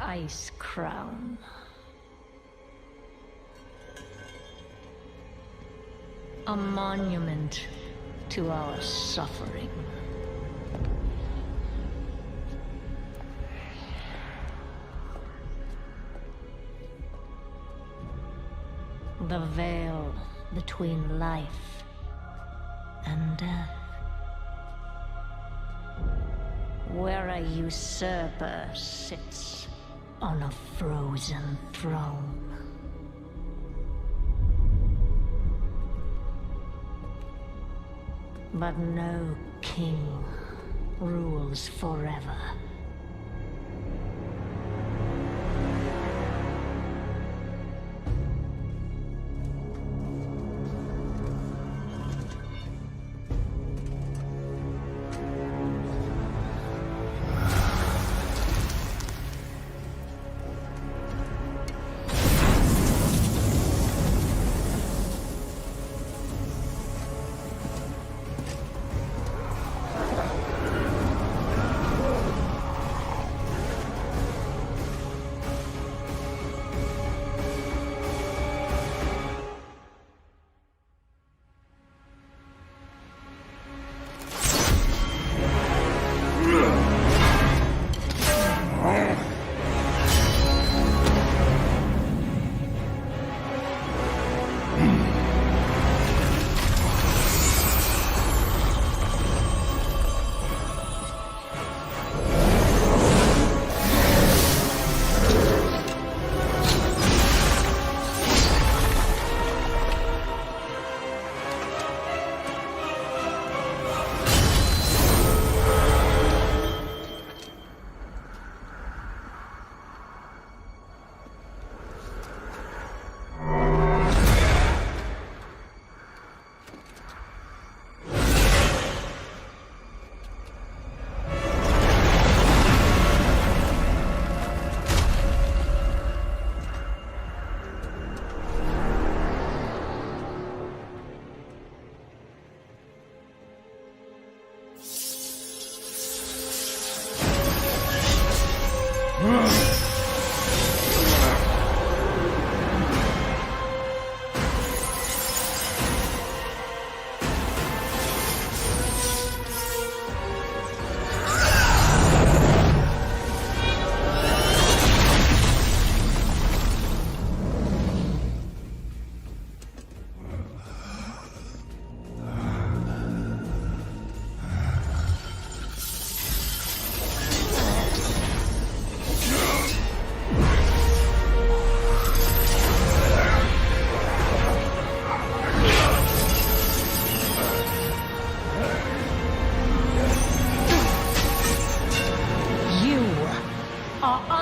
Ice Crown. A monument to our suffering. The veil between life and death. Where a usurper sits on a frozen throne. But no king rules forever.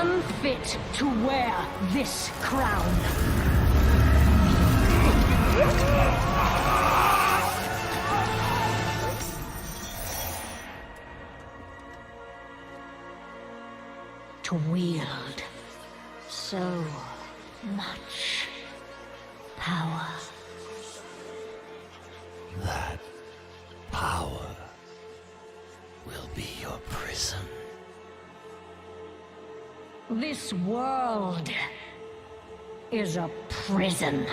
Unfit to wear this crown. To wield so much power. That power will be your prison. This world is a prison.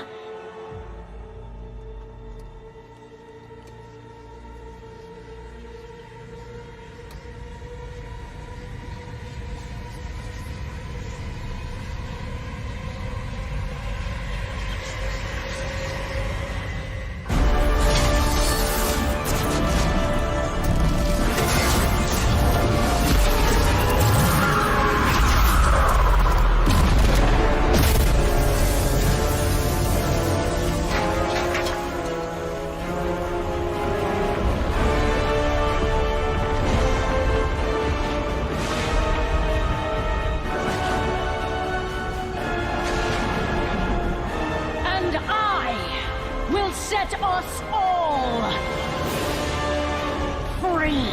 Set us all free.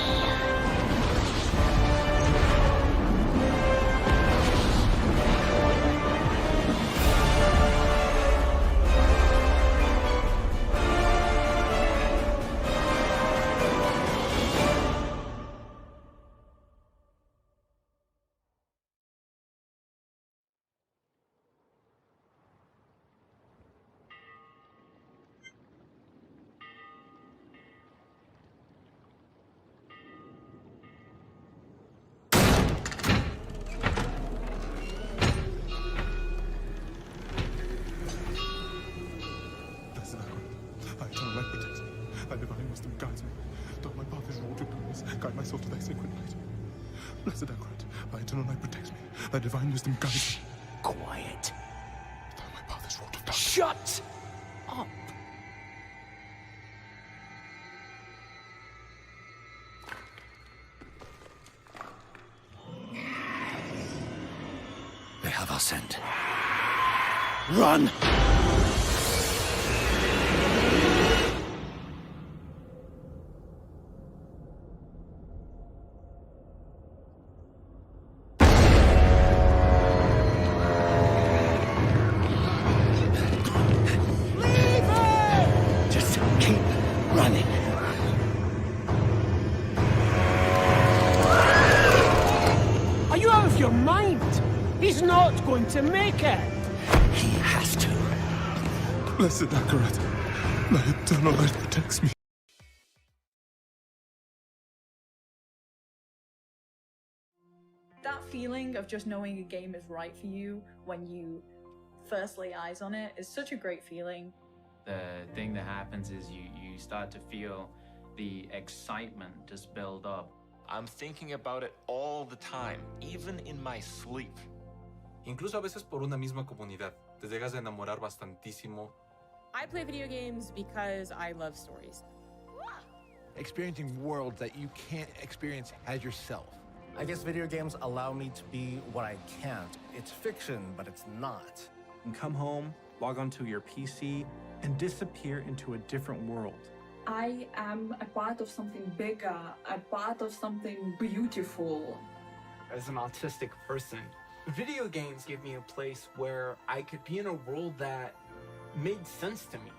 light protects me. Thy divine wisdom guides me. Though my path is wrought with darkness, guide my soul to thy sacred light. Blessed Anchoret, thy eternal light protects me. Thy divine wisdom guides me. Quiet. Though my path is wrought with darkness. Shut up. They have our scent. Run! Just keep running. Are you out of your mind? He's not going to make it! He has to. Blessed Anchoret, thy eternal light protects me. That feeling of just knowing a game is right for you when you first lay eyes on it is such a great feeling. The thing that happens is you start to feel the excitement just build up. I'm thinking about it all the time, even in my sleep. Incluso a veces por una misma comunidad. Te llegas a enamorar bastantísimo. I play video games because I love stories. Experiencing worlds that you can't experience as yourself. I guess video games allow me to be what I can't. It's fiction, but it's not. And come home, log onto your PC, and disappear into a different world. I am a part of something bigger, a part of something beautiful. As an autistic person, video games give me a place where I could be in a world that made sense to me.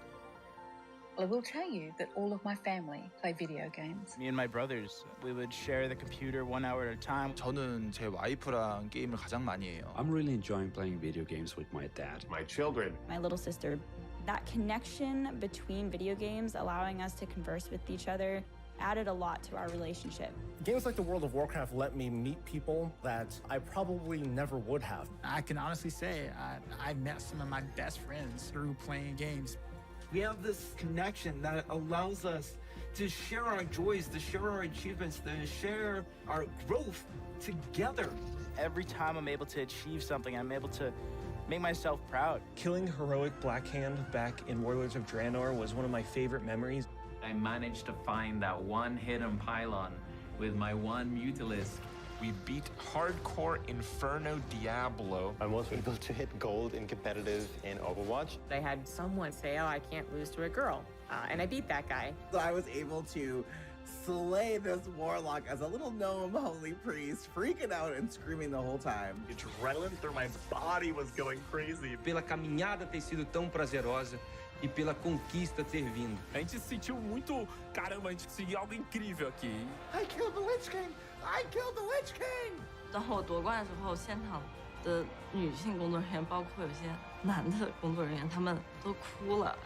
I will tell you that all of my family play video games. Me and my brothers, we would share the computer 1 hour at a time. 저는 제 와이프랑 게임을 가장 많이 해요. I'm really enjoying playing video games with my dad. My children. My little sister. That connection between video games, allowing us to converse with each other, added a lot to our relationship. Games like the World of Warcraft let me meet people that I probably never would have. I can honestly say I met some of my best friends through playing games. We have this connection that allows us to share our joys, to share our achievements, to share our growth together. Every time I'm able to achieve something, I'm able to make myself proud. Killing heroic Blackhand back in Warlords of Draenor was one of my favorite memories. I managed to find that one hidden pylon with my one Mutalisk. We beat hardcore Inferno Diablo. I was able to hit gold in competitive in Overwatch. I had someone say, oh, I can't lose to a girl. And I beat that guy. So I was able to slay this warlock as a little gnome holy priest, freaking out and screaming the whole time. Adrenaline through my body was going crazy. Pela caminhada ter sido tão prazerosa e pela conquista ter vindo. A gente se sentiu muito, caramba, a gente conseguiu algo incrível aqui. I killed the Lich King! I killed the Lich King! 当我夺冠的时候，现场的女性工作人员，包括有些男的工作人员，他们都哭了。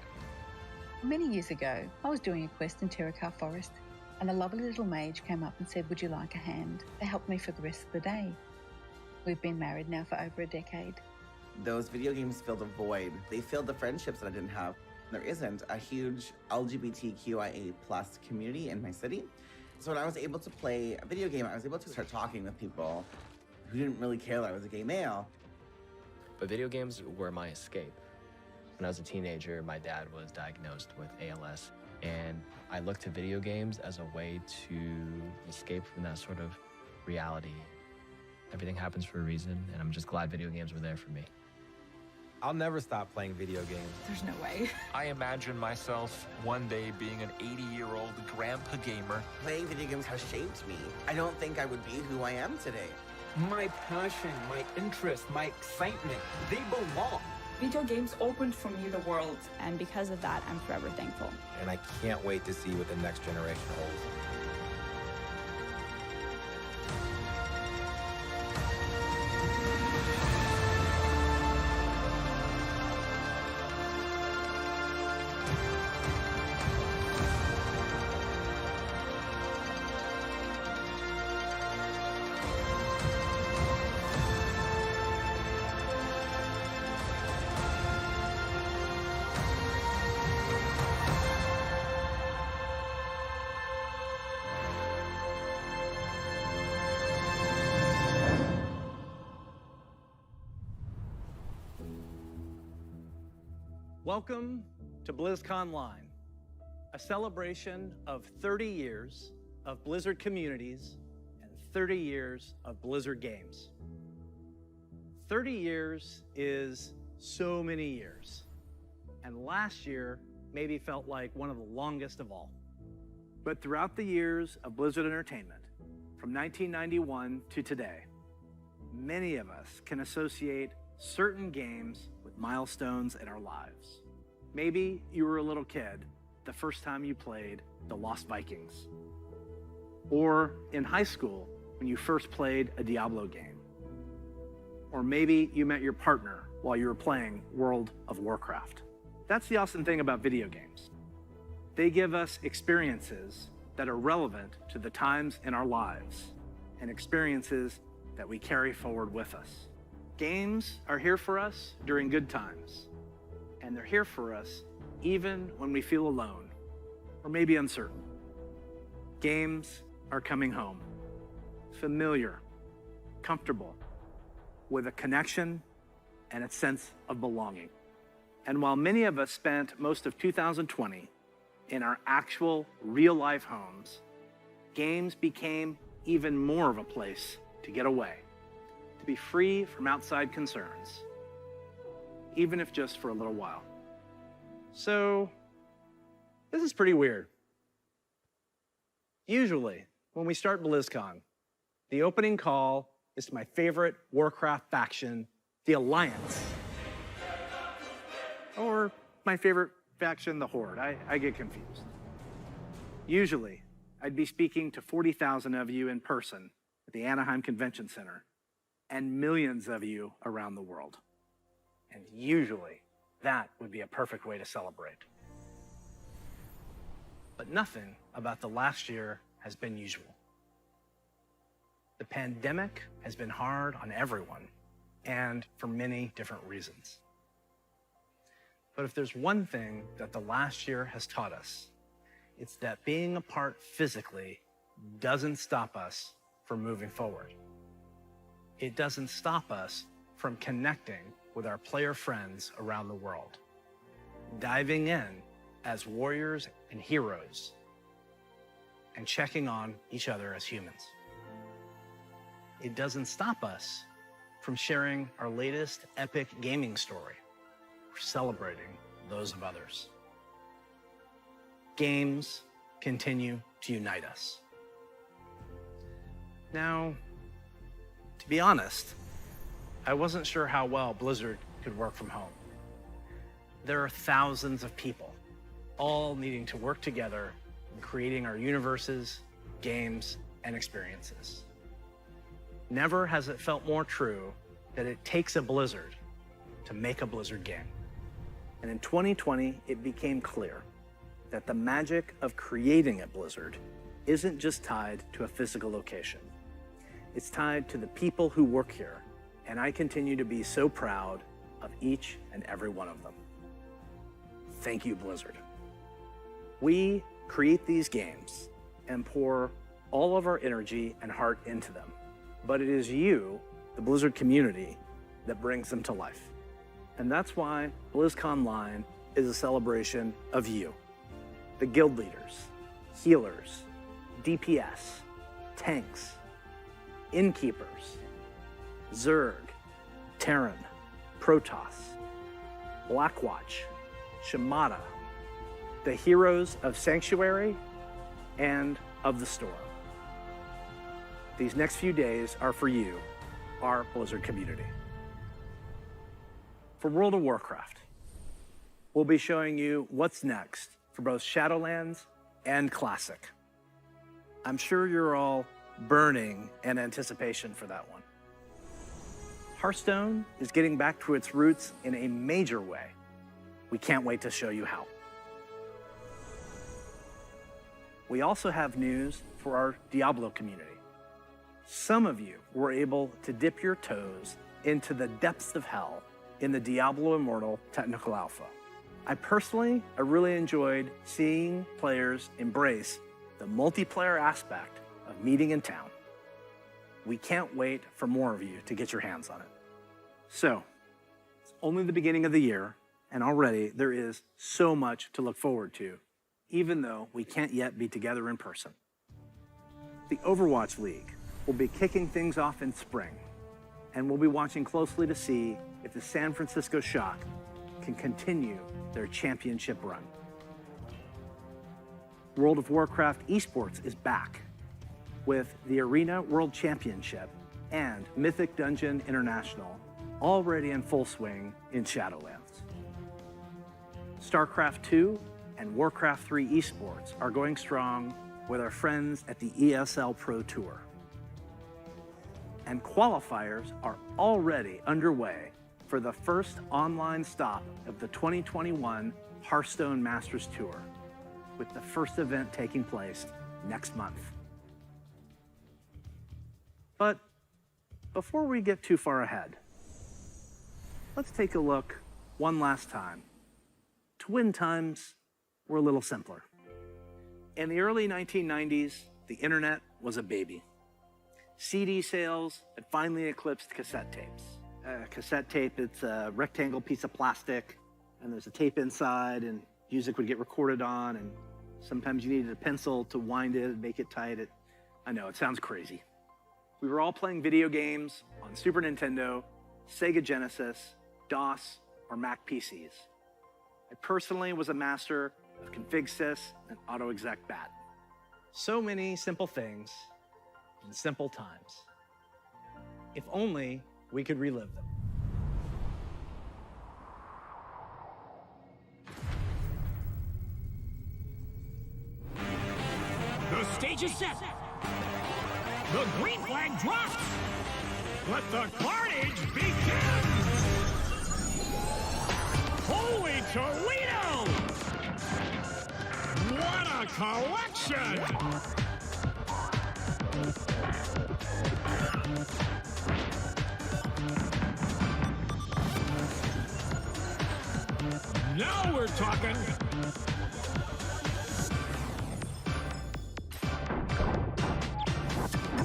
Many years ago, I was doing a quest in Terracar Forest, and a lovely little mage came up and said, "Would you like a hand?" They helped me for the rest of the day. We've been married now for over a decade. Those video games filled a void. They filled the friendships that I didn't have. There isn't a huge LGBTQIA+ community in my city. So when I was able to play a video game, I was able to start talking with people who didn't really care that I was a gay male. But video games were my escape. When I was a teenager, my dad was diagnosed with ALS, and I looked to video games as a way to escape from that sort of reality. Everything happens for a reason, and I'm just glad video games were there for me. I'll never stop playing video games. There's no way. I imagine myself one day being an 80-year-old grandpa gamer. Playing video games has shaped me. I don't think I would be who I am today. My passion, my interest, my excitement, they belong. Video games opened for me the world. And because of that, I'm forever thankful. And I can't wait to see what the next generation holds. Welcome to BlizzConline, a celebration of 30 years of Blizzard communities and 30 years of Blizzard games. 30 years is so many years, and last year maybe felt like one of the longest of all. But throughout the years of Blizzard Entertainment, from 1991 to today, many of us can associate certain games with milestones in our lives. Maybe you were a little kid the first time you played The Lost Vikings, or in high school when you first played a Diablo game, or maybe you met your partner while you were playing World of Warcraft. That's the awesome thing about video games. They give us experiences that are relevant to the times in our lives and experiences that we carry forward with us. Games are here for us during good times, and they're here for us even when we feel alone or maybe uncertain. Games are coming home, familiar, comfortable, with a connection and a sense of belonging. And while many of us spent most of 2020 in our actual real-life homes, games became even more of a place to get away, to be free from outside concerns, even if just for a little while. So, this is pretty weird. Usually, when we start BlizzCon, the opening call is to my favorite Warcraft faction, the Alliance. Or my favorite faction, the Horde. I get confused. Usually, I'd be speaking to 40,000 of you in person at the Anaheim Convention Center and millions of you around the world. And usually, that would be a perfect way to celebrate. But nothing about the last year has been usual. The pandemic has been hard on everyone, and for many different reasons. But if there's one thing that the last year has taught us, it's that being apart physically doesn't stop us from moving forward. It doesn't stop us from connecting with our player friends around the world, diving in as warriors and heroes, and checking on each other as humans. It doesn't stop us from sharing our latest epic gaming story, or celebrating those of others. Games continue to unite us. Now, to be honest, I wasn't sure how well Blizzard could work from home. There are thousands of people, all needing to work together in creating our universes, games, and experiences. Never has it felt more true that it takes a Blizzard to make a Blizzard game. And in 2020, it became clear that the magic of creating at Blizzard isn't just tied to a physical location. It's tied to the people who work here, and I continue to be so proud of each and every one of them. Thank you, Blizzard. We create these games and pour all of our energy and heart into them, but it is you, the Blizzard community, that brings them to life. And that's why BlizzConline is a celebration of you, the guild leaders, healers, DPS, tanks, innkeepers, Zerg, Terran, Protoss, Blackwatch, Shimada, the heroes of Sanctuary and of the Storm. These next few days are for you, our Blizzard community. For World of Warcraft, we'll be showing you what's next for both Shadowlands and Classic. I'm sure you're all burning in anticipation for that one. Hearthstone is getting back to its roots in a major way. We can't wait to show you how. We also have news for our Diablo community. Some of you were able to dip your toes into the depths of hell in the Diablo Immortal Technical Alpha. I really enjoyed seeing players embrace the multiplayer aspect of meeting in town. We can't wait for more of you to get your hands on it. So, it's only the beginning of the year, And already there is so much to look forward to, even though we can't yet be together in person. The Overwatch League will be kicking things off in spring, and we'll be watching closely to see if the San Francisco Shock can continue their championship run. World of Warcraft esports is back with the Arena World Championship and Mythic Dungeon International already in full swing in Shadowlands. StarCraft 2 and Warcraft 3 esports are going strong with our friends at the ESL Pro Tour. And qualifiers are already underway for the first online stop of the 2021 Hearthstone Masters Tour, with the first event taking place next month. But before we get too far ahead, let's take a look one last time to when times were a little simpler. In the early 1990s, the internet was a baby. CD sales had finally eclipsed cassette tapes. A cassette tape, it's a rectangle piece of plastic, and there's a tape inside, and music would get recorded on, and sometimes you needed a pencil to wind it and make it tight. I know, it sounds crazy. We were all playing video games on Super Nintendo, Sega Genesis, DOS, or Mac PCs. I personally was a master of config sys and autoexec bat. So many simple things in simple times. If only we could relive them. The stage is set. The green flag drops. Let the carnage begin. Holy Toledo! What a collection! Now we're talking.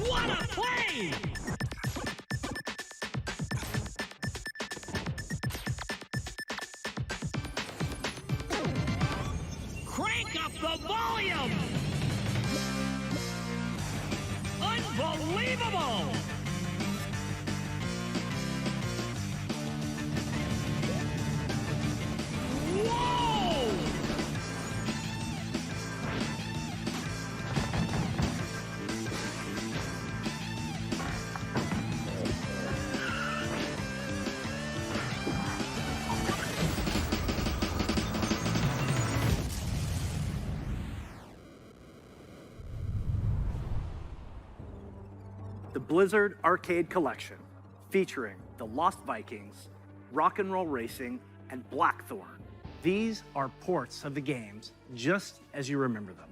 What a play! Crank up the volume! Unbelievable! Whoa! The Blizzard Arcade Collection, featuring the Lost Vikings, Rock and Roll Racing, and Blackthorn. These are ports of the games just as you remember them,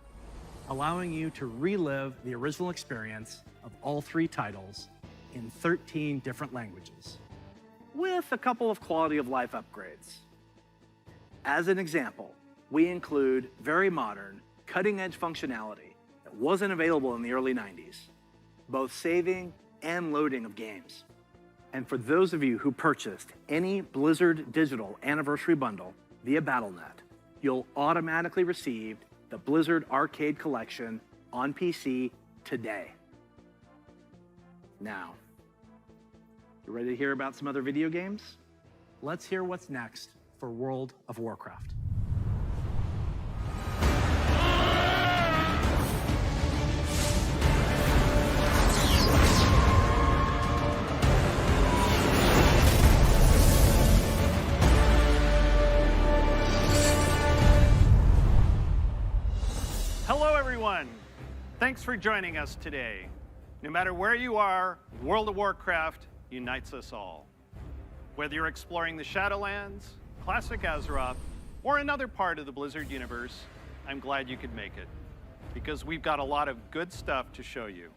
allowing you to relive the original experience of all three titles in 13 different languages, with a couple of quality of life upgrades. As an example, we include very modern, cutting-edge functionality that wasn't available in the early 90s, both saving and loading of games. And for those of you who purchased any Blizzard Digital Anniversary Bundle via Battle.net, you'll automatically receive the Blizzard Arcade Collection on PC today. Now, you ready to hear about some other video games? Let's hear what's next for World of Warcraft. Hello, everyone. Thanks for joining us today. No matter where you are, World of Warcraft unites us all. Whether you're exploring the Shadowlands, classic Azeroth, or another part of the Blizzard universe, I'm glad you could make it, because we've got a lot of good stuff to show you.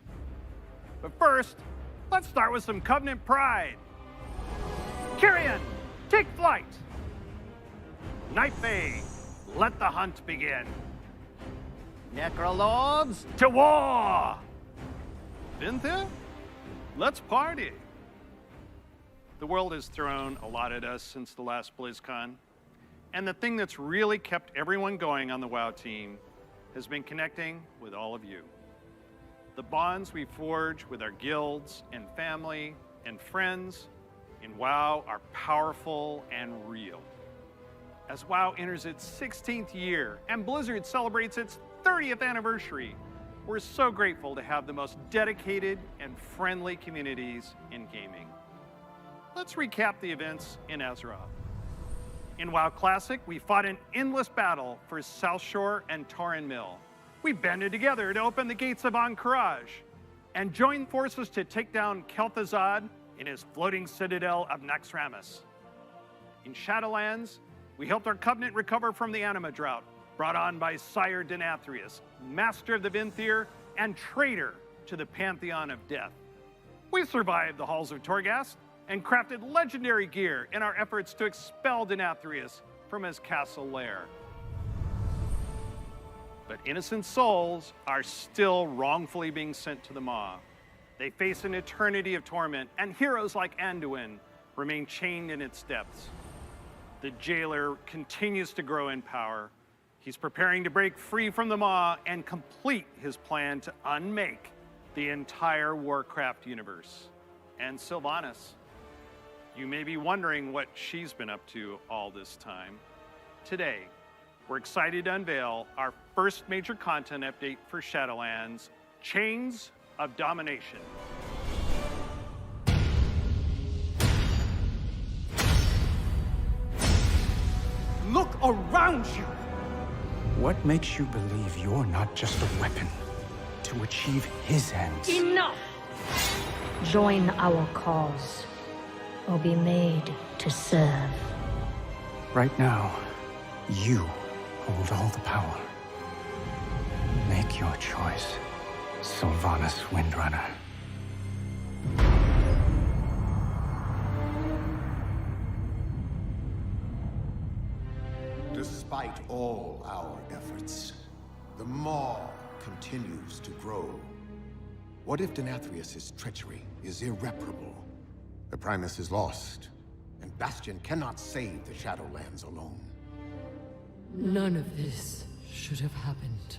But first, let's start with some Covenant pride. Kyrian, take flight. Night Bay, let the hunt begin. Necrolords, to war! Vintha, let's party. The world has thrown a lot at us since the last BlizzCon. And the thing that's really kept everyone going on the WoW team has been connecting with all of you. The bonds we forge with our guilds and family and friends in WoW are powerful and real. As WoW enters its 16th year and Blizzard celebrates its 30th anniversary, we're so grateful to have the most dedicated and friendly communities in gaming. Let's recap the events in Azeroth. In WoW Classic, we fought an endless battle for South Shore and Tauren Mill. We banded together to open the gates of Ahn'Qiraj and joined forces to take down Kel'Thuzad in his floating citadel of Naxxramas. In Shadowlands, we helped our Covenant recover from the Anima drought, brought on by Sire Denathrius, master of the Venthyr and traitor to the Pantheon of Death. We survived the halls of Torghast and crafted legendary gear in our efforts to expel Denathrius from his castle lair. But innocent souls are still wrongfully being sent to the Maw. They face an eternity of torment, and heroes like Anduin remain chained in its depths. The jailer continues to grow in power. He's preparing to break free from the Maw and complete his plan to unmake the entire Warcraft universe. And Sylvanas, you may be wondering what she's been up to all this time. Today, we're excited to unveil our first major content update for Shadowlands, Chains of Domination. Look around you! What makes you believe you're not just a weapon to achieve his ends? Enough! Join our cause, or be made to serve. Right now, you hold all the power. Make your choice, Sylvanas Windrunner. Despite all our efforts, the Maw continues to grow. What if Denathrius' treachery is irreparable? The Primus is lost, and Bastion cannot save the Shadowlands alone. None of this should have happened.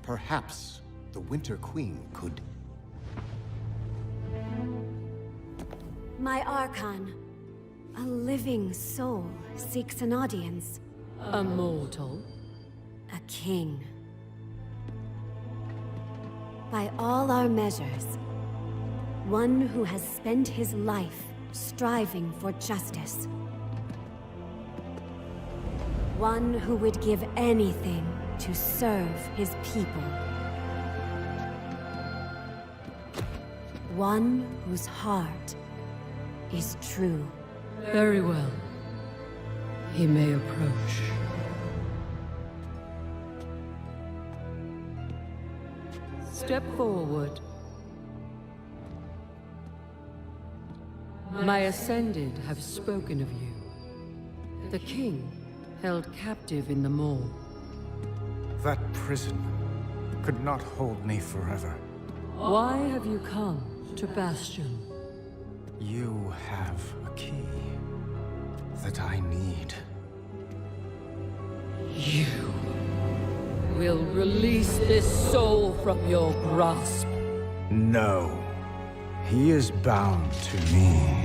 Perhaps the Winter Queen could... My Archon, a living soul, seeks an audience. A mortal? A king. By all our measures, one who has spent his life striving for justice. One who would give anything to serve his people. One whose heart is true. Very well. He may approach. Step forward. My Ascended have spoken of you. The king held captive in the Maw. That prison could not hold me forever. Why have you come to Bastion? You have a key that I need. You will release this soul from your grasp. No. He is bound to me.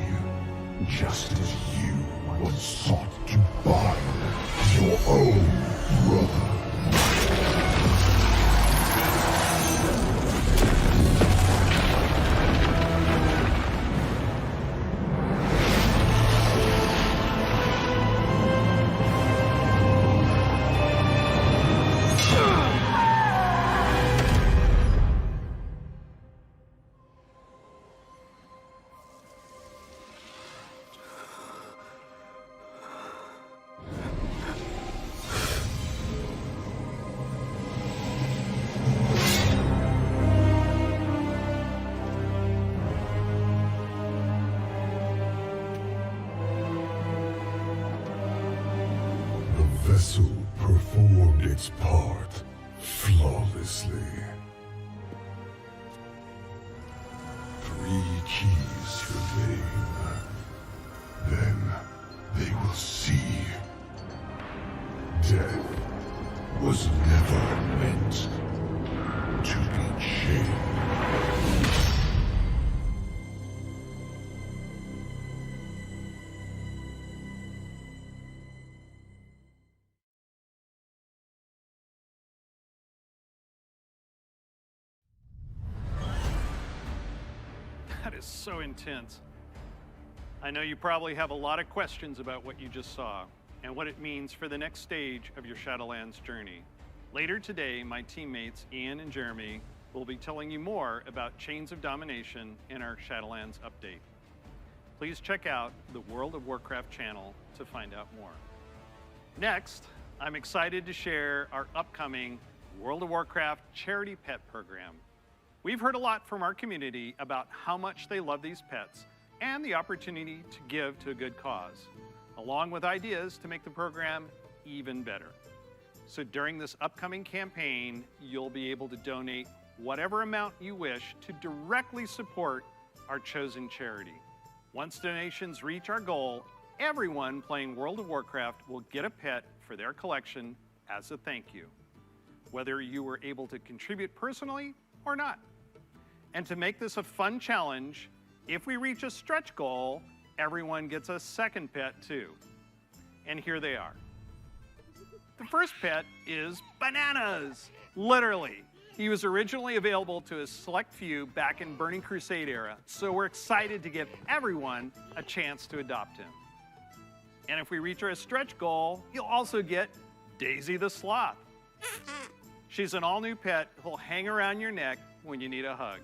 Just as you once sought to bind your own brother. vessel performed its part flawlessly. 3 keys remain. Then they will see was never meant to be changed. That is so intense. I know you probably have a lot of questions about what you just saw and what it means for the next stage of your Shadowlands journey. Later today, my teammates Ian and Jeremy will be telling you more about Chains of Domination in our Shadowlands update. Please check out the World of Warcraft channel to find out more. Next, I'm excited to share our upcoming World of Warcraft charity pet program. We've heard a lot from our community about how much they love these pets and the opportunity to give to a good cause, along with ideas to make the program even better. So during this upcoming campaign, you'll be able to donate whatever amount you wish to directly support our chosen charity. Once donations reach our goal, everyone playing World of Warcraft will get a pet for their collection as a thank you, whether you were able to contribute personally or not. And to make this a fun challenge, if we reach a stretch goal, everyone gets a second pet too. And here they are. The first pet is Bananas, literally. He was originally available to a select few back in Burning Crusade era, so we're excited to give everyone a chance to adopt him. And if we reach our stretch goal, you'll also get Daisy the Sloth. She's an all-new pet who'll hang around your neck when you need a hug.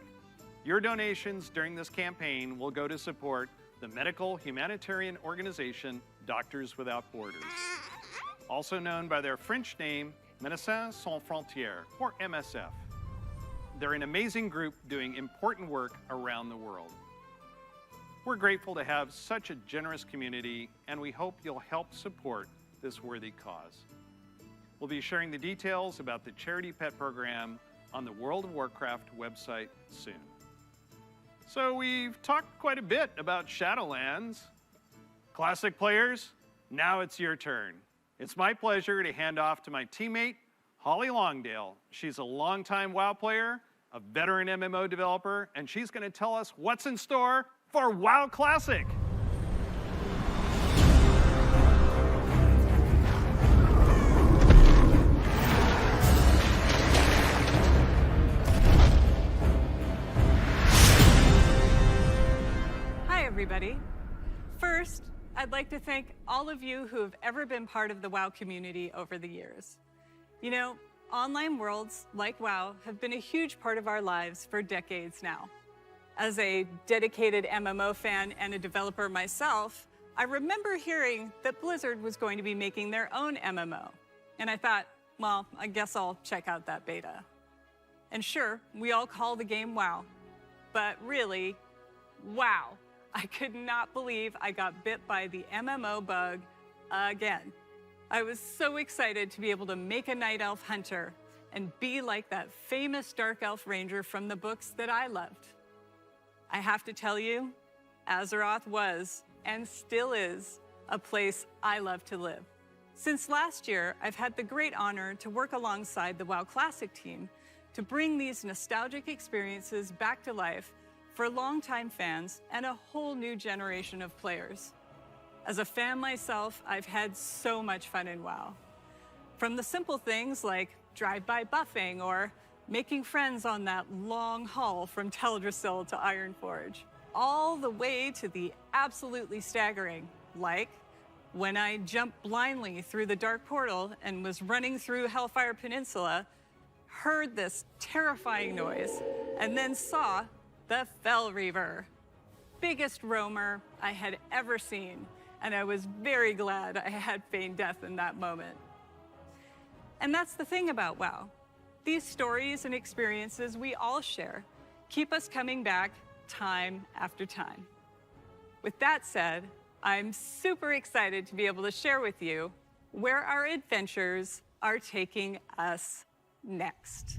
Your donations during this campaign will go to support the medical humanitarian organization Doctors Without Borders, also known by their French name, Médecins Sans Frontières, or MSF. They're an amazing group doing important work around the world. We're grateful to have such a generous community, and we hope you'll help support this worthy cause. We'll be sharing the details about the charity pet program on the World of Warcraft website soon. So we've talked quite a bit about Shadowlands. Classic players, now it's your turn. It's my pleasure to hand off to my teammate, Holly Longdale. She's a longtime WoW player, a veteran MMO developer, and she's going to tell us what's in store for WoW Classic. Hi, everybody. First, I'd like to thank all of you who have ever been part of the WoW community over the years. You know, online worlds like WoW have been a huge part of our lives for decades now. As a dedicated MMO fan and a developer myself, I remember hearing that Blizzard was going to be making their own MMO. And I thought, well, I guess I'll check out that beta. And sure, we all call the game WoW, but really, wow. I could not believe I got bit by the MMO bug again. I was so excited to be able to make a Night Elf Hunter and be like that famous Dark Elf Ranger from the books that I loved. I have to tell you, Azeroth was, and still is, a place I love to live. Since last year, I've had the great honor to work alongside the WoW Classic team to bring these nostalgic experiences back to life for longtime fans and a whole new generation of players. As a fan myself, I've had so much fun in WoW. From the simple things like drive-by buffing or making friends on that long haul from Teldrassil to Ironforge, all the way to the absolutely staggering, like when I jumped blindly through the Dark Portal and was running through Hellfire Peninsula, heard this terrifying noise, and then saw the Fell Reaver. Biggest roamer I had ever seen, and I was very glad I had feigned death in that moment. And that's the thing about WoW. These stories and experiences we all share keep us coming back time after time. With that said, I'm super excited to be able to share with you where our adventures are taking us next.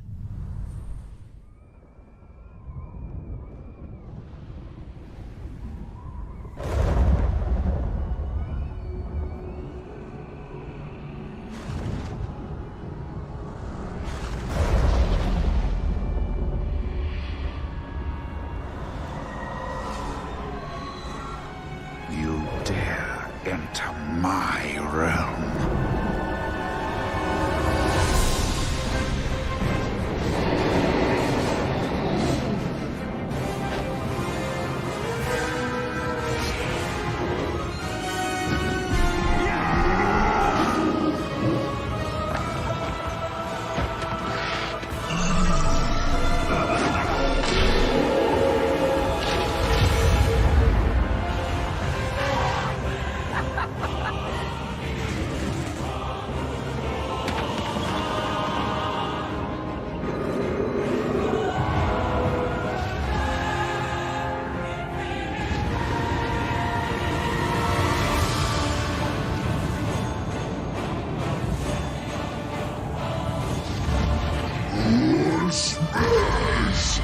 disgrace!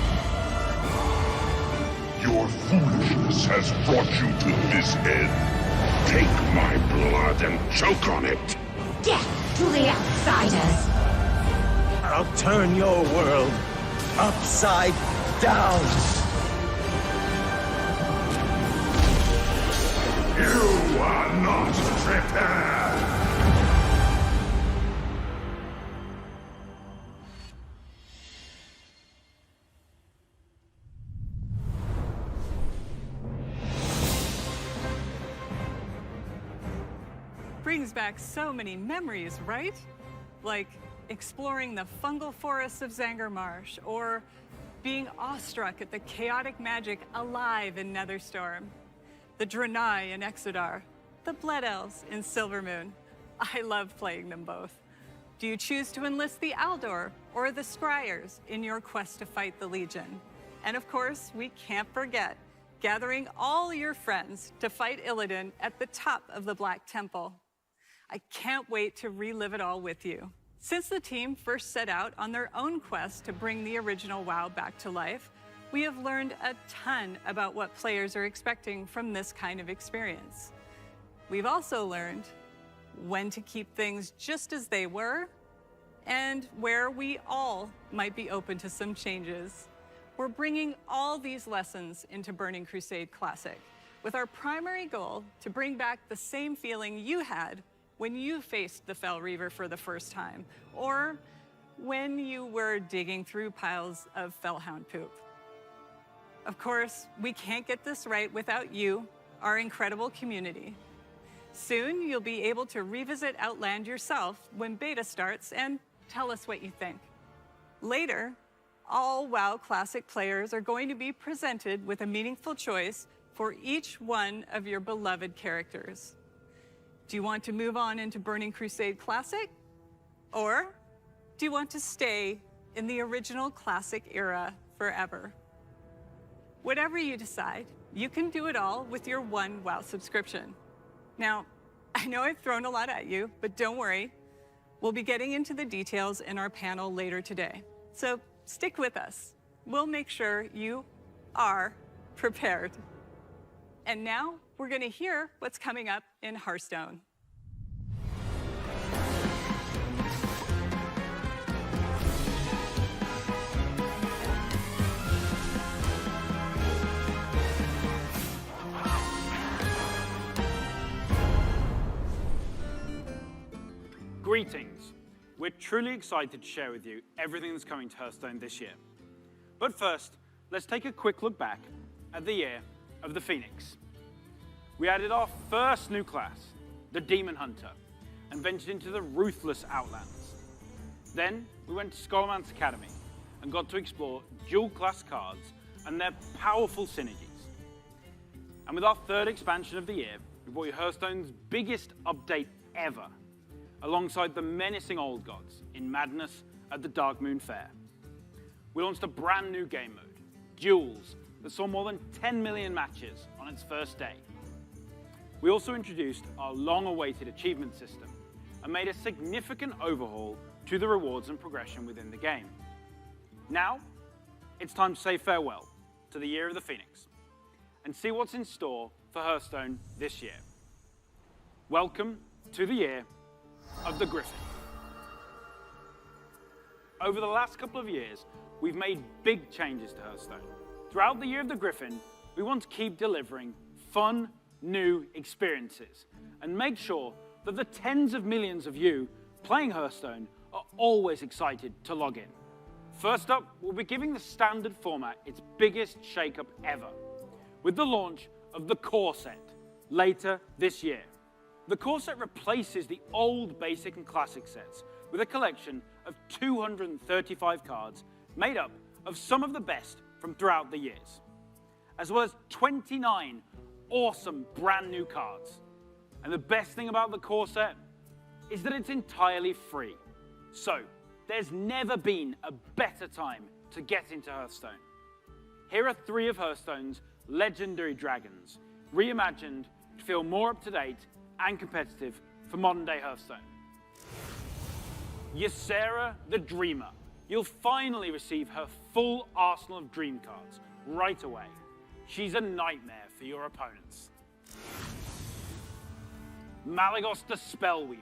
Your foolishness has brought you to this end. Take my blood and choke on it! Death to the outsiders! I'll turn your world upside down! You are not prepared! Brings back so many memories, right? Like exploring the fungal forests of Zanger Marsh, or being awestruck at the chaotic magic alive in Netherstorm, the Draenei in Exodar, the Blood Elves in Silvermoon. I love playing them both. Do you choose to enlist the Aldor or the Scryers in your quest to fight the Legion? And of course, we can't forget gathering all your friends to fight Illidan at the top of the Black Temple. I can't wait to relive it all with you. Since the team first set out on their own quest to bring the original WoW back to life, we have learned a ton about what players are expecting from this kind of experience. We've also learned when to keep things just as they were and where we all might be open to some changes. We're bringing all these lessons into Burning Crusade Classic, with our primary goal to bring back the same feeling you had when you faced the Fel Reaver for the first time, or when you were digging through piles of Felhound poop. Of course, we can't get this right without you, our incredible community. Soon, you'll be able to revisit Outland yourself when beta starts and tell us what you think. Later, all WoW Classic players are going to be presented with a meaningful choice for each one of your beloved characters. Do you want to move on into Burning Crusade Classic? Or do you want to stay in the original Classic era forever? Whatever you decide, you can do it all with your one WoW subscription. Now, I know I've thrown a lot at you, but don't worry. We'll be getting into the details in our panel later today. So stick with us. We'll make sure you are prepared. And now we're going to hear what's coming up in Hearthstone. Greetings. We're truly excited to share with you everything that's coming to Hearthstone this year. But first, let's take a quick look back at the year of the Phoenix. We added our first new class, the Demon Hunter, and ventured into the ruthless Outlands. Then we went to Skullman's Academy and got to explore dual class cards and their powerful synergies. And with our third expansion of the year, we brought you Hearthstone's biggest update ever, alongside the menacing Old Gods in Madness at the Dark Moon Fair. We launched a brand new game mode, Duels, that saw more than 10 million matches on its first day. We also introduced our long-awaited achievement system and made a significant overhaul to the rewards and progression within the game. Now, it's time to say farewell to the Year of the Phoenix and see what's in store for Hearthstone this year. Welcome to the Year of the Griffin. Over the last couple of years, we've made big changes to Hearthstone. Throughout the Year of the Griffin, we want to keep delivering fun, new experiences and make sure that the tens of millions of you playing Hearthstone are always excited to log in. First up, we'll be giving the standard format its biggest shakeup ever, with the launch of the Core Set later this year. The Core Set replaces the old Basic and Classic sets with a collection of 235 cards made up of some of the best from throughout the years, as well as 29 awesome brand new cards. And the best thing about the Core Set is that it's entirely free. So there's never been a better time to get into Hearthstone. Here are 3 of Hearthstone's legendary dragons, reimagined to feel more up-to-date and competitive for modern-day Hearthstone. Ysera the Dreamer, you'll finally receive her full arsenal of dream cards right away. She's a nightmare for your opponents. Malagos the Spellweaver.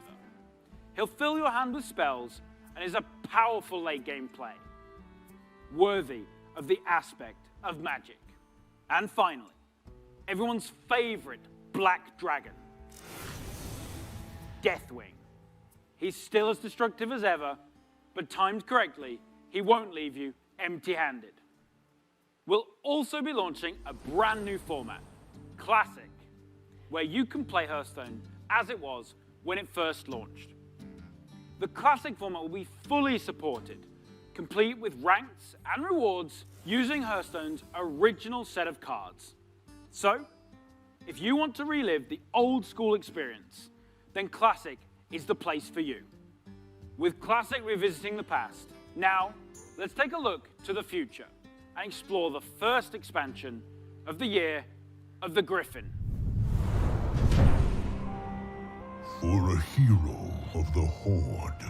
He'll fill your hand with spells and is a powerful late-game play, worthy of the aspect of magic. And finally, everyone's favorite black dragon, Deathwing. He's still as destructive as ever, but timed correctly, he won't leave you empty-handed. We'll also be launching a brand new format, Classic, where you can play Hearthstone as it was when it first launched. The Classic format will be fully supported, complete with ranks and rewards using Hearthstone's original set of cards. So, if you want to relive the old school experience, then Classic is the place for you. With Classic revisiting the past, now let's take a look to the future and explore the first expansion of the Year of the Griffin. For a hero of the Horde,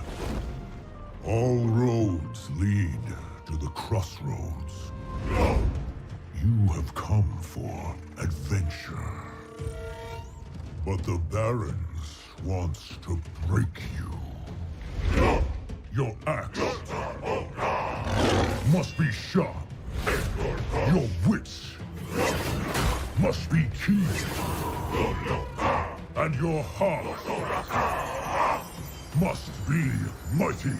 all roads lead to the crossroads. You have come for adventure. But the Barons wants to break you. Your axe must be sharp. Your wits must be keen. And your heart must be mighty.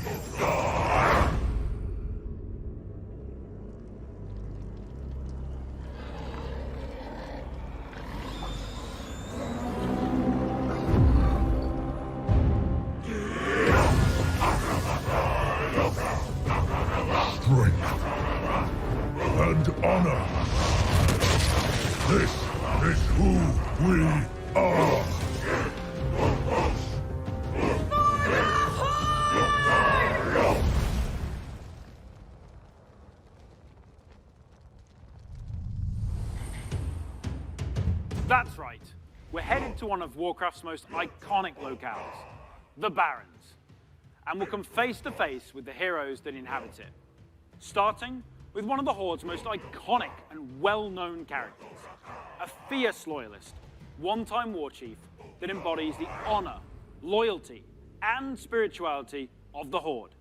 Strength and honor. This is who we are. That's right. We're headed to one of Warcraft's most iconic locales, the Barrens, and we'll come face to face with the heroes that inhabit it. Starting with one of the Horde's most iconic and well-known characters, a fierce loyalist, one-time war chief that embodies the honor, loyalty, and spirituality of the Horde,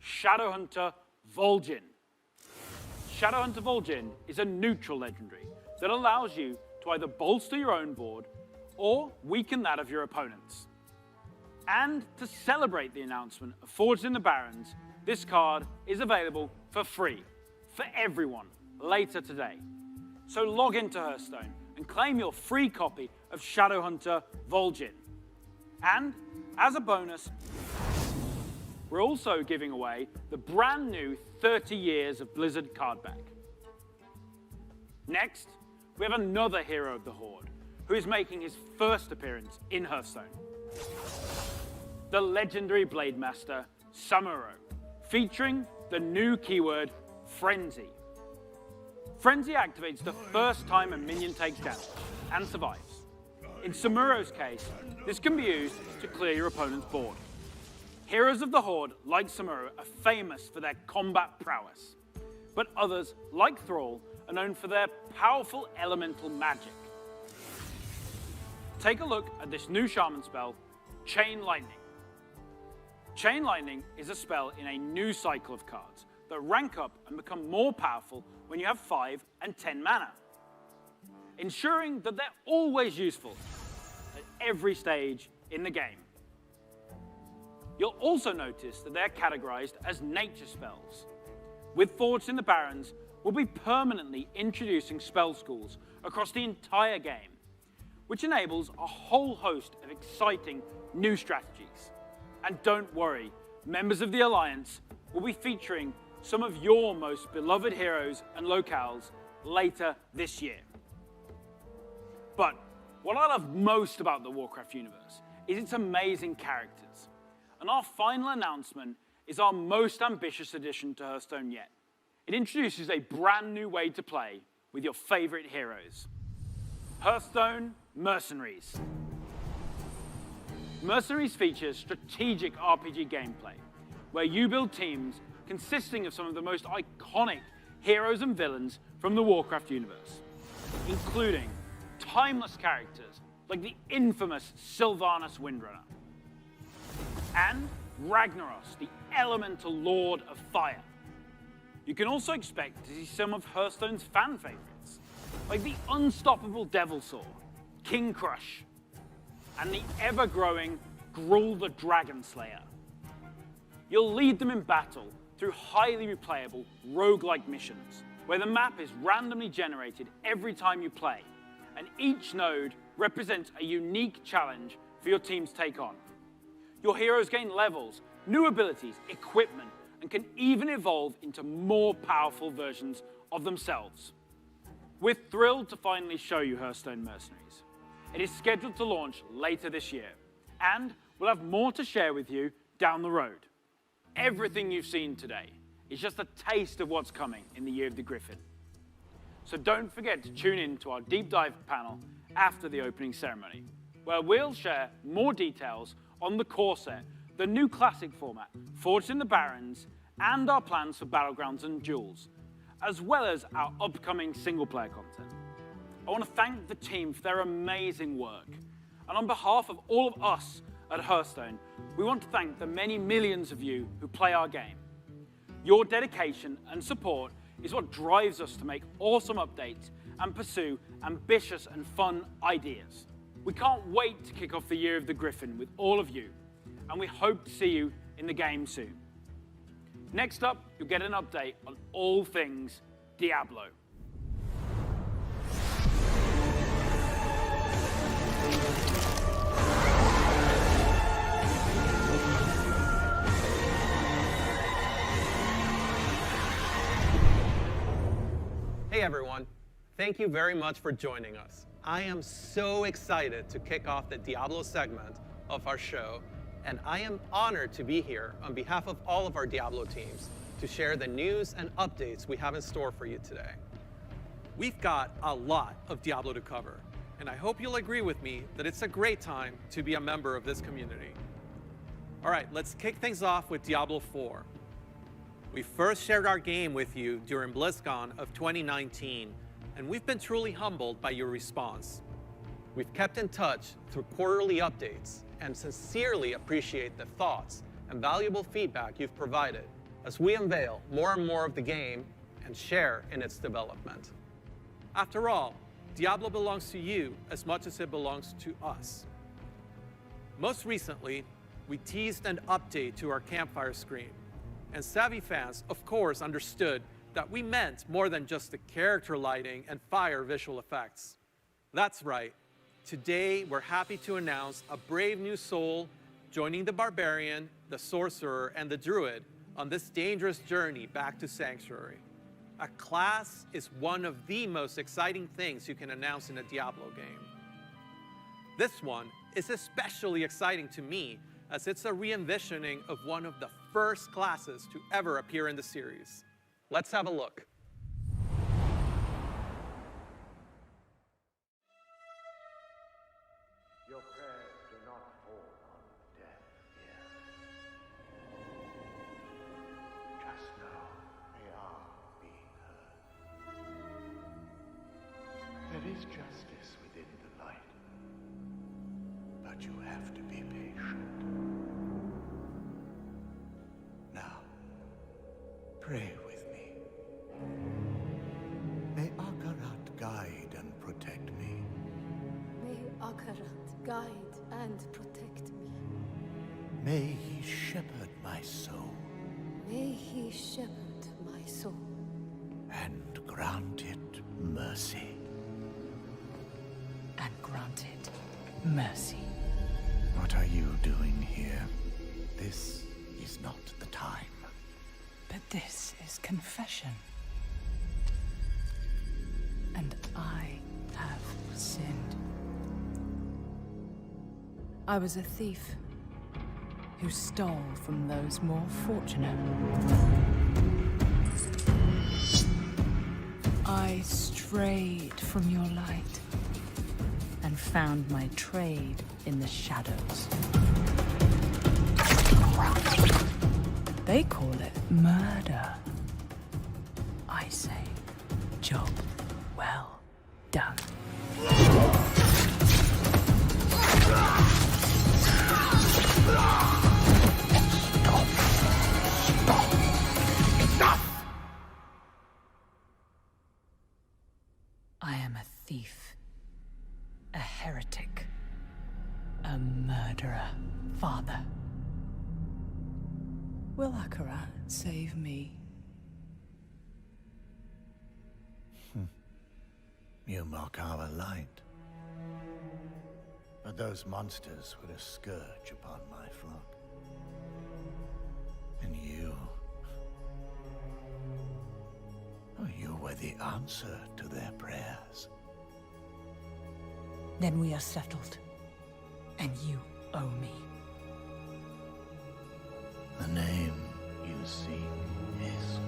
Shadowhunter Vol'jin. Shadowhunter Vol'jin is a neutral legendary that allows you to either bolster your own board or weaken that of your opponents. And to celebrate the announcement of Forged in the Barrens, this card is available for free for everyone later today. So log into Hearthstone and claim your free copy of Shadowhunter Vol'jin. And as a bonus, we're also giving away the brand new 30 Years of Blizzard card back. Next, we have another hero of the Horde who is making his first appearance in Hearthstone. The legendary Blade Master, Samuro, featuring the new keyword, Frenzy. Frenzy activates the first time a minion takes damage and survives. In Samuro's case, this can be used to clear your opponent's board. Heroes of the Horde, like Samuro, are famous for their combat prowess, but others, like Thrall, are known for their powerful elemental magic. Take a look at this new shaman spell, Chain Lightning. Chain Lightning is a spell in a new cycle of cards that rank up and become more powerful when you have 5 and 10 mana, ensuring that they're always useful at every stage in the game. You'll also notice that they're categorized as nature spells. With Forged in the Barrens, we'll be permanently introducing spell schools across the entire game, which enables a whole host of exciting new strategies. And don't worry, members of the Alliance will be featuring some of your most beloved heroes and locales later this year. But what I love most about the Warcraft universe is its amazing characters. And our final announcement is our most ambitious addition to Hearthstone yet. It introduces a brand new way to play with your favorite heroes. Hearthstone Mercenaries. Mercenaries features strategic RPG gameplay, where you build teams consisting of some of the most iconic heroes and villains from the Warcraft universe, including timeless characters like the infamous Sylvanas Windrunner, and Ragnaros, the elemental lord of fire. You can also expect to see some of Hearthstone's fan favorites, like the unstoppable Devilsaur, King Crush, and the ever-growing Gruul the Dragon Slayer. You'll lead them in battle through highly replayable roguelike missions, where the map is randomly generated every time you play, and each node represents a unique challenge for your team to take on. Your heroes gain levels, new abilities, equipment, and can even evolve into more powerful versions of themselves. We're thrilled to finally show you Hearthstone Mercenaries. It is scheduled to launch later this year, and we'll have more to share with you down the road. Everything you've seen today is just a taste of what's coming in the Year of the Griffin. So don't forget to tune in to our deep dive panel after the opening ceremony, where we'll share more details on the core set, the new classic format, Forged in the Barrens, and our plans for Battlegrounds and Duels, as well as our upcoming single-player content. I want to thank the team for their amazing work. And on behalf of all of us at Hearthstone, we want to thank the many millions of you who play our game. Your dedication and support is what drives us to make awesome updates and pursue ambitious and fun ideas. We can't wait to kick off the Year of the Griffin with all of you, and we hope to see you in the game soon. Next up, you'll get an update on all things Diablo. Hey everyone, thank you very much for joining us. I am so excited to kick off the Diablo segment of our show, and I am honored to be here on behalf of all of our Diablo teams to share the news and updates we have in store for you today. We've got a lot of Diablo to cover, and I hope you'll agree with me that it's a great time to be a member of this community. All right, let's kick things off with Diablo 4. We first shared our game with you during BlizzCon of 2019, and we've been truly humbled by your response. We've kept in touch through quarterly updates and sincerely appreciate the thoughts and valuable feedback you've provided as we unveil more and more of the game and share in its development. After all, Diablo belongs to you as much as it belongs to us. Most recently, we teased an update to our campfire screen, and savvy fans, of course, understood that we meant more than just the character lighting and fire visual effects. That's right. Today, we're happy to announce a brave new soul joining the barbarian, the sorcerer, and the druid on this dangerous journey back to Sanctuary. A class is one of the most exciting things you can announce in a Diablo game. This one is especially exciting to me, as it's a re-envisioning of one of the first classes to ever appear in the series. Let's have a look. Your prayers do not fall on deaf ears. Just know they are being heard. There is justice within the light, but you have to be patient. Now, pray with me. May Akarat guide and protect me. May Akarat guide and protect me. May he shepherd my soul May he shepherd my soul. and grant it mercy. And grant it mercy. What are you doing here? This is not the time. But this is confession. And I have sinned. I was a thief who stole from those more fortunate. I strayed from your light and found my trade in the shadows. They call it murder. I say, job well done. I am a thief, a heretic, a murderer, Father. Will Akarat save me? You mock our light. But those monsters were a scourge upon my flock. And you were the answer to their prayers. Then we are settled. And you owe me. The name you seek is...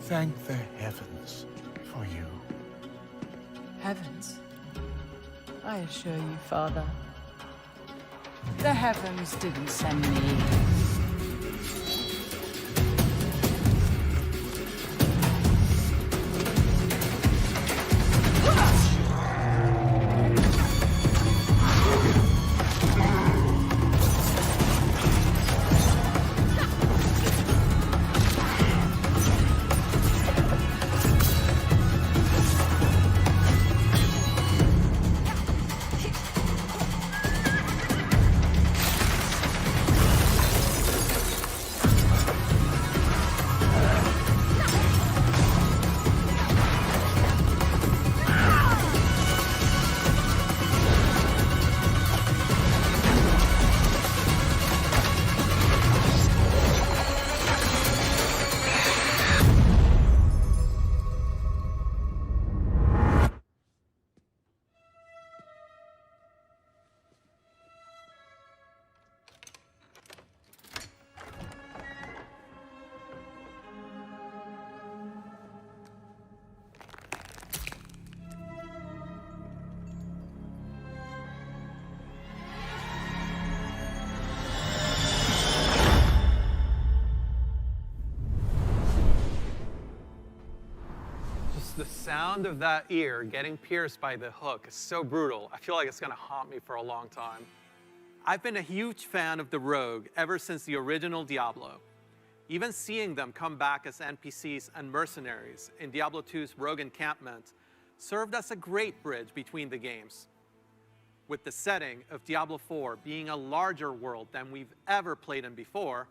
Thank the heavens for you. Heavens? I assure you, Father, the heavens didn't send me. The sound of that ear getting pierced by the hook is so brutal. I feel like it's gonna haunt me for a long time. I've been a huge fan of the Rogue ever since the original Diablo. Even seeing them come back as NPCs and mercenaries in Diablo 2's Rogue Encampment served as a great bridge between the games. With the setting of Diablo 4 being a larger world than we've ever played in before,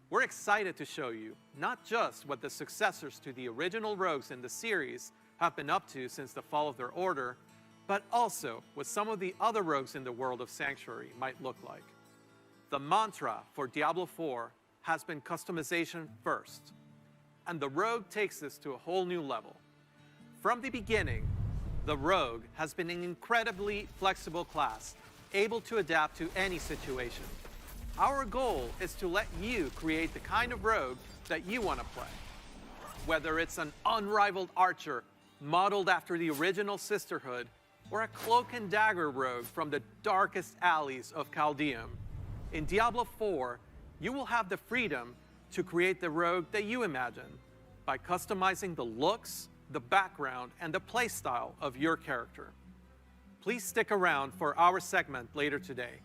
we're excited to show you not just what the successors to the original rogues in the series have been up to since the fall of their order, but also what some of the other rogues in the world of Sanctuary might look like. The mantra for Diablo 4 has been customization first, and the rogue takes this to a whole new level. From the beginning, the rogue has been an incredibly flexible class, able to adapt to any situation. Our goal is to let you create the kind of rogue that you want to play. Whether it's an unrivaled archer modeled after the original Sisterhood, or a cloak and dagger rogue from the darkest alleys of Chaldeum, in Diablo 4, you will have the freedom to create the rogue that you imagine by customizing the looks, the background, and the playstyle of your character. Please stick around for our segment later today,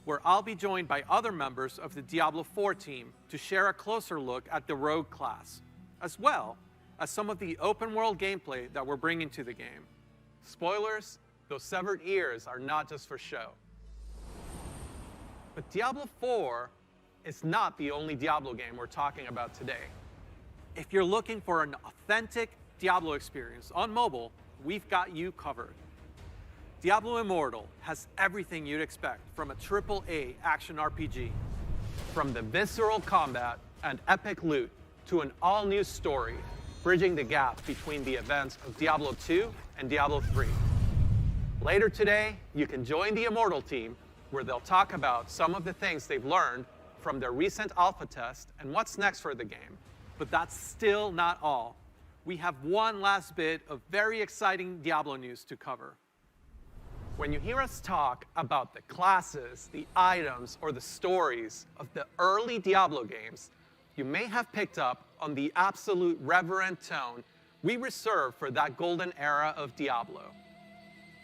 where I'll be joined by other members of the Diablo 4 team to share a closer look at the rogue class, as well as some of the open world gameplay that we're bringing to the game. Spoilers, those severed ears are not just for show. But Diablo 4 is not the only Diablo game we're talking about today. If you're looking for an authentic Diablo experience on mobile, we've got you covered. Diablo Immortal has everything you'd expect from a AAA action RPG. From the visceral combat and epic loot to an all-new story, bridging the gap between the events of Diablo 2 and Diablo 3. Later today, you can join the Immortal team, where they'll talk about some of the things they've learned from their recent alpha test and what's next for the game. But that's still not all. We have one last bit of very exciting Diablo news to cover. When you hear us talk about the classes, the items, or the stories of the early Diablo games, you may have picked up on the absolute reverent tone we reserve for that golden era of Diablo.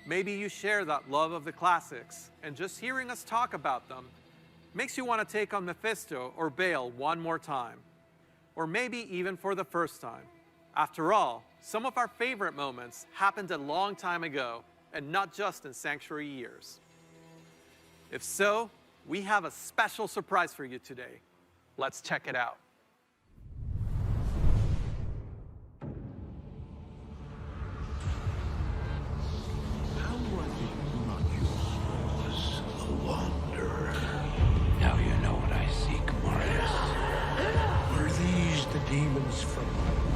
Maybe you share that love of the classics, and just hearing us talk about them makes you want to take on Mephisto or Baal one more time. Or maybe even for the first time. After all, some of our favorite moments happened a long time ago, and not just in Sanctuary years. If so, we have a special surprise for you today. Let's check it out. Now you know what I seek, Marius. Were these the demons from...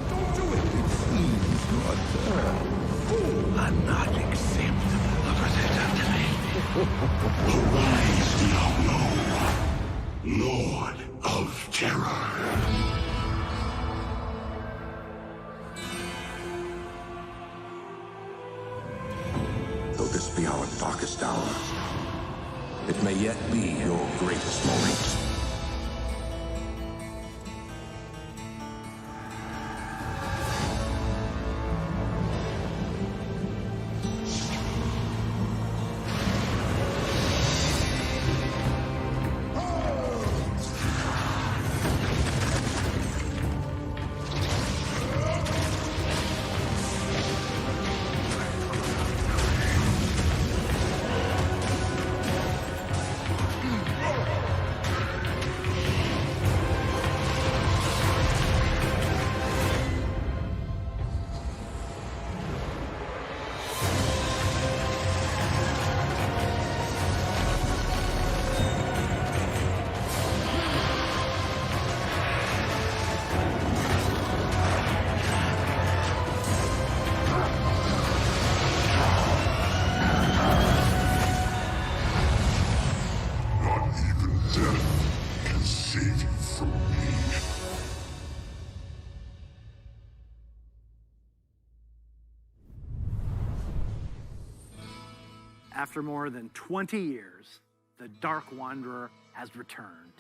Don't do it! It seems you're not acceptable. Look what they've done to me. Arise, Diablo, Lord of Terror. Though this be our darkest hour, it may yet be your greatest moment. After more than 20 years, the Dark Wanderer has returned.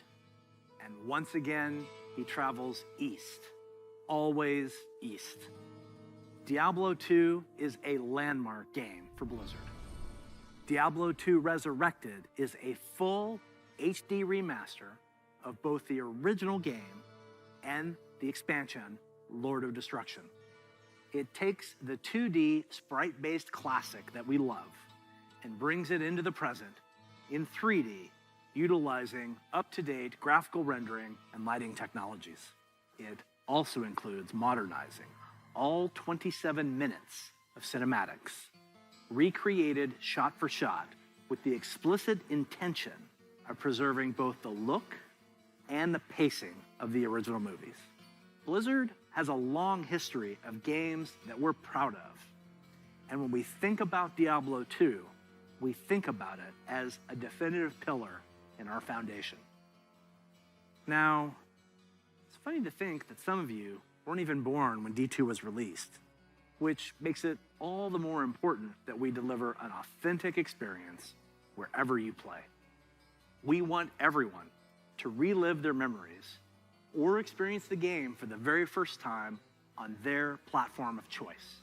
And once again, he travels east, always east. Diablo 2 is a landmark game for Blizzard. Diablo 2 Resurrected is a full HD remaster of both the original game and the expansion, Lord of Destruction. It takes the 2D sprite-based classic that we love and brings it into the present in 3D, utilizing up-to-date graphical rendering and lighting technologies. It also includes modernizing all 27 minutes of cinematics, recreated shot for shot with the explicit intention of preserving both the look and the pacing of the original movies. Blizzard has a long history of games that we're proud of. And when we think about Diablo 2, we think about it as a definitive pillar in our foundation. Now, it's funny to think that some of you weren't even born when D2 was released, which makes it all the more important that we deliver an authentic experience wherever you play. We want everyone to relive their memories or experience the game for the very first time on their platform of choice.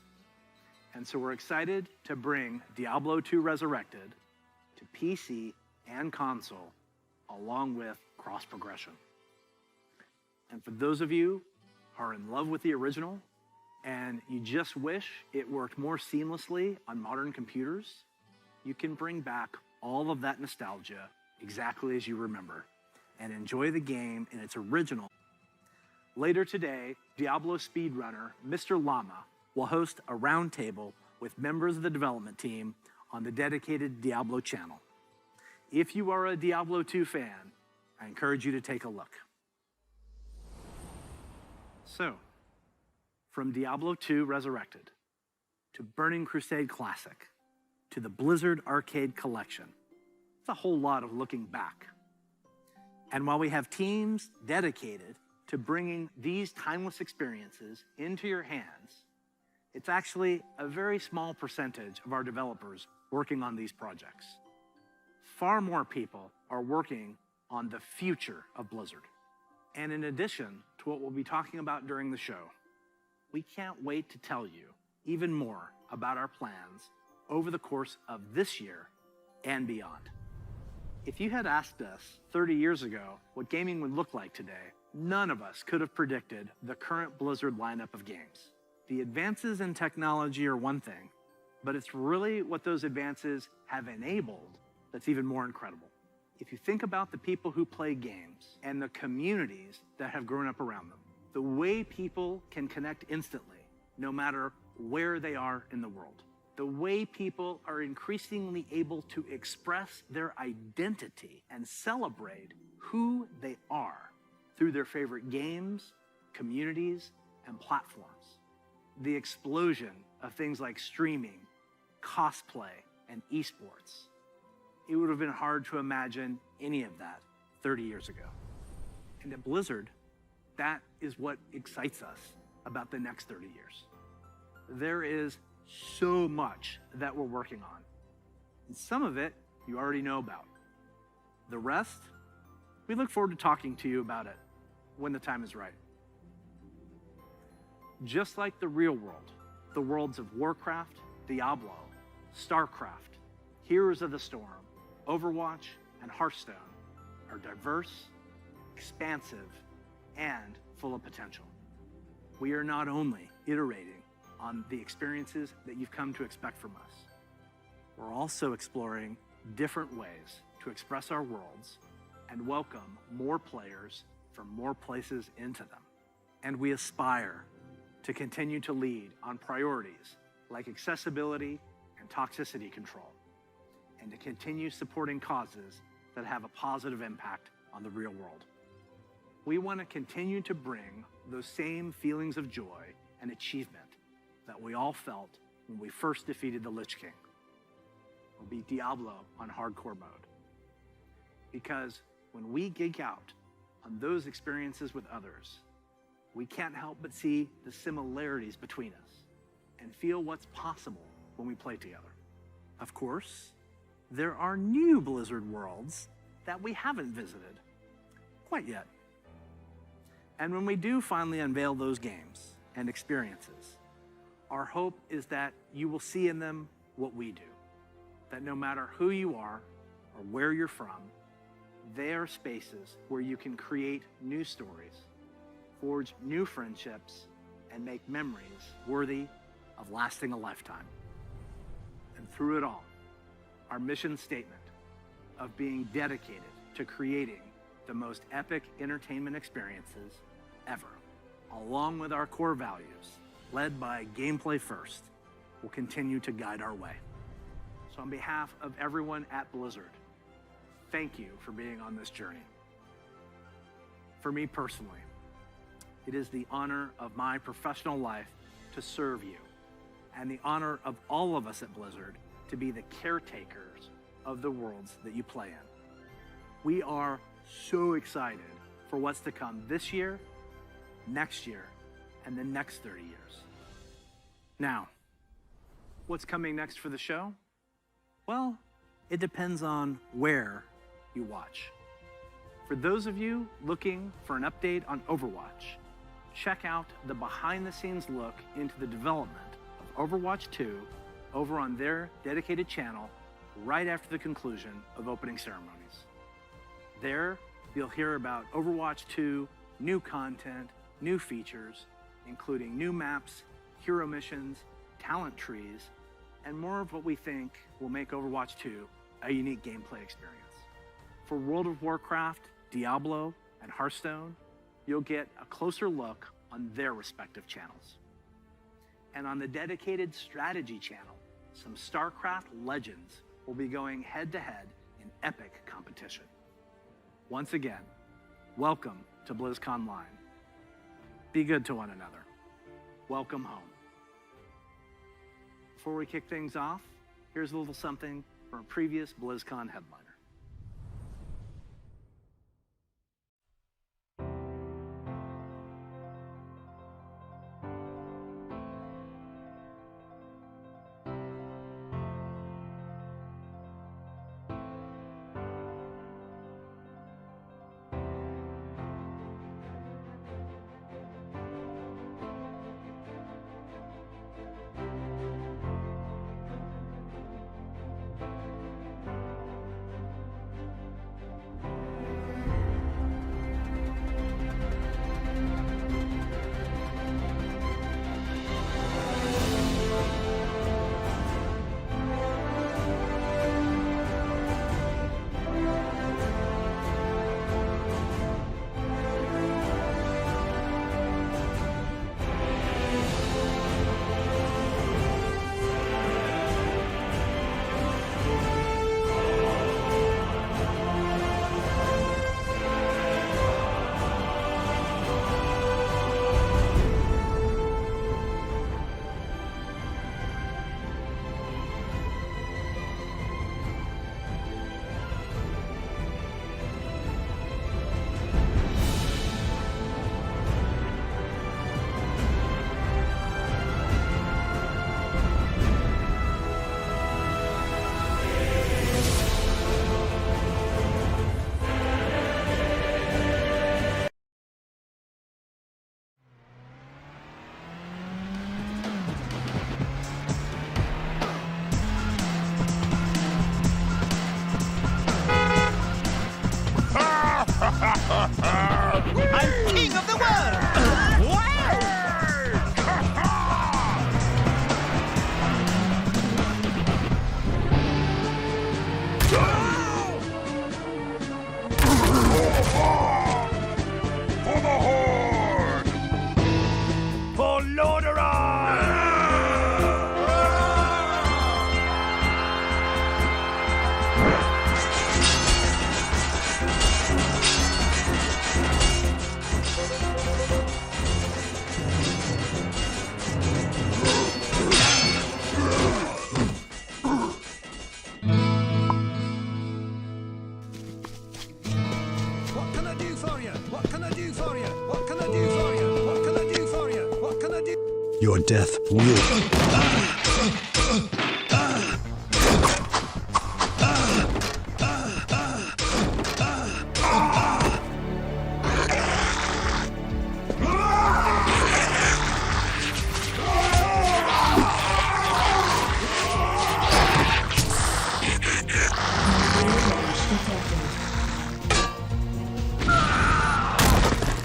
And so we're excited to bring Diablo 2 Resurrected to PC and console, along with cross-progression. And for those of you who are in love with the original and you just wish it worked more seamlessly on modern computers, you can bring back all of that nostalgia exactly as you remember and enjoy the game in its original. Later today, Diablo speedrunner Mr. Llama will host a roundtable with members of the development team on the dedicated Diablo channel. If you are a Diablo 2 fan, I encourage you to take a look. So, from Diablo 2 Resurrected, to Burning Crusade Classic, to the Blizzard Arcade Collection, it's a whole lot of looking back. And while we have teams dedicated to bringing these timeless experiences into your hands, It's actually a very small percentage of our developers working on these projects. Far more people are working on the future of Blizzard. And in addition to what we'll be talking about during the show, we can't wait to tell you even more about our plans over the course of this year and beyond. If you had asked us 30 years ago what gaming would look like today, none of us could have predicted the current Blizzard lineup of games. The advances in technology are one thing, but it's really what those advances have enabled that's even more incredible. If you think about the people who play games and the communities that have grown up around them, the way people can connect instantly, no matter where they are in the world, the way people are increasingly able to express their identity and celebrate who they are through their favorite games, communities, and platforms. The explosion of things like streaming, cosplay, and esports. It would have been hard to imagine any of that 30 years ago. And at Blizzard, that is what excites us about the next 30 years. There is so much that we're working on. And some of it you already know about. The rest, we look forward to talking to you about it when the time is right. Just like the real world, the worlds of Warcraft, Diablo, StarCraft, Heroes of the Storm, Overwatch, and Hearthstone are diverse, expansive, and full of potential. We are not only iterating on the experiences that you've come to expect from us, we're also exploring different ways to express our worlds and welcome more players from more places into them. And we aspire to continue to lead on priorities like accessibility and toxicity control, and to continue supporting causes that have a positive impact on the real world. We want to continue to bring those same feelings of joy and achievement that we all felt when we first defeated the Lich King, or beat Diablo on hardcore mode. Because when we geek out on those experiences with others, we can't help but see the similarities between us and feel what's possible when we play together. Of course, there are new Blizzard worlds that we haven't visited quite yet. And when we do finally unveil those games and experiences, our hope is that you will see in them what we do. That no matter who you are or where you're from, they are spaces where you can create new stories, forge new friendships, and make memories worthy of lasting a lifetime. And through it all, our mission statement of being dedicated to creating the most epic entertainment experiences ever, along with our core values, led by gameplay first, will continue to guide our way. So on behalf of everyone at Blizzard, thank you for being on this journey. For me personally, it is the honor of my professional life to serve you, and the honor of all of us at Blizzard to be the caretakers of the worlds that you play in. We are so excited for what's to come this year, next year, and the next 30 years. Now, what's coming next for the show? Well, it depends on where you watch. For those of you looking for an update on Overwatch, check out the behind-the-scenes look into the development of Overwatch 2 over on their dedicated channel right after the conclusion of opening ceremonies. There, you'll hear about Overwatch 2, new content, new features, including new maps, hero missions, talent trees, and more of what we think will make Overwatch 2 a unique gameplay experience. For World of Warcraft, Diablo, and Hearthstone, you'll get a closer look on their respective channels. And on the dedicated strategy channel, some StarCraft legends will be going head-to-head in epic competition. Once again, welcome to BlizzConline. Be good to one another. Welcome home. Before we kick things off, here's a little something from a previous BlizzCon headliner. I'm king of the world! For the Horde! For Lordaeron! What can I do for you? What can I do for you? What can I do for you? What can I do for you? What can I do? Your death will.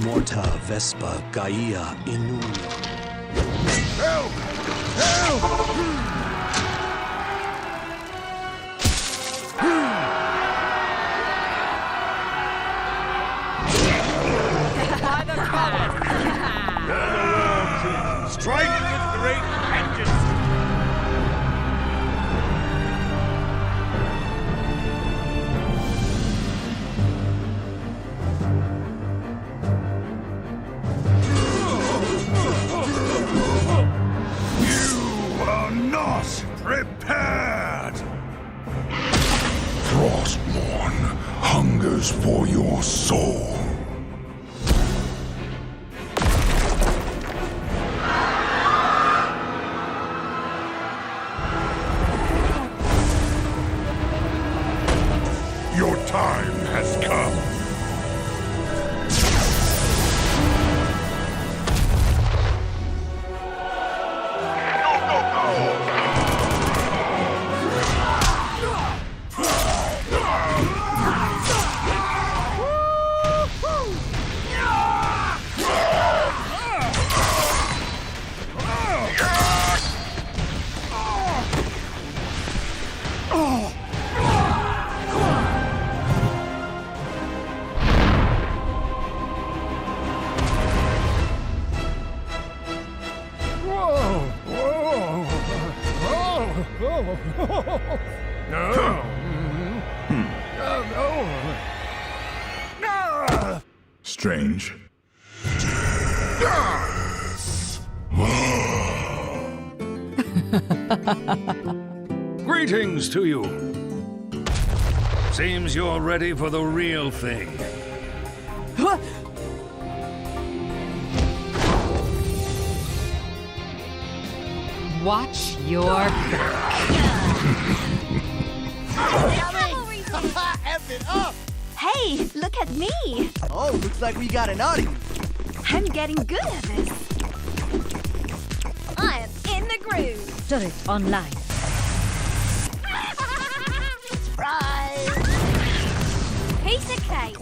Morta Vespa Gaia Inu. Help! Help! By the power! Strike with great vengeance! You are not prepared! Frostborn hungers for your soul. Your time has come. Strange. Greetings to you. Seems you're ready for the real thing. Watch your back. F it up! Hey, look at me! Oh, looks like we got an audience. I'm getting good at this. I am in the groove. Turret online. Surprise! Piece of cake.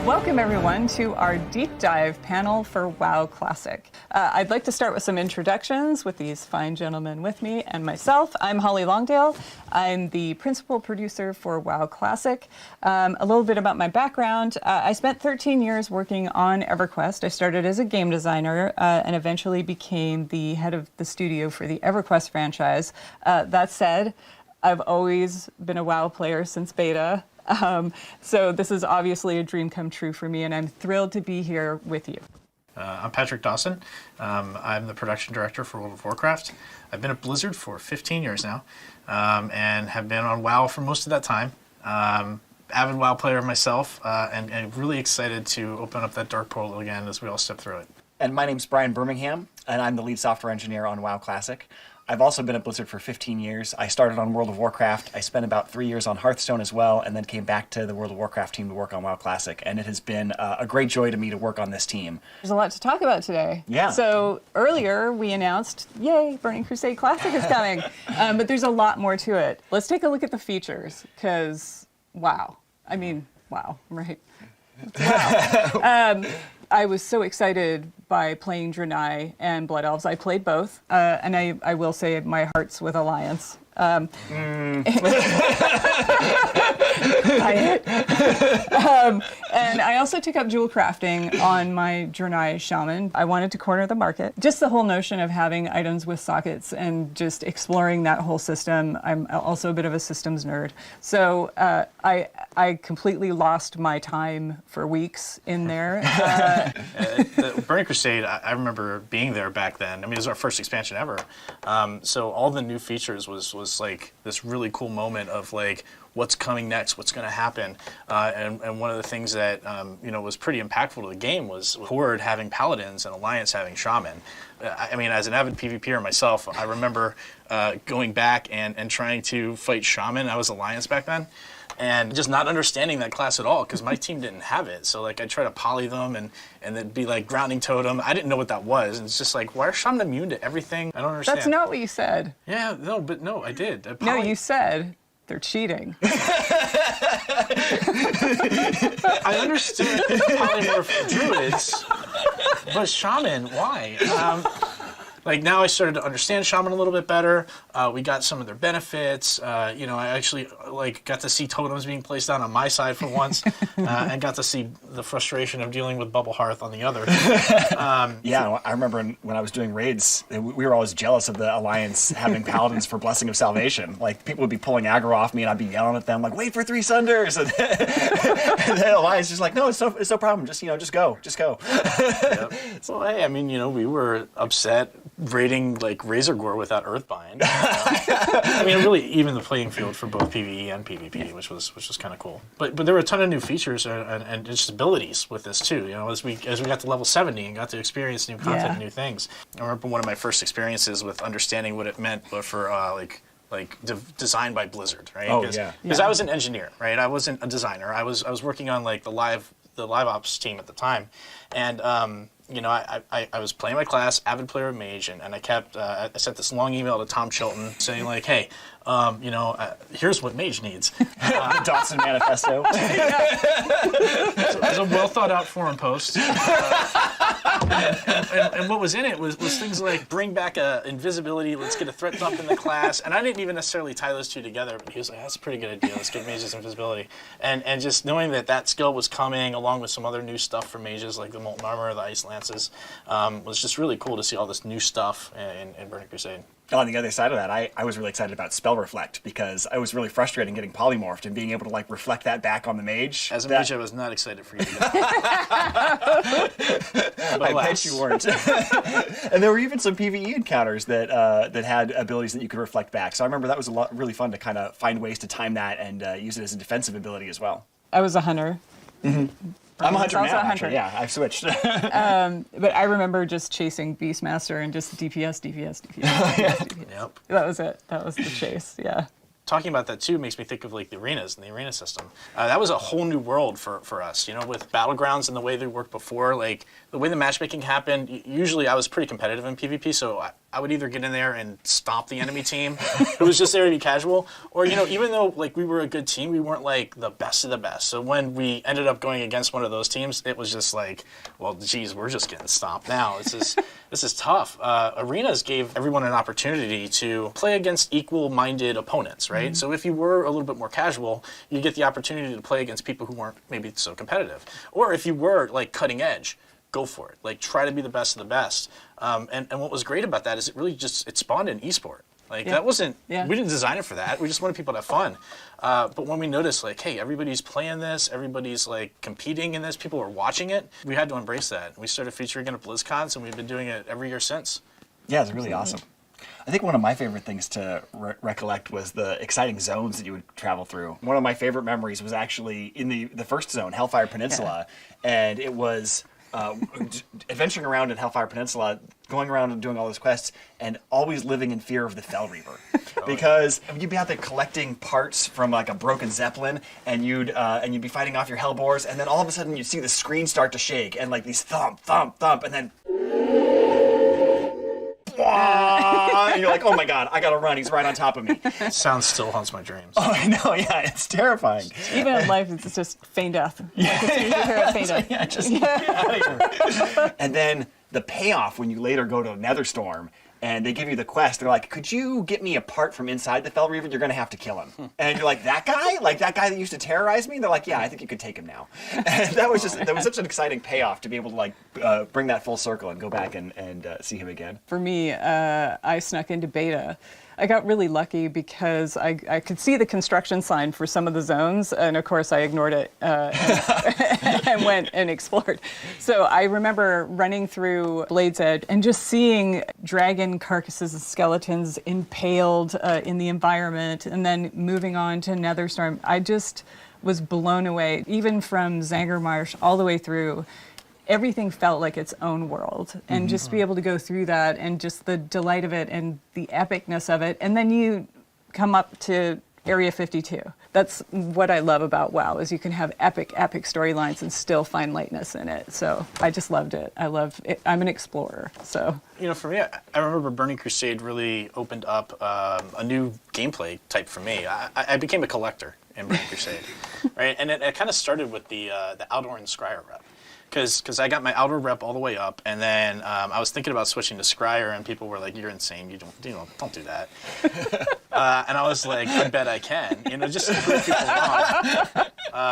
Welcome everyone to our deep dive panel for WoW Classic. I'd like to start with some introductions with these fine gentlemen with me and myself. I'm Holly Longdale. I'm the principal producer for WoW Classic. A little bit about my background. I spent 13 years working on EverQuest. I started as a game designer and eventually became the head of the studio for the EverQuest franchise. That said, I've always been a WoW player since beta. So this is obviously a dream come true for me, and I'm thrilled to be here with you. I'm Patrick Dawson. I'm the production director for World of Warcraft. I've been at Blizzard for 15 years now, and have been on WoW for most of that time. Avid WoW player myself, and really excited to open up that dark portal again as we all step through it. And my name's Brian Birmingham, and I'm the lead software engineer on WoW Classic. I've also been at Blizzard for 15 years. I started on World of Warcraft. I spent about 3 years on Hearthstone as well, and then came back to the World of Warcraft team to work on WoW Classic. And it has been a great joy to me to work on this team. There's a lot to talk about today. Yeah. So earlier we announced, yay, Burning Crusade Classic is coming. But there's a lot more to it. Let's take a look at the features, because wow. I mean, wow, right? Wow. I was so excited by playing Draenei and Blood Elves. I played both, and I will say my heart's with Alliance. And I also took up jewel crafting on my Draenei Shaman. I wanted to corner the market. Just the whole notion of having items with sockets and just exploring that whole system. I'm also a bit of a systems nerd. So I completely lost my time for weeks in there. The Burning Crusade, I remember being there back then. I mean, it was our first expansion ever. So all the new features was like this really cool moment of like, what's coming next, what's going to happen, and one of the things that was pretty impactful to the game was Horde having Paladins and Alliance having Shaman. I mean, as an avid PvPer myself, I remember going back and trying to fight Shaman. I was Alliance back then, and just not understanding that class at all because my team didn't have it. So like I try to poly them and then be like grounding totem. I didn't know what that was, and it's just like, why are Shaman immune to everything? I don't understand. That's not what you said. Yeah, no, I did. No, you said they're cheating. I understood polymorph druids, but Shaman, why? Like now I started to understand Shaman a little bit better. We got some of their benefits. I actually like got to see totems being placed down on my side for once, and got to see the frustration of dealing with Bubble Hearth on the other. Yeah, I remember when I was doing raids, we were always jealous of the Alliance having Paladins for Blessing of Salvation. Like people would be pulling aggro off me, and I'd be yelling at them like, "Wait for 3 Sunders!" And then Alliance is just like, "No, it's no problem. Just go." Yep. So hey, I mean, we were upset raiding like Razorgore without Earthbind. I mean, it really evened the playing field for both PvE and PvP, which was kind of cool. But there were a ton of new features and just abilities with this too. As we got to level 70 and got to experience new content and new things. I remember one of my first experiences with understanding what it meant for designed by Blizzard, right? Oh, yeah. Because I was an engineer, right? I wasn't a designer. I was working on like the live ops team at the time, and I was playing my class, avid player of Mage, and I sent this long email to Tom Chilton saying like, hey, here's what Mage needs. The Dawson Manifesto. So it was a well thought out forum post. And what was in it was things like bring back invisibility, let's get a threat dump in the class. And I didn't even necessarily tie those two together, but he was like, that's a pretty good idea, let's get Mage's invisibility. And just knowing that skill was coming along with some other new stuff for Mages like the Molten Armor, the Ice Lances, was just really cool to see all this new stuff in Burning Crusade. On the other side of that, I was really excited about Spell Reflect because I was really frustrated getting polymorphed and being able to like reflect that back on the mage. As a mage, I was not excited for you to get I bet you weren't. And there were even some PvE encounters that had abilities that you could reflect back. So I remember that was really fun to kind of find ways to time that and use it as a defensive ability as well. I was a hunter. Mm-hmm. I'm a hunter now, also a hunter. actually. Yeah, I've switched. But I remember just chasing Beastmaster and just DPS. Yep. That was it. That was the chase, yeah. Talking about that too makes me think of like the arenas and the arena system. That was a whole new world for us, with Battlegrounds and the way they worked before, like the way the matchmaking happened. Usually I was pretty competitive in PvP, so I would either get in there and stomp the enemy team who was just there to be casual, or, you know, even though like we were a good team, we weren't like the best of the best. So when we ended up going against one of those teams, it was just like, well, geez, we're just getting stomped now. This is tough. Arenas gave everyone an opportunity to play against equal-minded opponents, right? So if you were a little bit more casual, you get the opportunity to play against people who weren't maybe so competitive. Or if you were like cutting edge, go for it. Like, try to be the best of the best. And what was great about that is it spawned an esport. Like, that wasn't, we didn't design it for that. We just wanted people to have fun. But when we noticed, like, hey, everybody's playing this, everybody's, like, competing in this, people are watching it, we had to embrace that. We started featuring it at BlizzCon, and we've been doing it every year since. Yeah, it's really awesome. I think one of my favorite things to recollect was the exciting zones that you would travel through. One of my favorite memories was actually in the first zone, Hellfire Peninsula, and it was adventuring around in Hellfire Peninsula, going around and doing all those quests, and always living in fear of the Fell Reaper. Because you'd be out there collecting parts from like a broken Zeppelin, and you'd be fighting off your Hellbores, and then all of a sudden you'd see the screen start to shake, and like these thump, thump, thump, and then and you're like, oh my god, I gotta run, he's right on top of me. Sound still haunts my dreams. Oh, I know, yeah, it's terrifying. Even in life, it's just feign death. Yeah, Like, as soon as you hear it, feign death. Yeah, just get out of here. And then the payoff when you later go to Netherstorm, and they give you the quest, they're like, could you get me a part from inside the Fell Reaver? You're going to have to kill him. And you're like, that guy? Like that guy that used to terrorize me? They're like, yeah, I think you could take him now. And that was such an exciting payoff to be able to like bring that full circle and go back and see him again. For me, I snuck into beta. I got really lucky because I could see the construction sign for some of the zones, and of course I ignored it and went and explored. So I remember running through Blade's Edge and just seeing dragon carcasses and skeletons impaled in the environment, and then moving on to Netherstorm. I just was blown away, even from Zangermarsh all the way through. Everything felt like its own world, and just to be able to go through that and just the delight of it and the epicness of it. And then you come up to Area 52. That's what I love about WoW, is you can have epic storylines and still find lightness in it. So I just loved it. I love it. I'm an explorer, so. You know, for me, I remember Burning Crusade really opened up a new gameplay type for me. I became a collector in Burning Crusade, right? And it kind of started with the Outdoor and Scryer rep. Because I got my outer rep all the way up, and then I was thinking about switching to Scryer, and people were like, "You're insane! Don't do that." And I was like, "I bet I can," just to prove people wrong.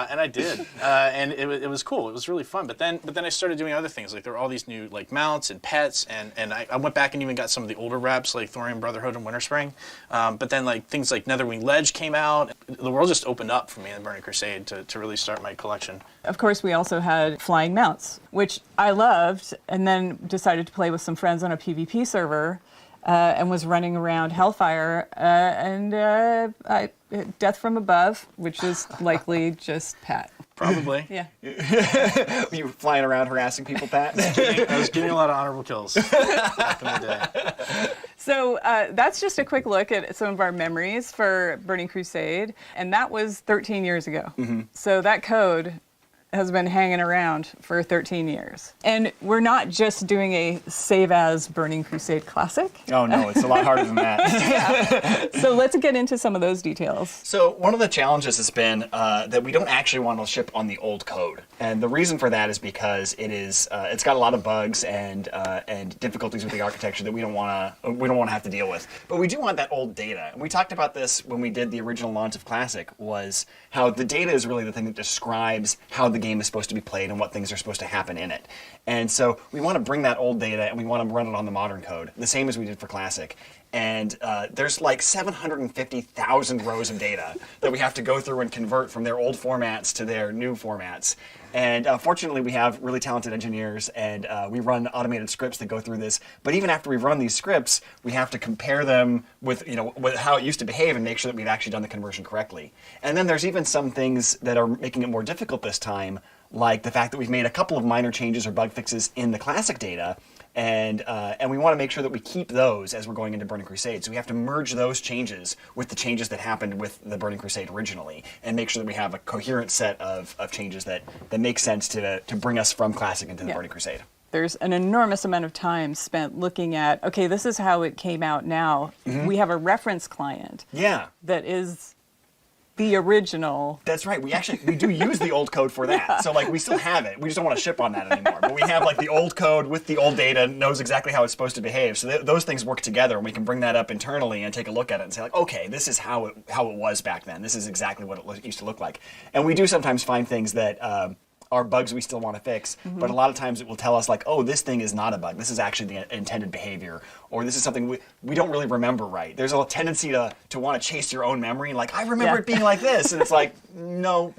And I did, and it was cool. It was really fun. But then I started doing other things. Like there were all these new like mounts and pets, and I went back and even got some of the older reps like Thorium Brotherhood and Winterspring. But then like things like Netherwing Ledge came out. The world just opened up for me in Burning Crusade to really start my collection. Of course, we also had flying mounts, which I loved, and then decided to play with some friends on a PvP server, and was running around Hellfire, and Death from Above, which is likely just Pat. Probably. Yeah. Were you flying around harassing people, Pat? I was getting a lot of honorable kills back in the day. So that's just a quick look at some of our memories for Burning Crusade, and that was 13 years ago. So that code has been hanging around for 13 years. And we're not just doing a save as Burning Crusade Classic. Oh no, it's a lot harder than that. So let's get into some of those details. So one of the challenges has been that we don't actually want to ship on the old code. And the reason for that is because it's got a lot of bugs and difficulties with the architecture that we don't want to have to deal with. But we do want that old data. And we talked about this when we did the original launch of Classic, was how the data is really the thing that describes how the game is supposed to be played and what things are supposed to happen in it. And so we want to bring that old data and we want to run it on the modern code, the same as we did for Classic. And there's like 750,000 rows of data that we have to go through and convert from their old formats to their new formats. And fortunately, we have really talented engineers, and we run automated scripts that go through this. But even after we run these scripts, we have to compare them with how it used to behave and make sure that we've actually done the conversion correctly. And then there's even some things that are making it more difficult this time, like the fact that we've made a couple of minor changes or bug fixes in the Classic data. And we want to make sure that we keep those as we're going into Burning Crusade. So we have to merge those changes with the changes that happened with the Burning Crusade originally, and make sure that we have a coherent set of changes that make sense to bring us from Classic into the Burning Crusade. there's an enormous amount of time spent looking at, okay, this is how it came out now. We have a reference client that is the original. That's right. We do use the old code for that. Yeah. So like we still have it. We just don't want to ship on that anymore. But we have like the old code with the old data, knows exactly how it's supposed to behave. So those things work together, and we can bring that up internally and take a look at it and say like, okay, this is how it was back then. This is exactly what it used to look like. And we do sometimes find things that are bugs we still want to fix, but a lot of times it will tell us like, oh, this thing is not a bug. This is actually the intended behavior, or this is something we don't really remember right. There's a tendency to want to chase your own memory, like, I remember it being like this, and it's like, no,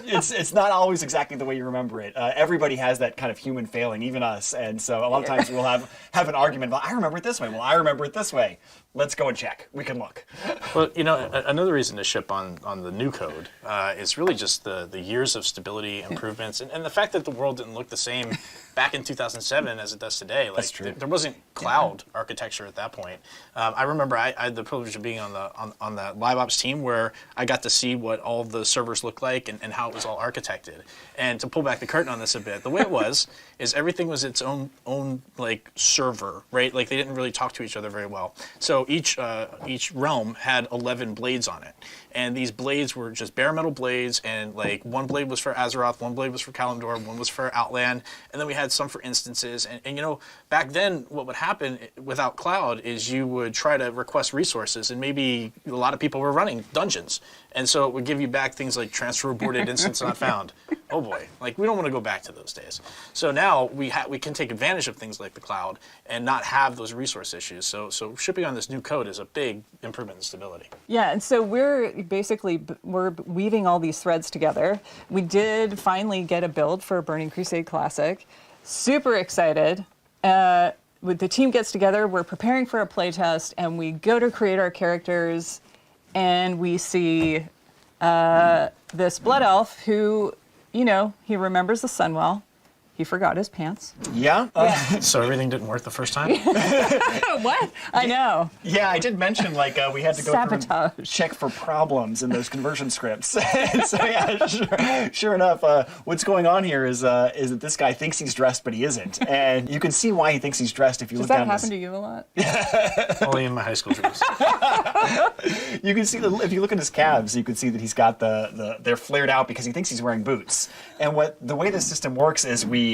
it's not always exactly the way you remember it. Everybody has that kind of human failing, even us, and so a lot of times we'll have an argument about, I remember it this way. Well, I remember it this way. Let's go and check. We can look. Well, another reason to ship on the new code is really just the years of stability, improvements, and the fact that the world didn't look the same back in 2007 as it does today. Like, That's true. There wasn't cloud architecture at that point. I remember I had the privilege of being on the live ops team where I got to see what all the servers looked like and how it was all architected. And to pull back the curtain on this a bit, the way it was is everything was its own like server, right? Like they didn't really talk to each other very well. So each realm had 11 blades on it. And these blades were just bare metal blades, and like one blade was for Azeroth, one blade was for Kalimdor, one was for Outland, and then we had some for instances. And back then what would happen without cloud is you would try to request resources, and maybe a lot of people were running dungeons. And so it would give you back things like transfer aborted, instance not found. Oh boy, like we don't want to go back to those days. So now we can take advantage of things like the cloud and not have those resource issues. So shipping on this new code is a big improvement in stability. Yeah, and so we're weaving all these threads together. We did finally get a build for Burning Crusade Classic. Super excited. When the team gets together, we're preparing for a playtest, and we go to create our characters, and we see this blood elf who, he remembers the sun well. He forgot his pants. Yeah? So everything didn't work the first time? What? I know. Yeah, I did mention we had to go Sabotage. through and check for problems in those conversion scripts. And so yeah, sure enough, what's going on here is that this guy thinks he's dressed, but he isn't. And you can see why he thinks he's dressed if you Does look that down happen to you a lot? Only in my high school dreams. You can see if you look at his calves, you can see that he's got they're flared out because he thinks he's wearing boots. And the way this system works is we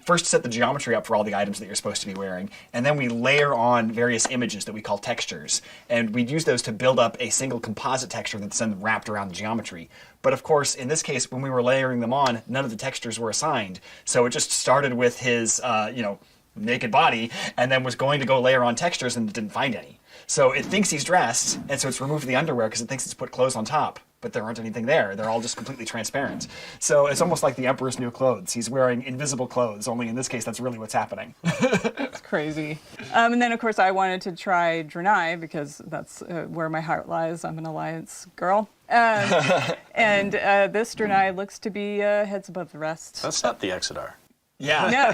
first set the geometry up for all the items that you're supposed to be wearing, and then we layer on various images that we call textures, and we'd use those to build up a single composite texture that's then wrapped around the geometry. But of course, in this case, when we were layering them on, none of the textures were assigned, so it just started with his naked body, and then was going to go layer on textures and didn't find any. So it thinks he's dressed, and so it's removed the underwear because it thinks it's put clothes on top. But there aren't anything there. They're all just completely transparent. So it's almost like the Emperor's new clothes. He's wearing invisible clothes, only in this case, that's really what's happening. It's crazy. And then, of course, I wanted to try Draenei because that's where my heart lies. I'm an Alliance girl. And this Draenei looks to be heads above the rest. That's not the Exodar. Yeah. No,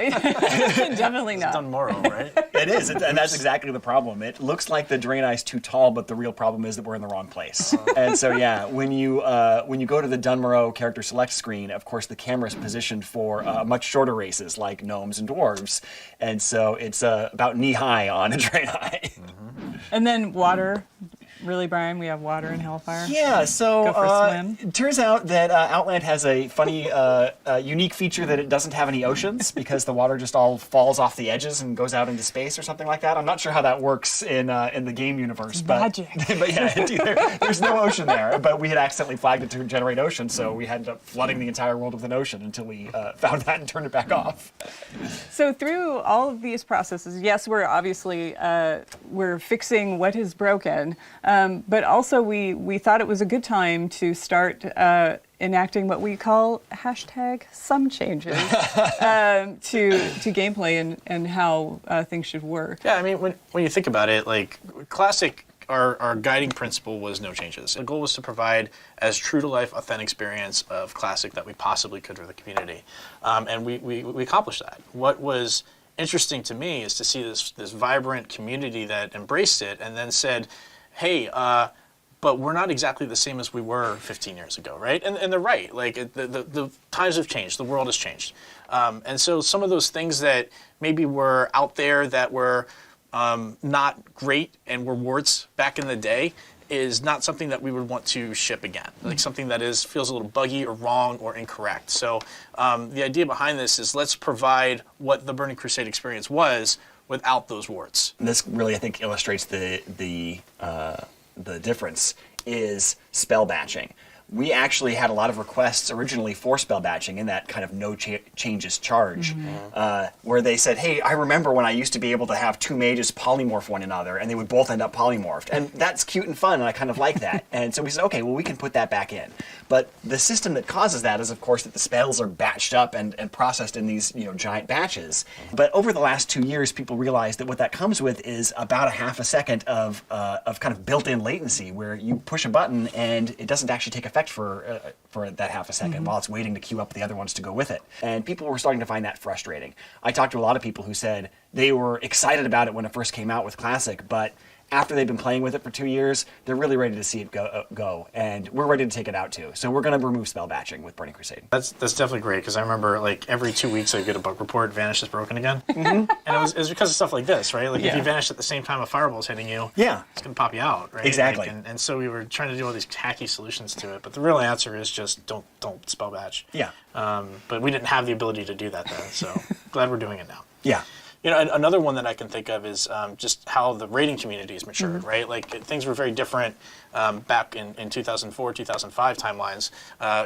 definitely not. It's Dunmorrow, right? It is, and that's exactly the problem. It looks like the Draenei's too tall, but the real problem is that we're in the wrong place. And so, yeah, when you go to the Dunmorrow character select screen, of course, the camera is positioned for much shorter races like gnomes and dwarves, and so it's about knee-high on a Draenei. And then water. Really, Brian? We have water in Hellfire? Yeah, so Go for a swim. it turns out that Outland has a funny, unique feature that it doesn't have any oceans because the water just all falls off the edges and goes out into space or something like that. I'm not sure how that works in the game universe. But, magic. But yeah, there's no ocean there. But we had accidentally flagged it to generate ocean, so we ended up flooding the entire world with an ocean until we found that and turned it back off. So through all of these processes, yes, we're obviously we're fixing what is broken. But also we thought it was a good time to start enacting what we call #some changes to gameplay and how things should work. Yeah, I mean, when you think about it, like Classic, our guiding principle was no changes. The goal was to provide as true-to-life, authentic experience of Classic that we possibly could for the community. And we accomplished that. What was interesting to me is to see this vibrant community that embraced it and then said, hey, but we're not exactly the same as we were 15 years ago, right? And they're right. Like the times have changed, the world has changed, and so some of those things that maybe were out there that were not great and were warts back in the day is not something that we would want to ship again. Like something that feels a little buggy or wrong or incorrect. So the idea behind this is let's provide what the Burning Crusade experience was without those warts. This really, I think, illustrates the difference is spell batching. We actually had a lot of requests originally for spell batching in that kind of no changes charge, where they said, hey, I remember when I used to be able to have two mages polymorph one another, and they would both end up polymorphed. And that's cute and fun, and I kind of like that. And so we said, okay, well, we can put that back in. But the system that causes that is, of course, that the spells are batched up and processed in these giant batches. But over the last 2 years, people realized that what that comes with is about a half a second of kind of built-in latency, where you push a button and it doesn't actually take effect for that half a second while it's waiting to queue up the other ones to go with it. And people were starting to find that frustrating. I talked to a lot of people who said they were excited about it when it first came out with Classic, but after they've been playing with it for 2 years, they're really ready to see it go, and we're ready to take it out too. So we're going to remove spell batching with Burning Crusade. That's definitely great, because I remember like every 2 weeks I get a bug report, Vanish is broken again. And it was because of stuff like this, right? Like if you vanish at the same time a fireball's hitting you, it's going to pop you out, right? Exactly. Like, and so we were trying to do all these tacky solutions to it, but the real answer is just don't spell batch. Yeah. But we didn't have the ability to do that then, so glad we're doing it now. Yeah. Another one that I can think of is just how the raiding community has matured, right? Like things were very different back in 2004, 2005 timelines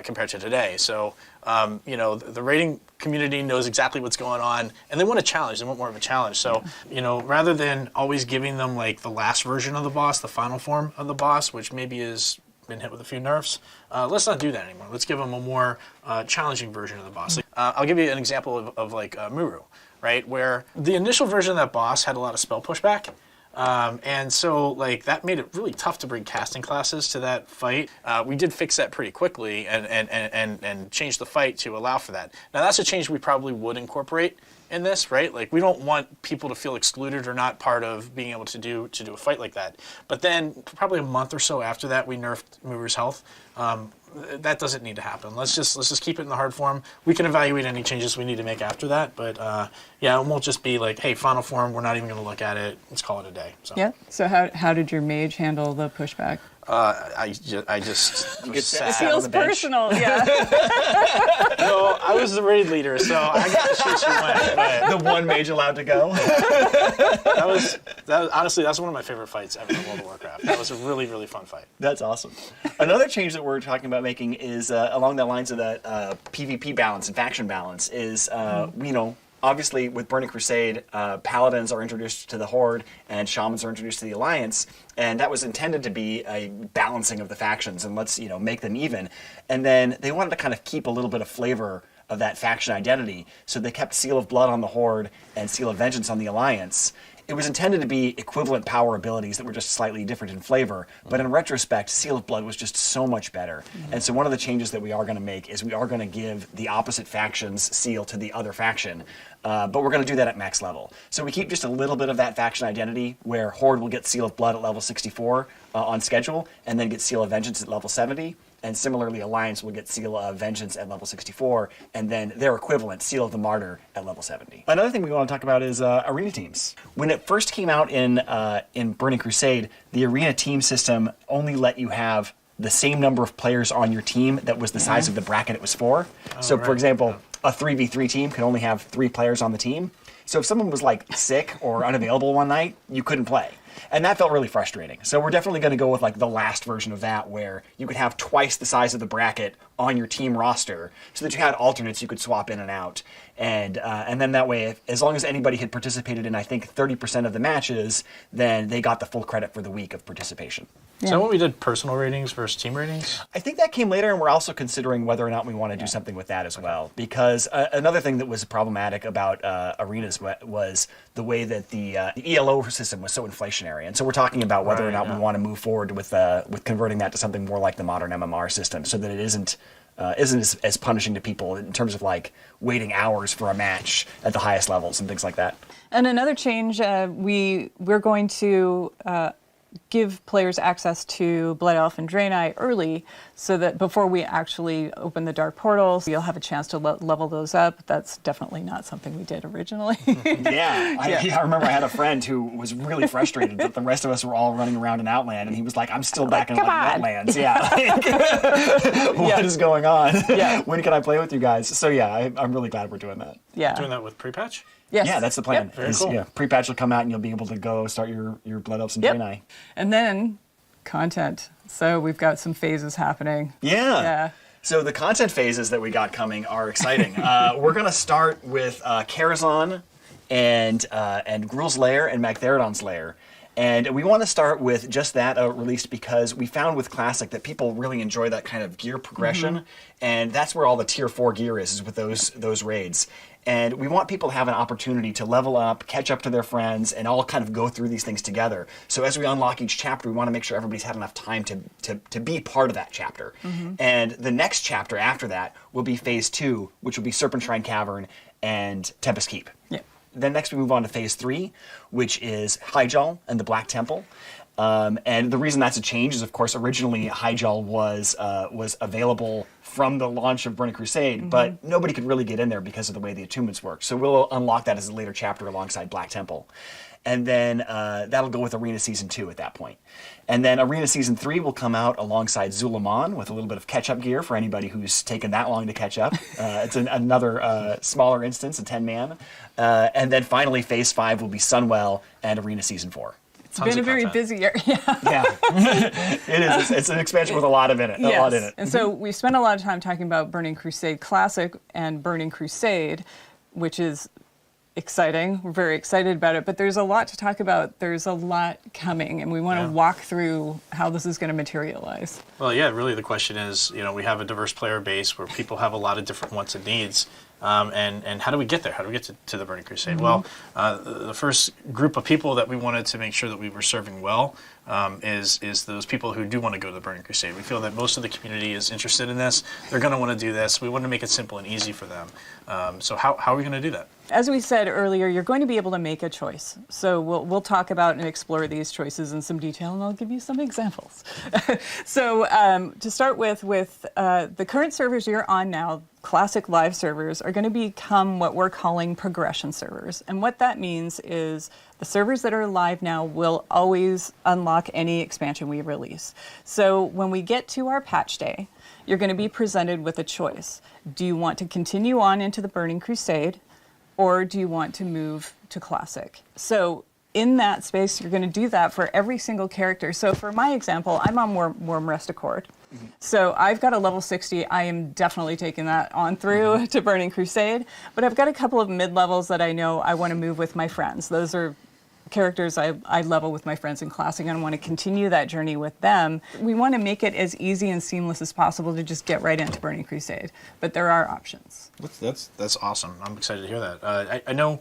compared to today. So, the raiding community knows exactly what's going on, and they want a challenge. They want more of a challenge. So, rather than always giving them like the last version of the boss, the final form of the boss, which maybe is been hit with a few nerfs, let's not do that anymore. Let's give them a more challenging version of the boss. I'll give you an example of like Muru. Right, where the initial version of that boss had a lot of spell pushback, and so like that made it really tough to bring casting classes to that fight. We did fix that pretty quickly and change the fight to allow for that. Now that's a change we probably would incorporate in this, right? Like we don't want people to feel excluded or not part of being able to do a fight like that. But then probably a month or so after that, we nerfed Muru's health. That doesn't need to happen. Let's just keep it in the hard form. We can evaluate any changes we need to make after that, but it won't just be like, hey, final form, we're not even going to look at it. Let's call it a day. So. Yeah. So how did your mage handle the pushback? I just you get it feels personal, yeah. No, I was the raid leader, so I got to shoot you went. But the one mage allowed to go. that was honestly that's one of my favorite fights ever in World of Warcraft. That was a really, really fun fight. That's awesome. Another change that we're talking about making is along the lines of that PvP balance and faction balance is obviously, with Burning Crusade, Paladins are introduced to the Horde, and Shamans are introduced to the Alliance, and that was intended to be a balancing of the factions, and let's make them even. And then they wanted to kind of keep a little bit of flavor of that faction identity, so they kept Seal of Blood on the Horde and Seal of Vengeance on the Alliance. It was intended to be equivalent power abilities that were just slightly different in flavor, but in retrospect, Seal of Blood was just so much better. And so one of the changes that we are going to make is we are going to give the opposite faction's seal to the other faction, but we're going to do that at max level. So we keep just a little bit of that faction identity, where Horde will get Seal of Blood at level 64 on schedule, and then get Seal of Vengeance at level 70. And similarly, Alliance will get Seal of Vengeance at level 64, and then their equivalent, Seal of the Martyr, at level 70. Another thing we want to talk about is arena teams. When it first came out in Burning Crusade, the arena team system only let you have the same number of players on your team that was the size of the bracket it was for. For example, a 3v3 team could only have 3 players on the team. So if someone was like sick or unavailable one night, you couldn't play. And that felt really frustrating. So we're definitely going to go with like the last version of that, where you could have twice the size of the bracket on your team roster, so that you had alternates you could swap in and out. And then that way, as long as anybody had participated in, I think, 30% of the matches, then they got the full credit for the week of participation. Yeah. So when we did personal ratings versus team ratings? I think that came later, and we're also considering whether or not we want to do something with that as well. Because another thing that was problematic about arenas was the way that the ELO system was so inflationary. And so we're talking about whether or not we want to move forward with converting that to something more like the modern MMR system, so that it isn't as punishing to people in terms of like waiting hours for a match at the highest levels and things like that. And another change, we're going to give players access to Blood Elf and Draenei early, so that before we actually open the Dark Portals, you'll have a chance to level those up. That's definitely not something we did originally. I remember I had a friend who was really frustrated that the rest of us were all running around in Outland, and he was like, I'm still back in Wetlands. What is going on? When can I play with you guys? So I'm really glad we're doing that. Doing that with pre-patch? Yes. Yeah, that's the plan. Yep. Very cool. Pre-patch will come out and you'll be able to go start your Blood Elves and Draenei. And then content. So we've got some phases happening. Yeah. So the content phases that we got coming are exciting. We're going to start with Karazhan and Gruul's Lair and Magtheridon's Lair. And we want to start with just that released because we found with Classic that people really enjoy that kind of gear progression. And that's where all the Tier 4 gear is with those raids. And we want people to have an opportunity to level up, catch up to their friends, and all kind of go through these things together. So as we unlock each chapter, we want to make sure everybody's had enough time to be part of that chapter. And the next chapter after that will be Phase 2, which will be Serpent Shrine Cavern and Tempest Keep. Then next we move on to Phase 3, which is Hyjal and the Black Temple. And the reason that's a change is, of course, originally Hyjal was available from the launch of Burning Crusade, but nobody could really get in there because of the way the attunements work. So we'll unlock that as a later chapter alongside Black Temple. And then that'll go with Arena Season 2 at that point. And then Arena Season 3 will come out alongside Zulaman with a little bit of catch-up gear for anybody who's taken that long to catch up. It's another smaller instance, a 10-man. And then finally, Phase 5 will be Sunwell and Arena Season 4. It's been a very busy year. It is. It's an expansion with a lot in it. And so we spent a lot of time talking about Burning Crusade Classic and Burning Crusade, which is exciting. We're very excited about it, but there's a lot to talk about. There's a lot coming, and we want to walk through how this is going to materialize. Well, really the question is, we have a diverse player base where people have a lot of different wants and needs. And how do we get there? How do we get to the Burning Crusade? Well, the first group of people that we wanted to make sure that we were serving well is those people who do want to go to the Burning Crusade. We feel that most of the community is interested in this. They're going to want to do this. We want to make it simple and easy for them. So how are we going to do that? As we said earlier, you're going to be able to make a choice. So we'll talk about and explore these choices in some detail, and I'll give you some examples. So to start with the current servers you're on now, Classic Live servers, are going to become what we're calling progression servers. And what that means is the servers that are live now will always unlock any expansion we release. So when we get to our patch day, you're going to be presented with a choice. Do you want to continue on into the Burning Crusade, or do you want to move to Classic? So in that space, you're going to do that for every single character. So for my example, I'm on Wormrest Accord. So I've got a level 60. I am definitely taking that on through to Burning Crusade. But I've got a couple of mid-levels that I know I want to move with my friends. Those are characters I level with my friends in Classic, and I want to continue that journey with them. We want to make it as easy and seamless as possible to just get right into Burning Crusade. But there are options. That's awesome. I'm excited to hear that. I know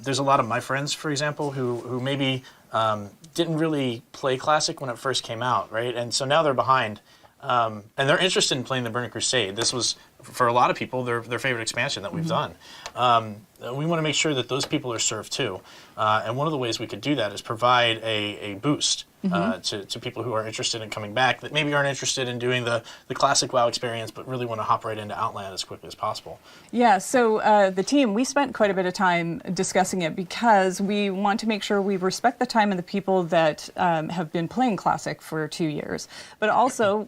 there's a lot of my friends, for example, who maybe didn't really play Classic when it first came out, right? And so now they're behind. And they're interested in playing the Burning Crusade. This was, for a lot of people, their favorite expansion that we've done. We want to make sure that those people are served too. And one of the ways we could do that is provide a boost to people who are interested in coming back, that maybe aren't interested in doing the classic WoW experience, but really want to hop right into Outland as quickly as possible. Yeah, so the team, we spent quite a bit of time discussing it because we want to make sure we respect the time of the people that have been playing Classic for 2 years. But also,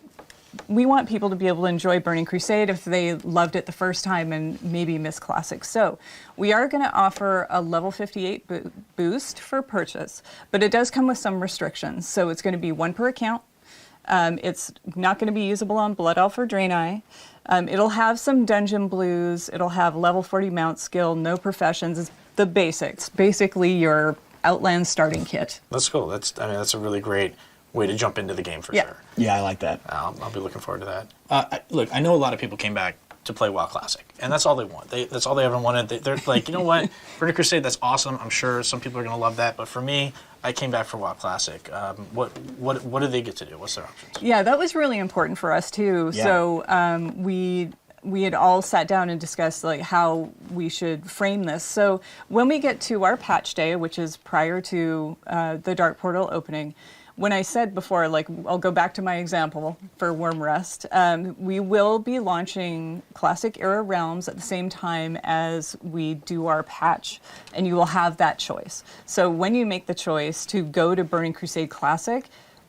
we want people to be able to enjoy Burning Crusade if they loved it the first time and maybe miss Classic. So we are going to offer a level 58 boost for purchase, but it does come with some restrictions. So it's going to be 1 per account. It's not going to be usable on Blood Elf or Draenei. It'll have some dungeon blues. It'll have level 40 mount skill, no professions. It's the basics, basically your Outland starting kit. That's cool. That's a really great way to jump into the game for sure. Yeah, I like that. I'll be looking forward to that. Look, I know a lot of people came back to play WoW Classic, and that's all they want. That's all they ever wanted. They're like, you know what, Burning Crusade, that's awesome. I'm sure some people are going to love that, but for me, I came back for WoW Classic. What do they get to do? What's their options? Yeah, that was really important for us too. Yeah. So we had all sat down and discussed like how we should frame this. So when we get to our patch day, which is prior to the Dark Portal opening, when I said before, like, I'll go back to my example for Worm Rest, we will be launching Classic Era Realms at the same time as we do our patch, and you will have that choice. So when you make the choice to go to Burning Crusade Classic,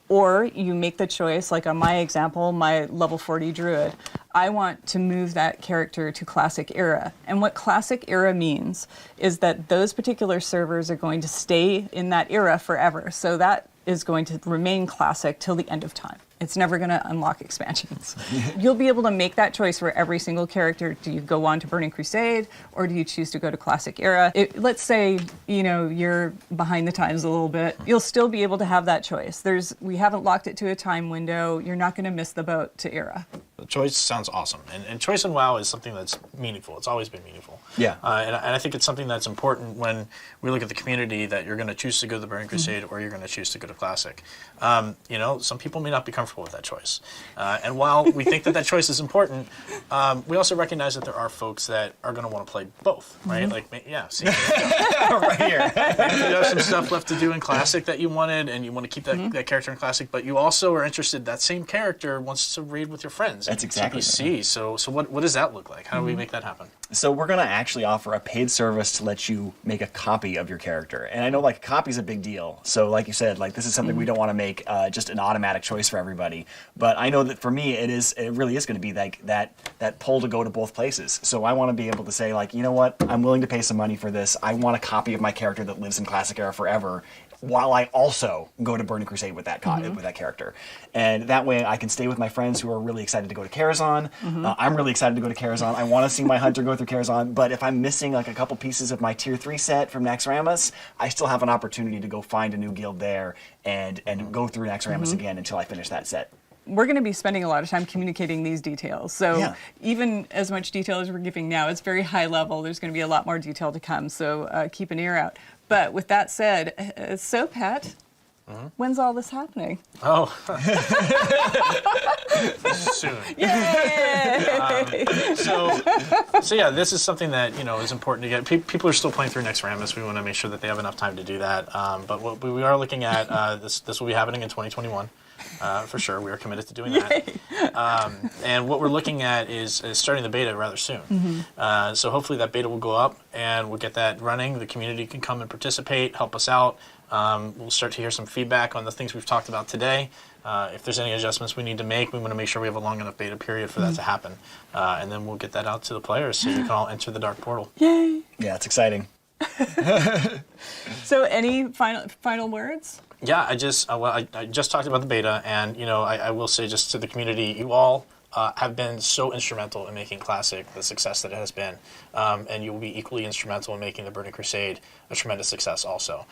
or you make the choice, like on my example, my level 40 druid, I want to move that character to Classic Era. And what Classic Era means is that those particular servers are going to stay in that era forever. So that is going to remain classic till the end of time. It's never going to unlock expansions. You'll be able to make that choice for every single character. Do you go on to Burning Crusade, or do you choose to go to Classic Era? Let's say, you know, you're behind the times a little bit. You'll still be able to have that choice. We haven't locked it to a time window. You're not going to miss the boat to Era. Choice sounds awesome, and choice in WoW is something that's meaningful. It's always been meaningful. Yeah. And I think it's something that's important when we look at the community, that you're going to choose to go to the Burning Crusade or you're going to choose to go to Classic. You know, some people may not be comfortable with that choice. And while we think that choice is important, we also recognize that there are folks that are going to want to play both, right? Like, yeah, see, right here. Maybe you have some stuff left to do in Classic that you wanted, and you want to keep that character in Classic, but you also are interested that same character wants to raid with your friends. That's exactly TBC. So what does that look like? How do we make that happen? So we're going to actually offer a paid service to let you make a copy of your character. And I know, like, a copy is a big deal. So like you said, like, this is something we don't want to make just an automatic choice for everybody. But I know that for me, it really is going to be like that pull to go to both places. So I want to be able to say, like, you know what? I'm willing to pay some money for this. I want a copy of my character that lives in Classic Era forever, while I also go to Burning Crusade with that with that character. And that way I can stay with my friends who are really excited to go to Karazhan. I'm really excited to go to Karazhan. I want to see my hunter go through Karazhan, but if I'm missing like a couple pieces of my tier 3 set from Naxxramas, I still have an opportunity to go find a new guild there and go through Naxxramas again until I finish that set. We're going to be spending a lot of time communicating these details. So even as much detail as we're giving now, it's very high level. There's going to be a lot more detail to come, so keep an ear out. But with that said, so Pat, when's all this happening? Oh, soon. Yay! So yeah, this is something that, you know, is important to get. People are still playing through Naxxramas. We want to make sure that they have enough time to do that. But what we are looking at, this will be happening in 2021. For sure, we are committed to doing that. And what we're looking at is starting the beta rather soon. So hopefully that beta will go up and we'll get that running. The community can come and participate, help us out. We'll start to hear some feedback on the things we've talked about today. If there's any adjustments we need to make, we want to make sure we have a long enough beta period for that to happen. And then we'll get that out to the players so you can all enter the Dark Portal. Yay! Yeah, it's exciting. So any final words? Yeah, I just talked about the beta, and you know, I will say just to the community, you all have been so instrumental in making Classic the success that it has been, and you will be equally instrumental in making the Burning Crusade a tremendous success also.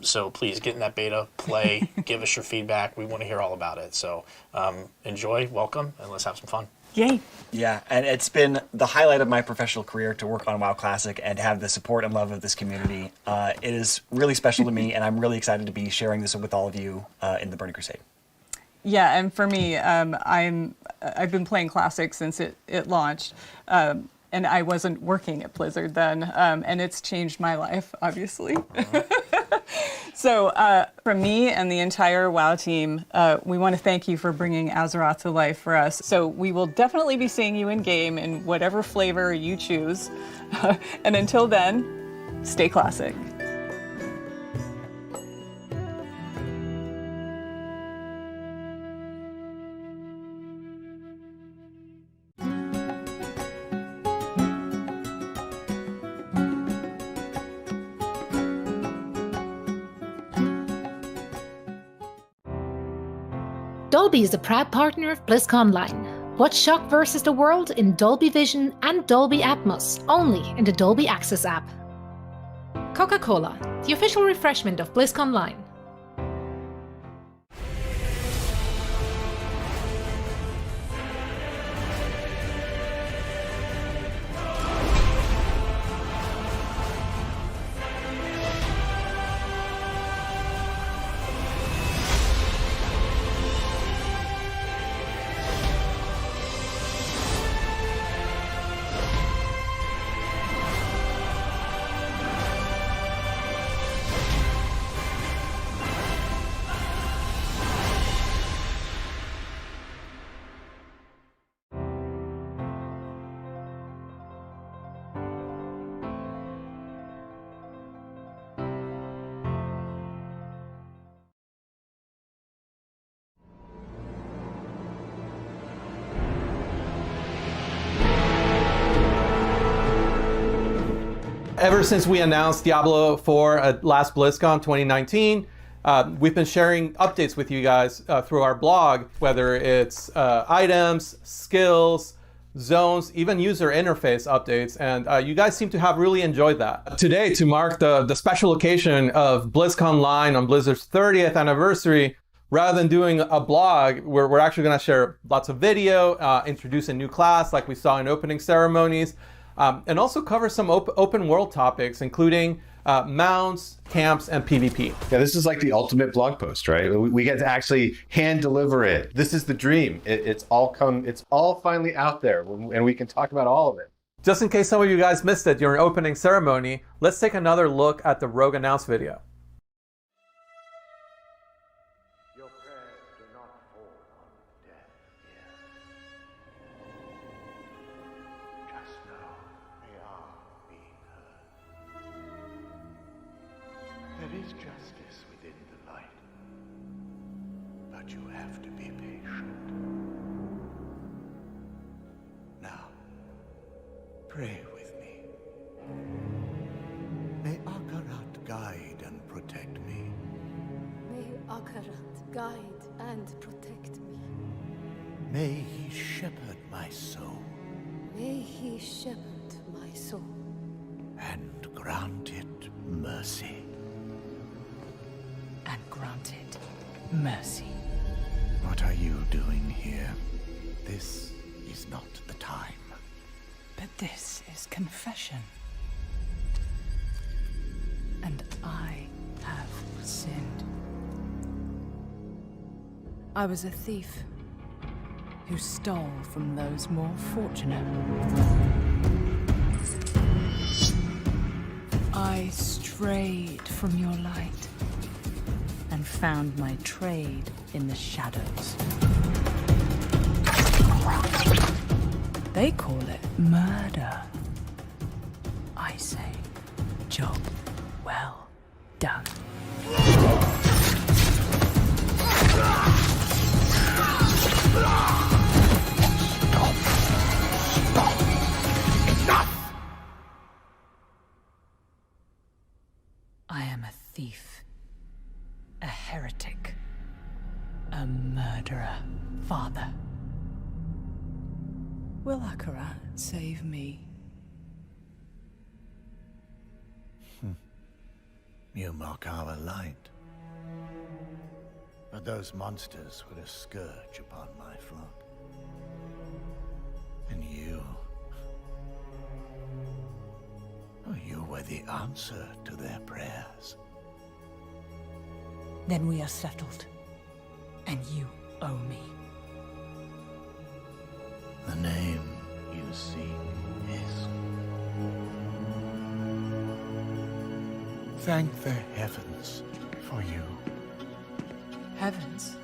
So please get in that beta, play, give us your feedback. We want to hear all about it. So enjoy, welcome, and let's have some fun. Yay! Yeah, and it's been the highlight of my professional career to work on WoW Classic and have the support and love of this community. It is really special to me, and I'm really excited to be sharing this with all of you in the Burning Crusade. Yeah, and for me, I've been playing Classic since it launched, and I wasn't working at Blizzard then, and it's changed my life, obviously. So from me and the entire WoW team, we want to thank you for bringing Azeroth to life for us. So we will definitely be seeing you in game in whatever flavor you choose. And until then, stay classic. Dolby is a proud partner of BlizzConline. Watch Shock vs. the World in Dolby Vision and Dolby Atmos, only in the Dolby Access app. Coca-Cola, the official refreshment of BlizzConline. Ever since we announced Diablo 4 at last BlizzCon 2019, we've been sharing updates with you guys through our blog, whether it's items, skills, zones, even user interface updates, and you guys seem to have really enjoyed that. Today, to mark the special occasion of BlizzConline on Blizzard's 30th anniversary, rather than doing a blog, we're actually going to share lots of video, introduce a new class like we saw in opening ceremonies, and also cover some open world topics, including mounts, camps, and PvP. Yeah, this is like the ultimate blog post, right? We get to actually hand deliver it. This is the dream. It's all finally out there, and we can talk about all of it. Just in case some of you guys missed it during opening ceremony, let's take another look at the Rogue Announce video. Your prayers do not fall on deaf ears. Just know they are being heard. There is justice within the light, but you have to be patient. Now, pray with me. May Akarat guide and protect me. May Akarat guide and protect me. May he shepherd my soul May he shepherd my soul. and grant it mercy. And granted mercy. What are you doing here? This is not the time. But this is confession. And I have sinned. I was a thief who stole from those more fortunate. I strayed from your light and found my trade in the shadows. They call it murder. I say, job well done. Stop. Enough! I am a thief, a heretic, a murderer, Father. Will Akarat save me? You mock our light. But those monsters were a scourge upon my flock. And you were the answer to their prayers. Then we are settled, and you owe me. The name you seek is... Thank the heavens for you. Heavens?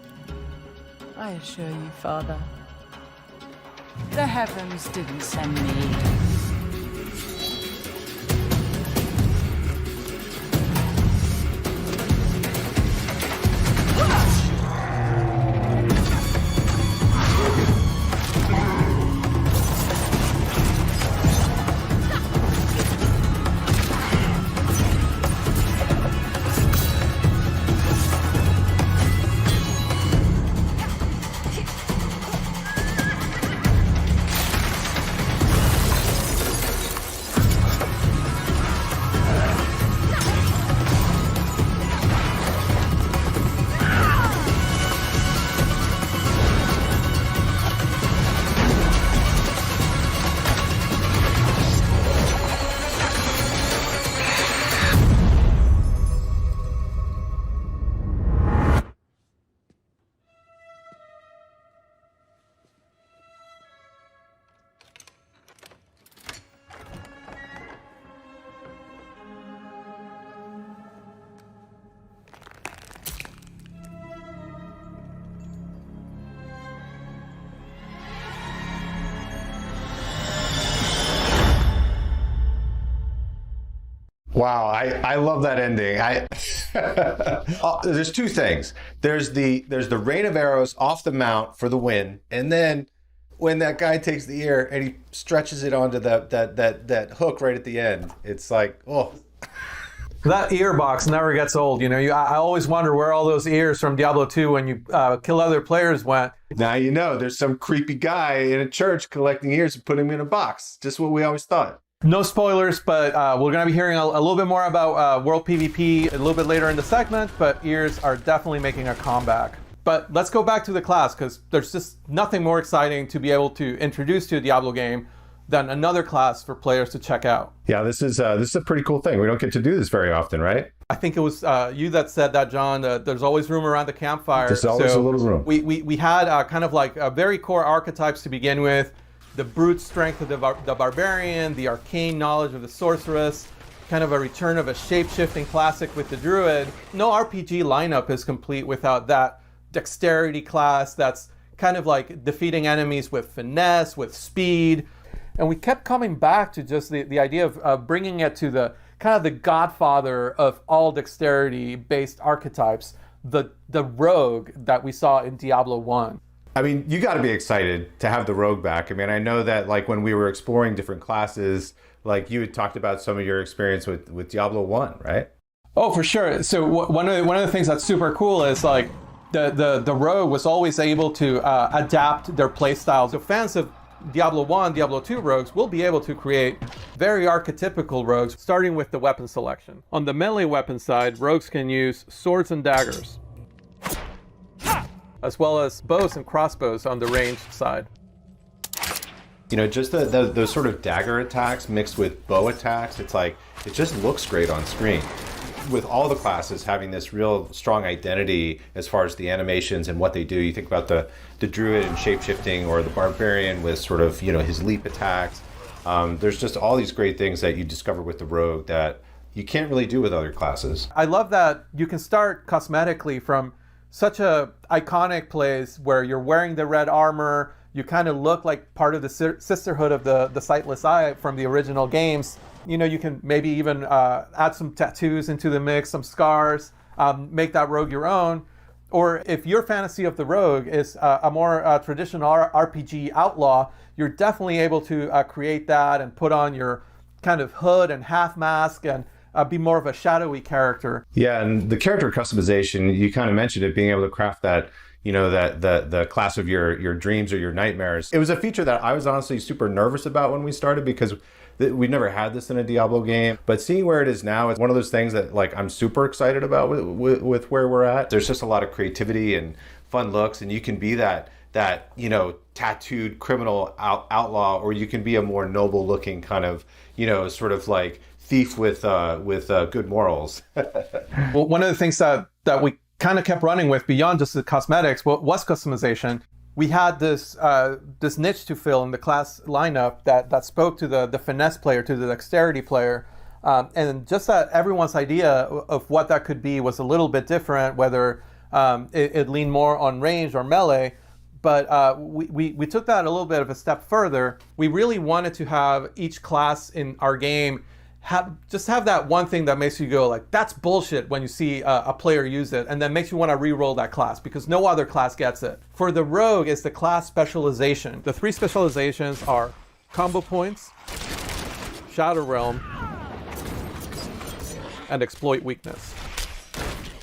I assure you, Father, the heavens didn't send me. Wow, I love that ending. There's two things. There's the rain of arrows off the mount for the win, and then when that guy takes the ear and he stretches it onto that hook right at the end. It's like, oh. That ear box never gets old. I always wonder where all those ears from Diablo 2 when you kill other players went. Now you know there's some creepy guy in a church collecting ears and putting them in a box. Just what we always thought. No spoilers, but we're going to be hearing a little bit more about World PvP a little bit later in the segment, but ears are definitely making a comeback. But let's go back to the class, because there's just nothing more exciting to be able to introduce to a Diablo game than another class for players to check out. Yeah, this is a pretty cool thing. We don't get to do this very often, right? I think it was you that said that, John. There's always room around the campfire. There's always a little room. We had kind of like very core archetypes to begin with. The brute strength of the barbarian, the arcane knowledge of the sorceress, kind of a return of a shape-shifting classic with the druid. No RPG lineup is complete without that dexterity class that's kind of like defeating enemies with finesse, with speed. And we kept coming back to just the idea of bringing it to the kind of the godfather of all dexterity-based archetypes, the rogue that we saw in Diablo 1. I mean, you got to be excited to have the rogue back. I mean, I know that like when we were exploring different classes, like you had talked about some of your experience with Diablo 1, right? Oh, for sure. So one of the things that's super cool is like the rogue was always able to adapt their playstyles. So fans of Diablo 1, Diablo 2 rogues will be able to create very archetypical rogues, starting with the weapon selection. On the melee weapon side, rogues can use swords and daggers, as well as bows and crossbows on the ranged side. Just those sort of dagger attacks mixed with bow attacks, it's like, it just looks great on screen. With all the classes having this real strong identity as far as the animations and what they do, you think about the druid and shapeshifting, or the barbarian with sort of, his leap attacks. There's just all these great things that you discover with the rogue that you can't really do with other classes. I love that you can start cosmetically from such a iconic place where you're wearing the red armor, you kind of look like part of the sisterhood of the Sightless Eye from the original games. You can maybe even add some tattoos into the mix, some scars, make that rogue your own. Or if your fantasy of the rogue is a more traditional RPG outlaw, you're definitely able to create that and put on your kind of hood and half mask and be more of a shadowy character. Yeah, and the character customization, you kind of mentioned it, being able to craft that, the class of your dreams or your nightmares. It was a feature that I was honestly super nervous about when we started, because we never had this in a Diablo game. But seeing where it is now, it's one of those things that like I'm super excited about with where we're at. There's just a lot of creativity and fun looks, and you can be that tattooed criminal outlaw, or you can be a more noble looking kind of, sort of like thief with good morals. Well, one of the things that we kind of kept running with beyond just the cosmetics was customization. We had this niche to fill in the class lineup that spoke to the finesse player, to the dexterity player, and just that everyone's idea of what that could be was a little bit different, whether it leaned more on range or melee. But we took that a little bit of a step further. We really wanted to have each class in our game have that one thing that makes you go like, that's bullshit when you see a player use it, and then makes you want to re-roll that class because no other class gets it. For the rogue, it's the class specialization. The 3 specializations are combo points, Shadow Realm, and exploit weakness.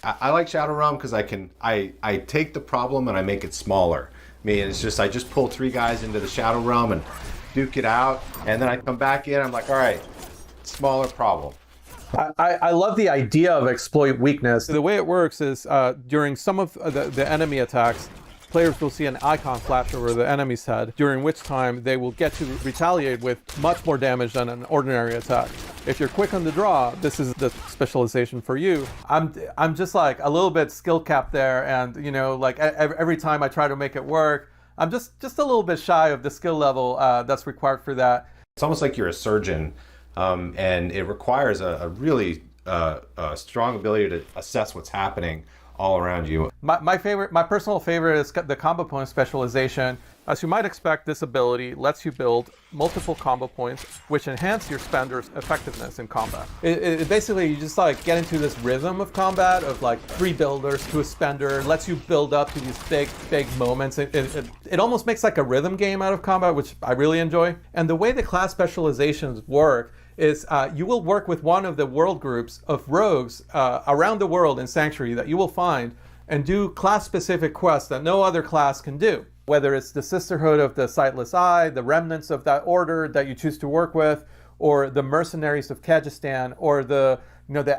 I like Shadow Realm because I take the problem and I make it smaller. I mean, it's just I just pull 3 guys into the Shadow Realm and duke it out, and then I come back in, I'm like, all right, smaller problem. I love the idea of exploit weakness. The way it works is during some of the enemy attacks, players will see an icon flash over the enemy's head, during which time they will get to retaliate with much more damage than an ordinary attack. If you're quick on the draw, this is the specialization for you. I'm just like a little bit skill capped there, and like every time I try to make it work, I'm just a little bit shy of the skill level that's required for that. It's almost like you're a surgeon. And it requires a really strong ability to assess what's happening all around you. My personal favorite is the combo point specialization. As you might expect, this ability lets you build multiple combo points, which enhance your spender's effectiveness in combat. It basically, you just like get into this rhythm of combat of like 3 builders to a spender, lets you build up to these big moments. It almost makes like a rhythm game out of combat, which I really enjoy. And the way the class specializations work is you will work with one of the world groups of rogues around the world in Sanctuary that you will find and do class-specific quests that no other class can do. Whether it's the Sisterhood of the Sightless Eye, the remnants of that order that you choose to work with, or the mercenaries of Kyrgyzstan, or the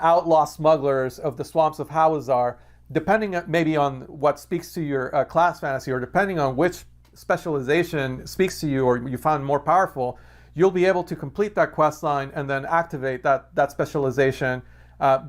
outlaw smugglers of the swamps of Hawazar, depending maybe on what speaks to your class fantasy, or depending on which specialization speaks to you or you find more powerful, you'll be able to complete that quest line and then activate that specialization,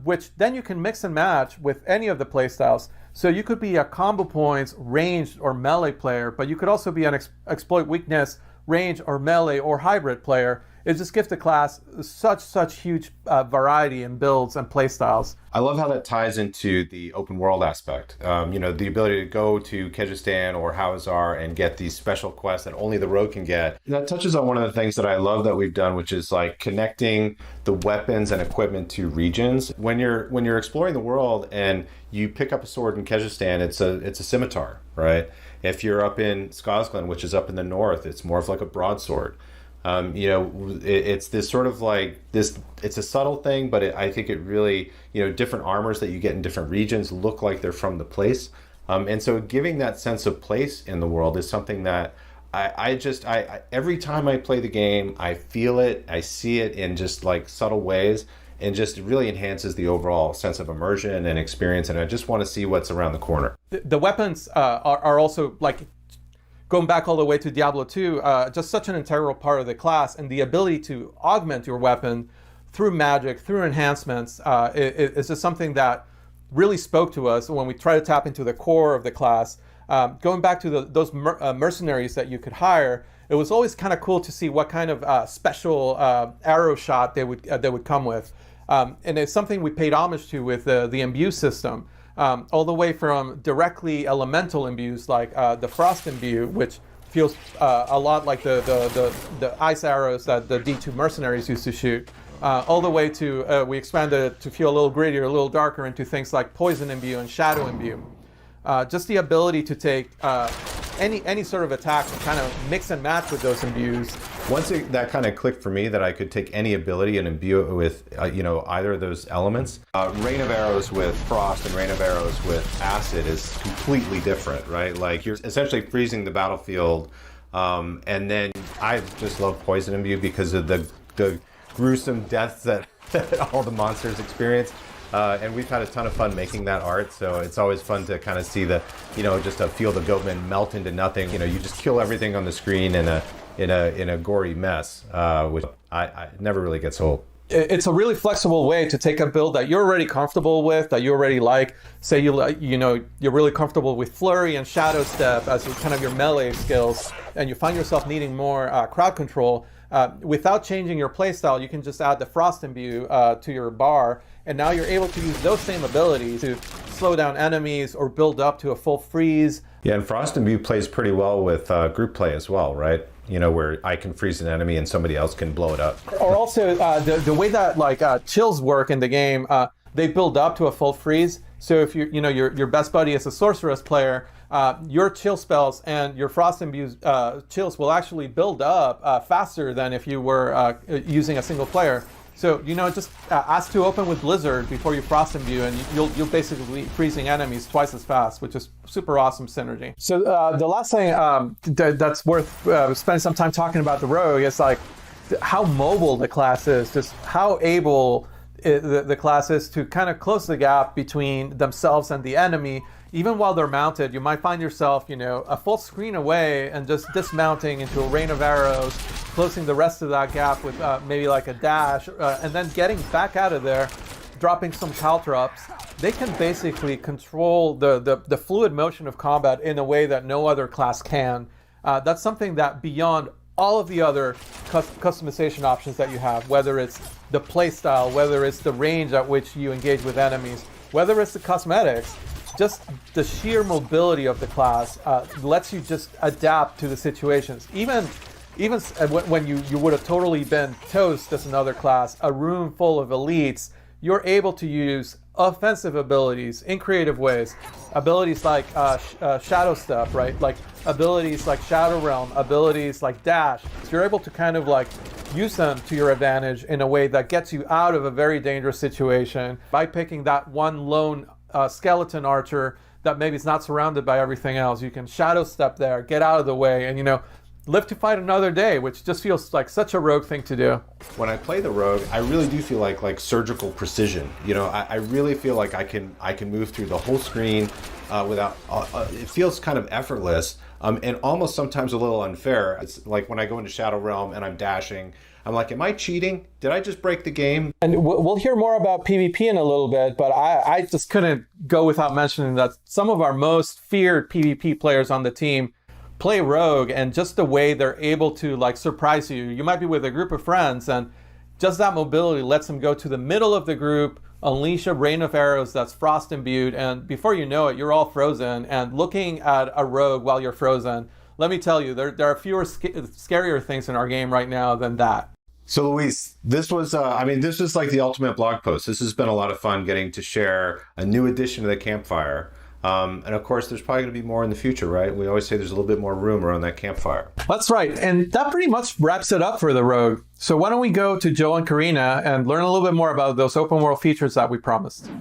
which then you can mix and match with any of the playstyles. So you could be a combo points, ranged, or melee player, but you could also be an exploit weakness, range, or melee, or hybrid player. It just gives the class such huge variety in builds and playstyles. I love how that ties into the open world aspect. The ability to go to Kyrgyzstan or Hawazar and get these special quests that only the rogue can get. That touches on one of the things that I love that we've done, which is like connecting the weapons and equipment to regions. When you're exploring the world and you pick up a sword in Kyrgyzstan, it's a scimitar, right? If you're up in Skazglen, which is up in the north, it's more of like a broadsword. It's this sort of like this, it's a subtle thing, but I think it really, different armors that you get in different regions look like they're from the place. And so giving that sense of place in the world is something that I every time I play the game, I feel it, I see it in just like subtle ways, and just really enhances the overall sense of immersion and experience. And I just want to see what's around the corner. The weapons are also like, going back all the way to Diablo 2, just such an integral part of the class, and the ability to augment your weapon through magic, through enhancements, is just something that really spoke to us when we try to tap into the core of the class. Going back to those mercenaries that you could hire, it was always kind of cool to see what kind of special arrow shot they would come with. And it's something we paid homage to with the imbue system. All the way from directly elemental imbues like the Frost imbue, which feels a lot like the ice arrows that the D2 mercenaries used to shoot, all the way to, we expanded it to feel a little grittier, a little darker, into things like Poison imbue and Shadow imbue. Just the ability to take any sort of attack and kind of mix and match with those imbues. Once that kind of clicked for me that I could take any ability and imbue it with either of those elements. Rain of Arrows with Frost and Rain of Arrows with Acid is completely different, right? Like you're essentially freezing the battlefield, and then I just love Poison imbue because of the gruesome deaths that all the monsters experience. And we've had a ton of fun making that art, so it's always fun to kind of see just to feel the Goatman melt into nothing. You just kill everything on the screen in a gory mess, which I never really gets old. It's a really flexible way to take a build that you're already comfortable with, that you already like. Say you're really comfortable with Flurry and Shadow Step as kind of your melee skills, and you find yourself needing more crowd control. Without changing your playstyle, you can just add the Frost imbue to your bar, and now you're able to use those same abilities to slow down enemies or build up to a full freeze. Yeah, and Frost imbue plays pretty well with group play as well, right? Where I can freeze an enemy and somebody else can blow it up. Or also the way that chills work in the game, they build up to a full freeze. So if your best buddy is a sorceress player, your chill spells and your Frost imbue chills will actually build up faster than if you were using a single player. So just ask to open with Blizzard before you Frost imbue, and you'll basically be freezing enemies twice as fast, which is super awesome synergy. So the last thing that's worth spending some time talking about the rogue is like how mobile the class is, just how able the class is to kind of close the gap between themselves and the enemy. Even while they're mounted, you might find yourself, a full screen away and just dismounting into a rain of arrows, closing the rest of that gap with maybe like a dash, and then getting back out of there, dropping some caltrops. They can basically control the fluid motion of combat in a way that no other class can. That's something that beyond all of the other customization options that you have, whether it's the playstyle, whether it's the range at which you engage with enemies, whether it's the cosmetics, just the sheer mobility of the class lets you just adapt to the situations. Even when you would have totally been toast as another class, a room full of elites, you're able to use offensive abilities in creative ways. Abilities like Shadow Step, right? Like abilities like Shadow Realm, abilities like Dash. So you're able to kind of like use them to your advantage in a way that gets you out of a very dangerous situation by picking that one lone skeleton archer that maybe is not surrounded by everything else. You can Shadow Step there, get out of the way, and live to fight another day, which just feels like such a rogue thing to do. When I play the rogue, I really do feel like surgical precision. I really feel like I can move through the whole screen without. It feels kind of effortless and almost sometimes a little unfair. It's like when I go into Shadow Realm and I'm dashing, I'm like, am I cheating? Did I just break the game? And we'll hear more about PvP in a little bit, but I just couldn't go without mentioning that some of our most feared PvP players on the team play rogue, and just the way they're able to like surprise you. You might be with a group of friends, and just that mobility lets them go to the middle of the group, unleash a rain of arrows that's frost imbued, and before you know it, you're all frozen. And looking at a rogue while you're frozen, let me tell you, there are fewer scarier things in our game right now than that. So Luis, this was like the ultimate blog post. This has been a lot of fun getting to share a new addition to the campfire. And of course, there's probably going to be more in the future, right? We always say there's a little bit more room around that campfire. That's right. And that pretty much wraps it up for the Rogue. So why don't we go to Joe and Karina and learn a little bit more about those open world features that we promised.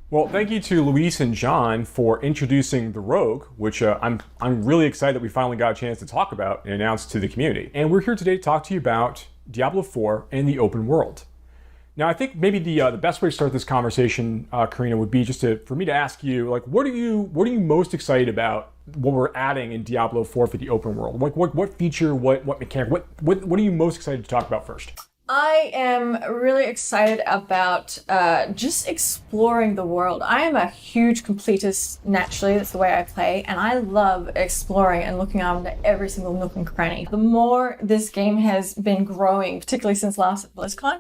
Well, thank you to Luis and John for introducing the Rogue, which I'm really excited that we finally got a chance to talk about and announce to the community. And we're here today to talk to you about Diablo 4 and the open world. Now, I think maybe the best way to start this conversation, Karina, would be just for me to ask you, like, what are you most excited about what we're adding in Diablo 4 for the open world? What feature, what mechanic, what are you most excited to talk about first? I am really excited about just exploring the world. I am a huge completist naturally, that's the way I play, and I love exploring and looking around at every single nook and cranny. The more this game has been growing, particularly since last BlizzCon,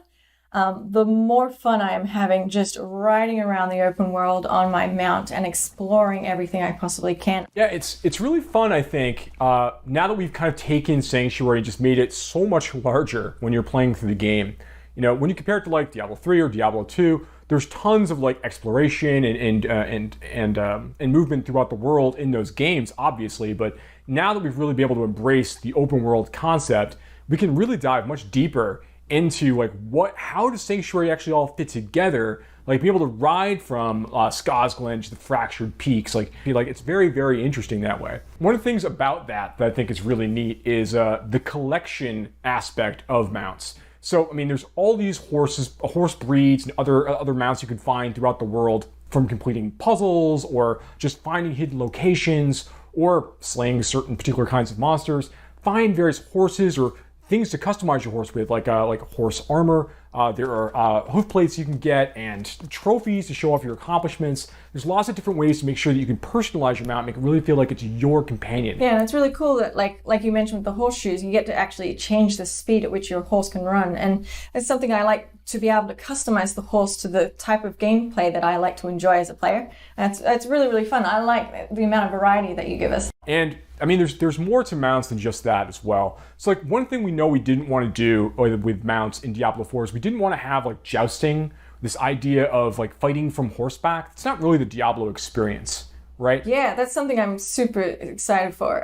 the more fun I am having just riding around the open world on my mount and exploring everything I possibly can. Yeah, it's really fun, I think, now that we've kind of taken Sanctuary and just made it so much larger when you're playing through the game. When you compare it to like Diablo 3 or Diablo 2, there's tons of like exploration and movement throughout the world in those games, obviously. But now that we've really been able to embrace the open world concept, we can really dive much deeper into like how does Sanctuary actually all fit together, like being able to ride from Skazglen to the Fractured Peaks, like it's very, very interesting that way. One of the things about that I think is really neat is the collection aspect of mounts. So I mean, there's all these horse breeds and other mounts you can find throughout the world, from completing puzzles or just finding hidden locations or slaying certain particular kinds of monsters. Find various horses or things to customize your horse with, like horse armor. There are hoof plates you can get and trophies to show off your accomplishments. There's lots of different ways to make sure that you can personalize your mount, make it really feel like it's your companion. Yeah, and it's really cool that, like you mentioned with the horseshoes, you get to actually change the speed at which your horse can run. And it's something I like, to be able to customize the horse to the type of gameplay that I like to enjoy as a player. And it's really, really fun. I like the amount of variety that you give us. And I mean, there's more to mounts than just that as well. So like one thing we know we didn't want to do with mounts in Diablo 4 is we didn't want to have like jousting, this idea of like fighting from horseback. It's not really the Diablo experience, right? Yeah, that's something I'm super excited for.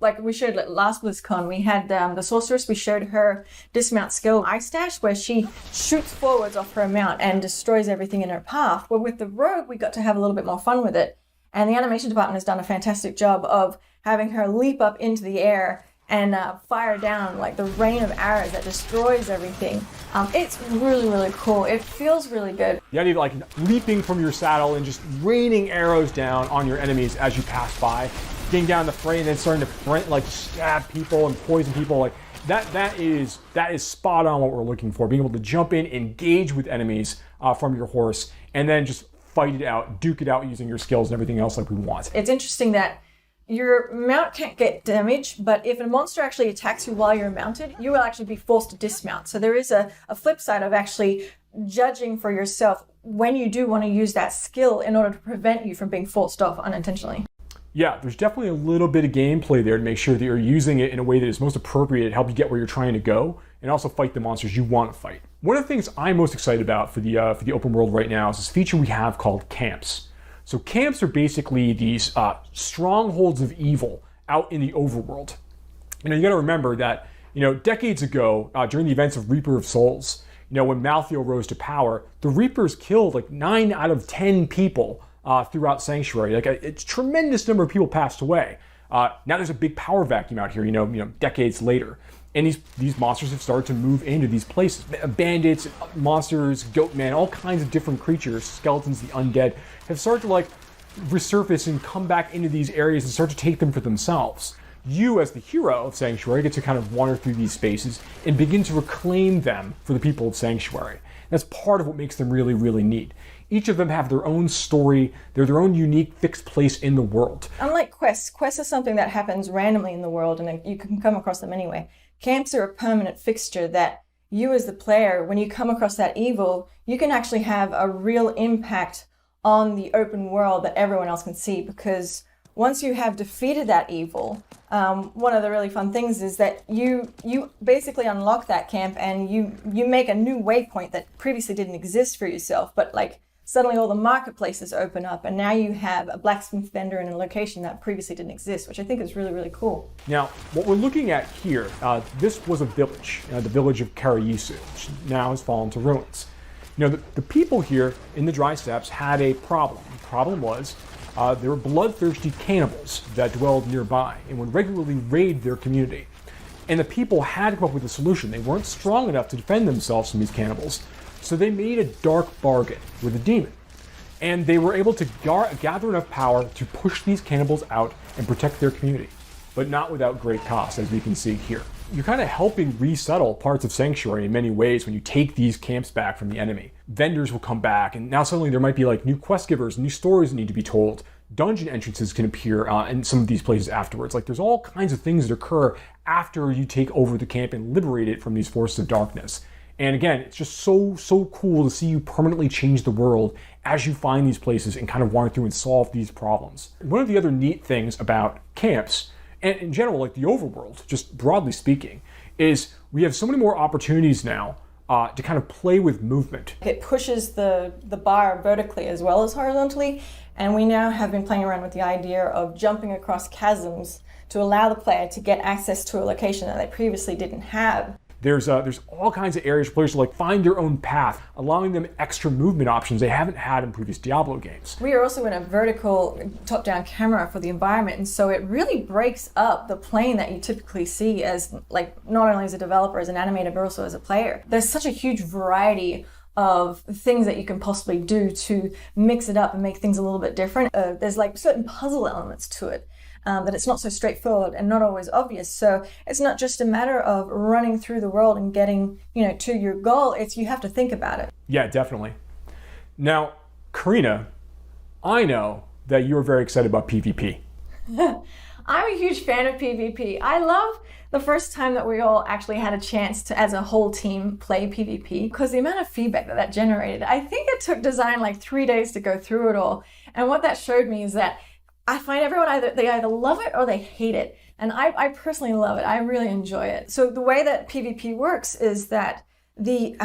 Like we showed last BlizzCon, we had the sorceress, we showed her dismount skill, Ice Dash, where she shoots forwards off her mount and destroys everything in her path. But with the rogue, we got to have a little bit more fun with it. And the animation department has done a fantastic job of having her leap up into the air and fire down like the rain of arrows that destroys everything. It's really, really cool. It feels really good. The idea of like leaping from your saddle and just raining arrows down on your enemies as you pass by, getting down the fray and then starting to like stab people and poison people, like that is spot on what we're looking for. Being able to jump in, engage with enemies from your horse, and then just fight it out, duke it out using your skills and everything else like we want. It's interesting that your mount can't get damaged, but if a monster actually attacks you while you're mounted, you will actually be forced to dismount. So there is a flip side of actually judging for yourself when you do want to use that skill in order to prevent you from being forced off unintentionally. Yeah, there's definitely a little bit of gameplay there to make sure that you're using it in a way that is most appropriate to help you get where you're trying to go, and also fight the monsters you want to fight. One of the things I'm most excited about for the open world right now is this feature we have called camps. So camps are basically these strongholds of evil out in the overworld. You know, you got to remember that, you know, decades ago, during the events of Reaper of Souls, you know, when Malthael rose to power, the Reapers killed like 9 out of 10 people throughout Sanctuary. Like a tremendous number of people passed away. Now there's a big power vacuum out here, you know, decades later. And these monsters have started to move into these places. Bandits, monsters, goatmen, all kinds of different creatures, skeletons, the undead, have started to like resurface and come back into these areas and start to take them for themselves. You, as the hero of Sanctuary, get to kind of wander through these spaces and begin to reclaim them for the people of Sanctuary. That's part of what makes them really, really neat. Each of them have their own story, they're their own unique fixed place in the world. Unlike quests are something that happens randomly in the world and you can come across them anyway. Camps are a permanent fixture that you as the player, when you come across that evil, you can actually have a real impact on the open world that everyone else can see, because once you have defeated that evil, one of the really fun things is that you basically unlock that camp and you make a new waypoint that previously didn't exist for yourself, but like suddenly all the marketplaces open up and now you have a blacksmith vendor in a location that previously didn't exist, which I think is really, really cool. Now, what we're looking at here, this was a village, the village of Karayisu, which now has fallen to ruins. You know, the people here in the Dry Steppes had a problem. The problem was there were bloodthirsty cannibals that dwelled nearby and would regularly raid their community. And the people had to come up with a solution. They weren't strong enough to defend themselves from these cannibals, so they made a dark bargain with a demon. And they were able to gather enough power to push these cannibals out and protect their community, but not without great cost, as we can see here. You're kind of helping resettle parts of Sanctuary in many ways when you take these camps back from the enemy. Vendors will come back, and now suddenly there might be like new quest givers, new stories that need to be told. Dungeon entrances can appear in some of these places afterwards. Like there's all kinds of things that occur after you take over the camp and liberate it from these forces of darkness. And again, it's just so cool to see you permanently change the world as you find these places and kind of wander through and solve these problems. One of the other neat things about camps, and in general, like the overworld, just broadly speaking, is we have so many more opportunities now to kind of play with movement. It pushes the bar vertically as well as horizontally, and we now have been playing around with the idea of jumping across chasms to allow the player to get access to a location that they previously didn't have. There's all kinds of areas for players to like find their own path, allowing them extra movement options they haven't had in previous Diablo games. We are also in a vertical top-down camera for the environment, and so it really breaks up the plane that you typically see as like not only as a developer, as an animator, but also as a player. There's such a huge variety of things that you can possibly do to mix it up and make things a little bit different. There's like certain puzzle elements to it. That it's not so straightforward and not always obvious. So it's not just a matter of running through the world and getting, to your goal. It's you have to think about it. Yeah, definitely. Now, Karina, I know that you're very excited about PvP. I'm a huge fan of PvP. I love the first time that we all actually had a chance to, as a whole team, play PvP, because the amount of feedback that generated, I think it took design like 3 days to go through it all. And what that showed me is that I find everyone they either love it or they hate it. And I personally love it. I really enjoy it. So the way that PvP works is that the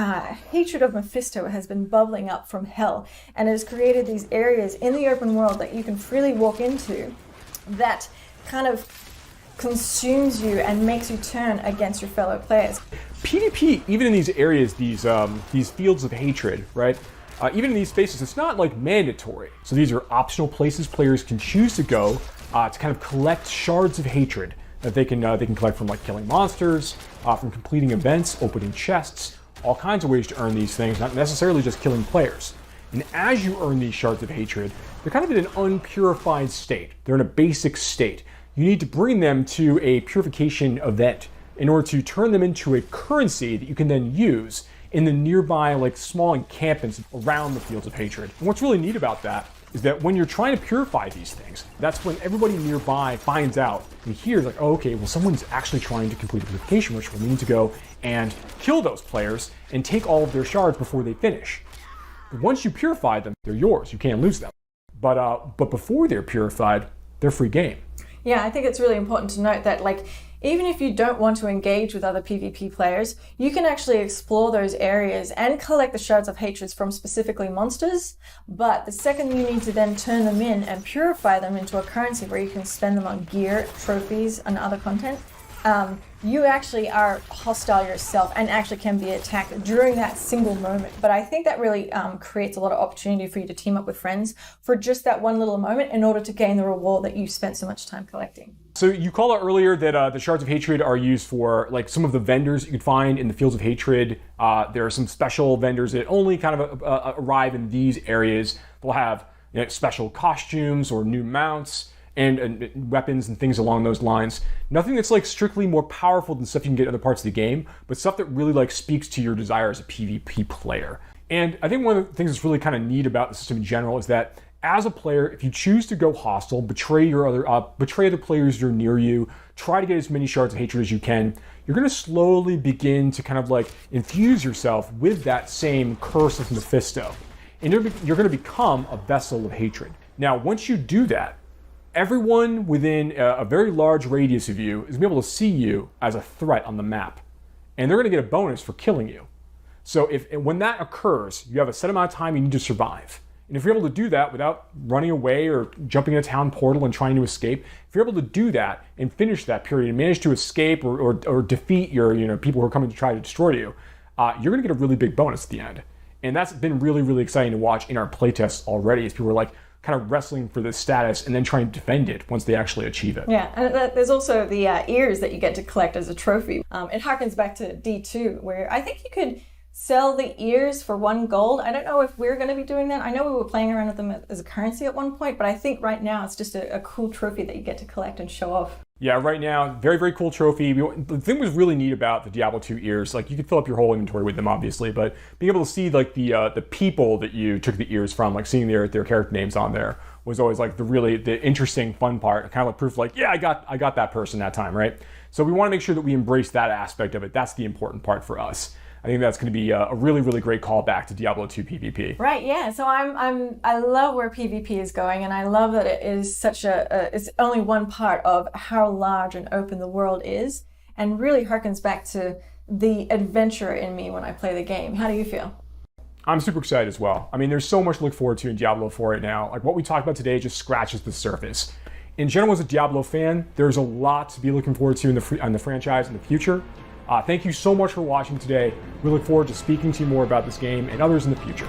hatred of Mephisto has been bubbling up from hell and has created these areas in the open world that you can freely walk into that kind of consumes you and makes you turn against your fellow players. PvP, even in these areas, these fields of hatred, right? Even in these spaces, it's not like mandatory. So these are optional places players can choose to go to kind of collect shards of hatred that they can collect from like killing monsters, from completing events, opening chests, all kinds of ways to earn these things, not necessarily just killing players. And as you earn these shards of hatred, they're kind of in an unpurified state. They're in a basic state. You need to bring them to a purification event in order to turn them into a currency that you can then use in the nearby like small encampments around the fields of hatred. And what's really neat about that is that when you're trying to purify these things, that's when everybody nearby finds out and hears like, oh, okay, well, someone's actually trying to complete a purification ritual. We need to go and kill those players and take all of their shards before they finish. Once you purify them, they're yours. You can't lose them. But before they're purified, they're free game. Yeah, I think it's really important to note that, like, even if you don't want to engage with other PvP players, you can actually explore those areas and collect the Shards of Hatred from specifically monsters. But the second you need to then turn them in and purify them into a currency where you can spend them on gear, trophies, and other content, you actually are hostile yourself and actually can be attacked during that single moment. But I think that really creates a lot of opportunity for you to team up with friends for just that one little moment in order to gain the reward that you spent so much time collecting. So you called out earlier that the Shards of Hatred are used for like some of the vendors you can find in the Fields of Hatred. There are some special vendors that only kind of arrive in these areas. They'll have special costumes or new mounts and weapons and things along those lines. Nothing that's like strictly more powerful than stuff you can get in other parts of the game, but stuff that really like speaks to your desire as a PvP player. And I think one of the things that's really kind of neat about the system in general is that as a player, if you choose to go hostile, betray other players that are near you, try to get as many Shards of Hatred as you can, you're going to slowly begin to kind of like infuse yourself with that same curse of Mephisto. And you're going to become a vessel of hatred. Now, once you do that, everyone within a very large radius of you is going to be able to see you as a threat on the map. And they're going to get a bonus for killing you. So when that occurs, you have a set amount of time you need to survive. And if you're able to do that without running away or jumping in a town portal and trying to escape, if you're able to do that and finish that period and manage to escape or defeat your people who are coming to try to destroy you, you're going to get a really big bonus at the end. And that's been really, really exciting to watch in our playtests already as people are like kind of wrestling for this status and then trying to defend it once they actually achieve it. Yeah, and there's also the ears that you get to collect as a trophy. It harkens back to D2, where I think you could sell the ears for 1 gold. I don't know if we're going to be doing that. I know we were playing around with them as a currency at one point, but I think right now it's just a cool trophy that you get to collect and show off. Yeah, right now, very, very cool trophy. The thing was really neat about the Diablo 2 ears, like you could fill up your whole inventory with them, obviously, but being able to see like the people that you took the ears from, like seeing their character names on there was always like the interesting, fun part, kind of like proof like, yeah, I got that person that time, right? So we want to make sure that we embrace that aspect of it. That's the important part for us. I think that's going to be a really, really great callback to Diablo 2 PvP. Right, yeah. So I love where PvP is going, and I love that it is such it's only one part of how large and open the world is, and really harkens back to the adventure in me when I play the game. How do you feel? I'm super excited as well. I mean, there's so much to look forward to in Diablo 4 right now. Like what we talked about today just scratches the surface. In general, as a Diablo fan, there's a lot to be looking forward to in the franchise in the future. Thank you so much for watching today. We look forward to speaking to you more about this game and others in the future.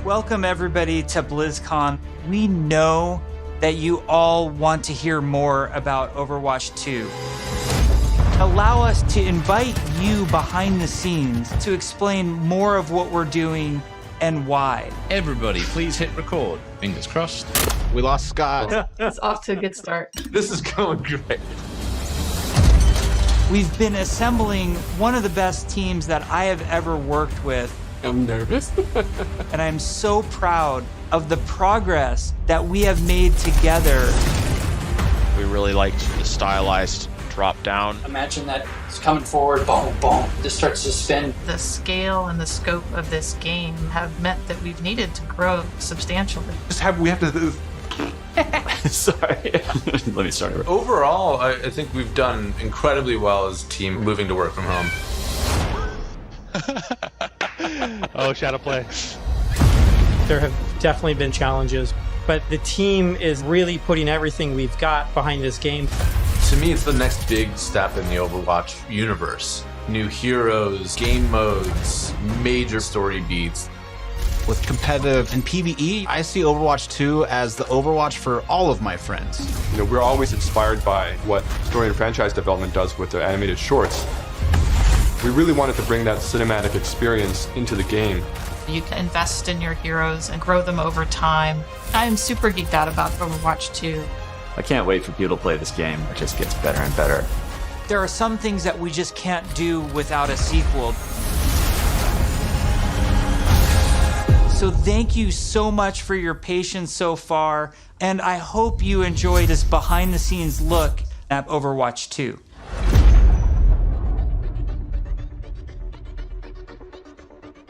Welcome everybody to BlizzCon. We know that you all want to hear more about Overwatch 2. Allow us to invite you behind the scenes to explain more of what we're doing and why. Everybody, please hit record. Fingers crossed. We lost Scott. It's off to a good start. This is going great. We've been assembling one of the best teams that I have ever worked with. I'm nervous. And I'm so proud of the progress that we have made together. We really liked the stylized drop down. Imagine that it's coming forward, boom, boom, just starts to spin. The scale and the scope of this game have meant that we've needed to grow substantially. We have to... Sorry. Let me start over. Overall, I think we've done incredibly well as a team moving to work from home. Oh, shadow play. There have definitely been challenges, but the team is really putting everything we've got behind this game. To me, it's the next big step in the Overwatch universe. New heroes, game modes, major story beats. with competitive and PvE. I see Overwatch 2 as the Overwatch for all of my friends. You know, we're always inspired by what story and franchise development does with their animated shorts. We really wanted to bring that cinematic experience into the game. You can invest in your heroes and grow them over time. I'm super geeked out about Overwatch 2. I can't wait for people to play this game. It just gets better and better. There are some things that we just can't do without a sequel. So thank you so much for your patience so far, and I hope you enjoyed this behind-the-scenes look at Overwatch 2.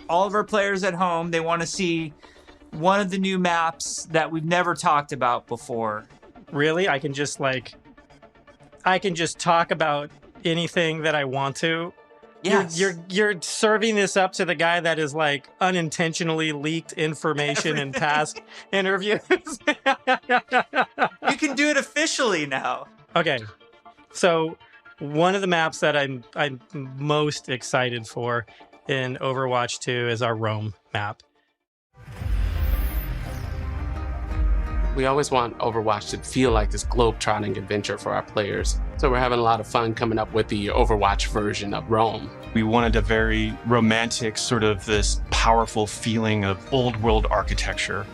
All of our players at home, they want to see one of the new maps that we've never talked about before. Really? I can just talk about anything that I want to. Yes. You're serving this up to the guy that is like unintentionally leaked information in past interviews. You can do it officially now. Okay. So one of the maps that I'm most excited for in Overwatch 2 is our Rome map. We always want Overwatch to feel like this globe-trotting adventure for our players. So we're having a lot of fun coming up with the Overwatch version of Rome. We wanted a very romantic, sort of this powerful feeling of old world architecture.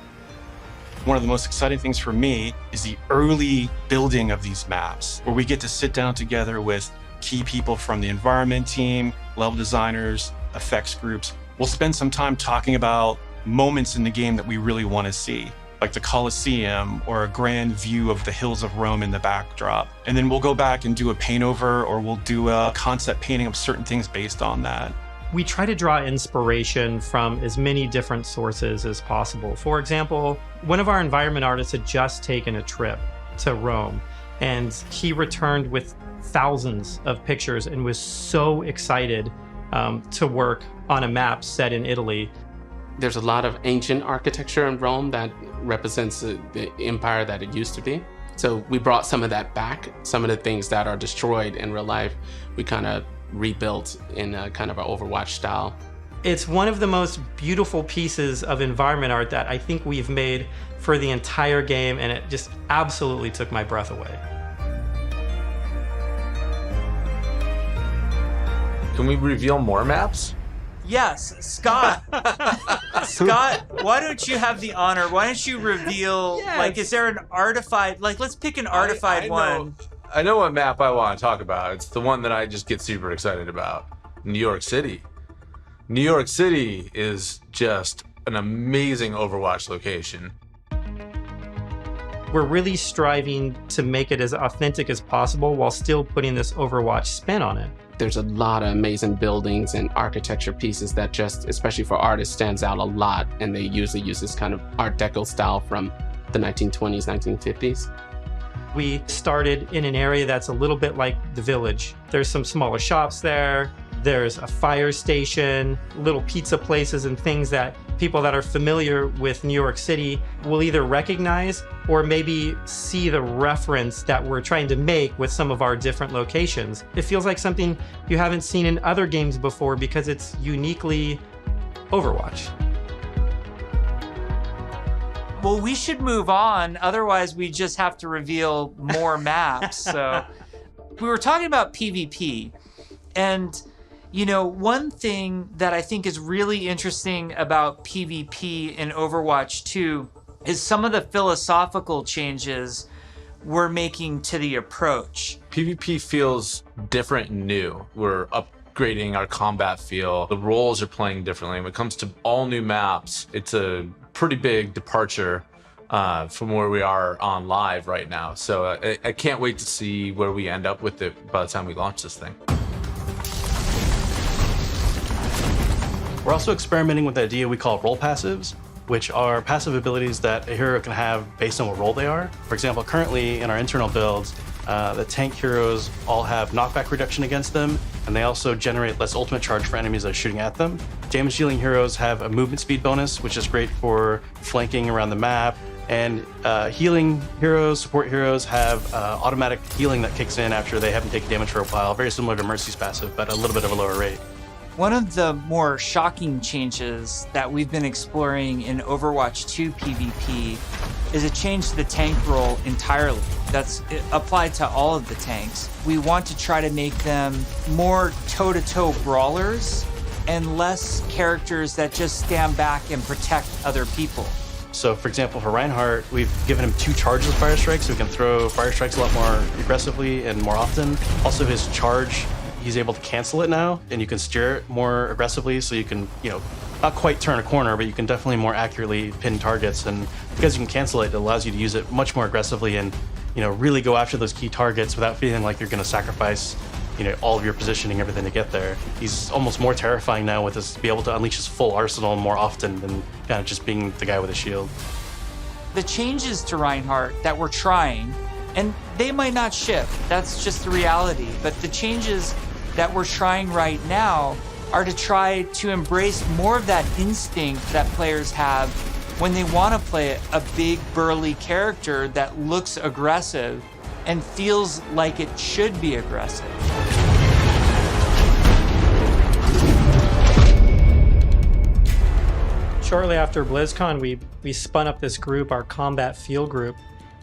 One of the most exciting things for me is the early building of these maps, where we get to sit down together with key people from the environment team, level designers, effects groups. We'll spend some time talking about moments in the game that we really want to see, like the Colosseum or a grand view of the hills of Rome in the backdrop. And then we'll go back and do a paint over, or we'll do a concept painting of certain things based on that. We try to draw inspiration from as many different sources as possible. For example, one of our environment artists had just taken a trip to Rome, and he returned with thousands of pictures and was so excited to work on a map set in Italy. There's a lot of ancient architecture in Rome that represents the empire that it used to be. So we brought some of that back. Some of the things that are destroyed in real life, we kind of rebuilt in a kind of an Overwatch style. It's one of the most beautiful pieces of environment art that I think we've made for the entire game, and it just absolutely took my breath away. Can we reveal more maps? Yes, Scott. Scott, why don't you have the honor? Why don't you reveal, like, is there an artified, like, let's pick an artified one. I know what map I want to talk about. It's the one that I just get super excited about. New York City. New York City is just an amazing Overwatch location. We're really striving to make it as authentic as possible while still putting this Overwatch spin on it. There's a lot of amazing buildings and architecture pieces that just, especially for artists, stands out a lot. And they usually use this kind of Art Deco style from the 1920s, 1950s. We started in an area that's a little bit like the Village. There's some smaller shops there. There's a fire station, little pizza places, and things that people that are familiar with New York City will either recognize or maybe see the reference that we're trying to make with some of our different locations. It feels like something you haven't seen in other games before because it's uniquely Overwatch. Well, we should move on. Otherwise, we just have to reveal more maps. So we were talking about PvP. And, you know, one thing that I think is really interesting about PvP in Overwatch 2 is some of the philosophical changes we're making to the approach. PvP feels different and new. We're upgrading our combat feel. The roles are playing differently. When it comes to all new maps, it's a pretty big departure from where we are on live right now. So I can't wait to see where we end up with it by the time we launch this thing. We're also experimenting with the idea we call role passives, which are passive abilities that a hero can have based on what role they are. For example, currently in our internal builds, the tank heroes all have knockback reduction against them, and they also generate less ultimate charge for enemies that are shooting at them. Damage dealing heroes have a movement speed bonus, which is great for flanking around the map. And healing heroes, support heroes have automatic healing that kicks in after they haven't taken damage for a while, very similar to Mercy's passive, but a little bit of a lower rate. One of the more shocking changes that we've been exploring in Overwatch 2 PvP is a change to the tank role entirely. That's applied to all of the tanks. We want to try to make them more toe-to-toe brawlers and less characters that just stand back and protect other people. So, for example, for Reinhardt, we've given him 2 charges of Fire Strike, so he can throw Fire Strikes a lot more aggressively and more often. Also, his charge, he's able to cancel it now, and you can steer it more aggressively, so you can, not quite turn a corner, but you can definitely more accurately pin targets. And because you can cancel it, it allows you to use it much more aggressively and, really go after those key targets without feeling like you're going to sacrifice, all of your positioning, everything to get there. He's almost more terrifying now with this, be able to unleash his full arsenal more often than kind of just being the guy with a shield. The changes to Reinhardt that we're trying, and they might not ship, that's just the reality, but the changes that we're trying right now are to try to embrace more of that instinct that players have when they want to play a big, burly character that looks aggressive and feels like it should be aggressive. Shortly after BlizzCon, we spun up this group, our Combat Feel group,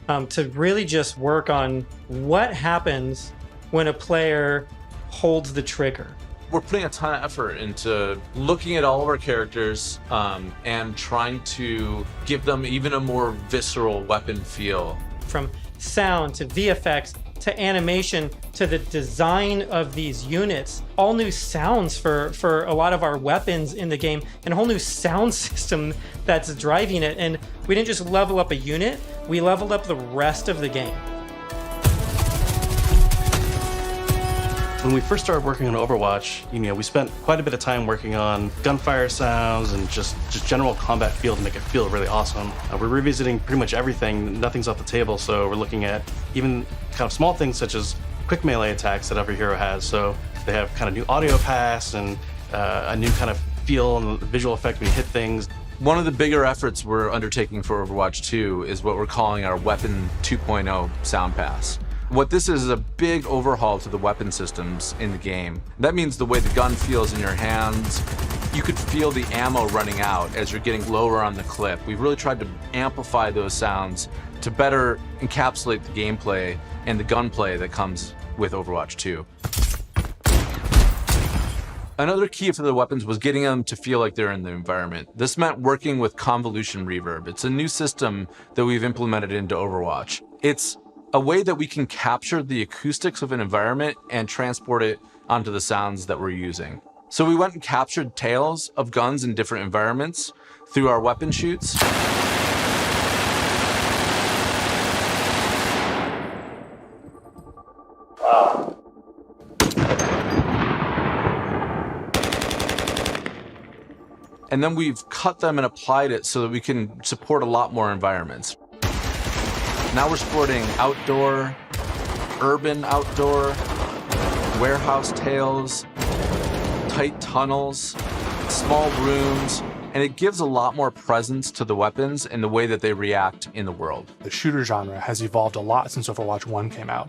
to really just work on what happens when a player holds the trigger. We're putting a ton of effort into looking at all of our characters and trying to give them even a more visceral weapon feel. From sound to VFX to animation to the design of these units, all new sounds for a lot of our weapons in the game, and a whole new sound system that's driving it. And we didn't just level up a unit, we leveled up the rest of the game. When we first started working on Overwatch, we spent quite a bit of time working on gunfire sounds and just general combat feel to make it feel really awesome. We're revisiting pretty much everything, nothing's off the table, so we're looking at even kind of small things such as quick melee attacks that every hero has. So they have kind of new audio pass and a new kind of feel and visual effect when you hit things. One of the bigger efforts we're undertaking for Overwatch 2 is what we're calling our Weapon 2.0 Sound Pass. What this is a big overhaul to the weapon systems in the game. That means the way the gun feels in your hands. You could feel the ammo running out as you're getting lower on the clip. We've really tried to amplify those sounds to better encapsulate the gameplay and the gunplay that comes with Overwatch 2. Another key for the weapons was getting them to feel like they're in the environment. This meant working with convolution reverb. It's a new system that we've implemented into Overwatch. It's a way that we can capture the acoustics of an environment and transport it onto the sounds that we're using. So we went and captured tales of guns in different environments through our weapon shoots. Wow. And then we've cut them and applied it so that we can support a lot more environments. Now we're supporting outdoor, urban outdoor, warehouse tales, tight tunnels, small rooms, and it gives a lot more presence to the weapons and the way that they react in the world. The shooter genre has evolved a lot since Overwatch 1 came out.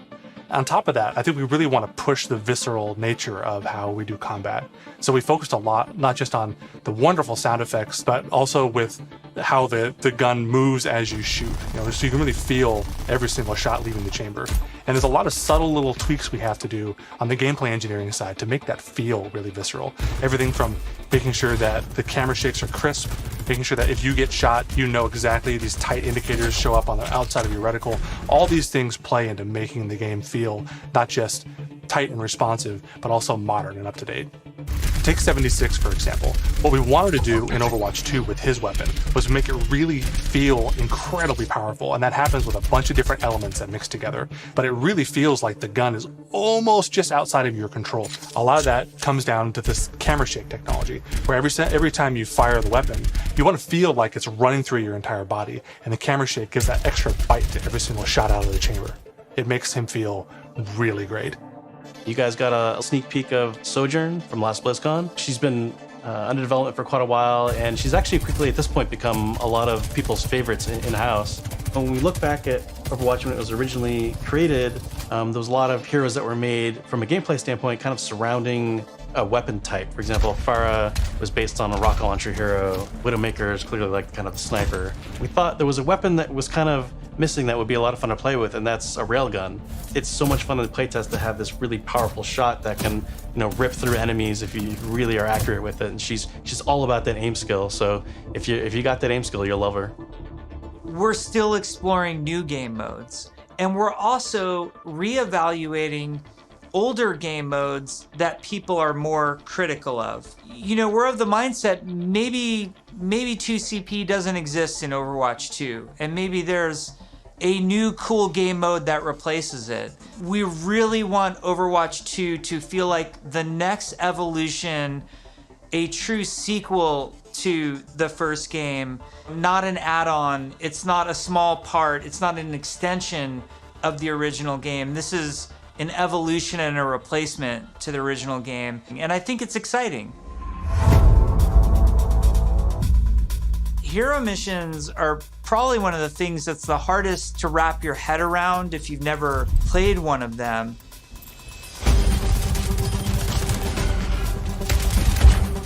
On top of that, I think we really want to push the visceral nature of how we do combat. So we focused a lot, not just on the wonderful sound effects, but also with how the gun moves as you shoot. So you can really feel every single shot leaving the chamber. And there's a lot of subtle little tweaks we have to do on the gameplay engineering side to make that feel really visceral. Everything from making sure that the camera shakes are crisp, making sure that if you get shot, you know exactly these tight indicators show up on the outside of your reticle. All these things play into making the game feel not just tight and responsive, but also modern and up to date. Take 76, for example. What we wanted to do in Overwatch 2 with his weapon was make it really feel incredibly powerful, and that happens with a bunch of different elements that mix together. But it really feels like the gun is almost just outside of your control. A lot of that comes down to this camera shake technology, where every time you fire the weapon, you want to feel like it's running through your entire body, and the camera shake gives that extra bite to every single shot out of the chamber. It makes him feel really great. You guys got a sneak peek of Sojourn from last BlizzCon. She's been under development for quite a while, and she's actually quickly at this point become a lot of people's favorites in-house. When we look back at Overwatch when it was originally created, there was a lot of heroes that were made from a gameplay standpoint kind of surrounding a weapon type. For example, Pharah was based on a rocket launcher hero. Widowmaker is clearly like kind of the sniper. We thought there was a weapon that was kind of missing that would be a lot of fun to play with, and that's a railgun. It's so much fun in the playtest to have this really powerful shot that can, rip through enemies if you really are accurate with it. And she's all about that aim skill. So if you got that aim skill, you'll love her. We're still exploring new game modes, and we're also reevaluating older game modes that people are more critical of. We're of the mindset maybe 2CP doesn't exist in Overwatch 2, and maybe there's a new cool game mode that replaces it. We really want Overwatch 2 to feel like the next evolution, a true sequel to the first game, not an add-on. It's not a small part. It's not an extension of the original game. This is an evolution and a replacement to the original game, and I think it's exciting. Hero missions are probably one of the things that's the hardest to wrap your head around if you've never played one of them.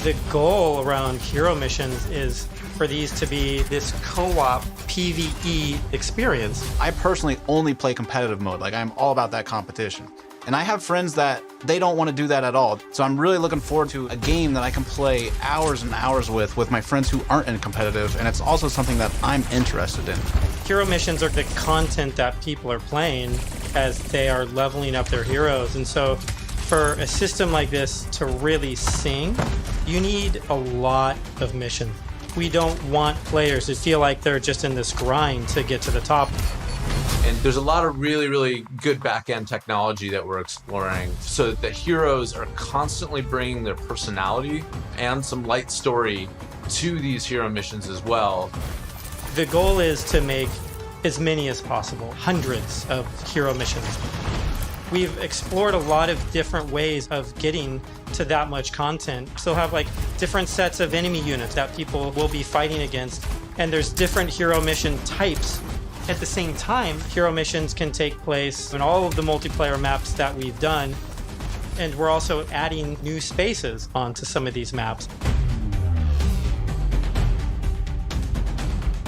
The goal around hero missions is for these to be this co-op PvE experience. I personally only play competitive mode. Like, I'm all about that competition. And I have friends that they don't want to do that at all. So I'm really looking forward to a game that I can play hours and hours with my friends who aren't in competitive. And it's also something that I'm interested in. Hero missions are the content that people are playing as they are leveling up their heroes. And so for a system like this to really sing, you need a lot of missions. We don't want players to feel like they're just in this grind to get to the top. And there's a lot of really, really good back-end technology that we're exploring so that the heroes are constantly bringing their personality and some light story to these hero missions as well. The goal is to make as many as possible, hundreds of hero missions. We've explored a lot of different ways of getting to that much content. So have like different sets of enemy units that people will be fighting against. And there's different hero mission types. At the same time, hero missions can take place in all of the multiplayer maps that we've done. And we're also adding new spaces onto some of these maps.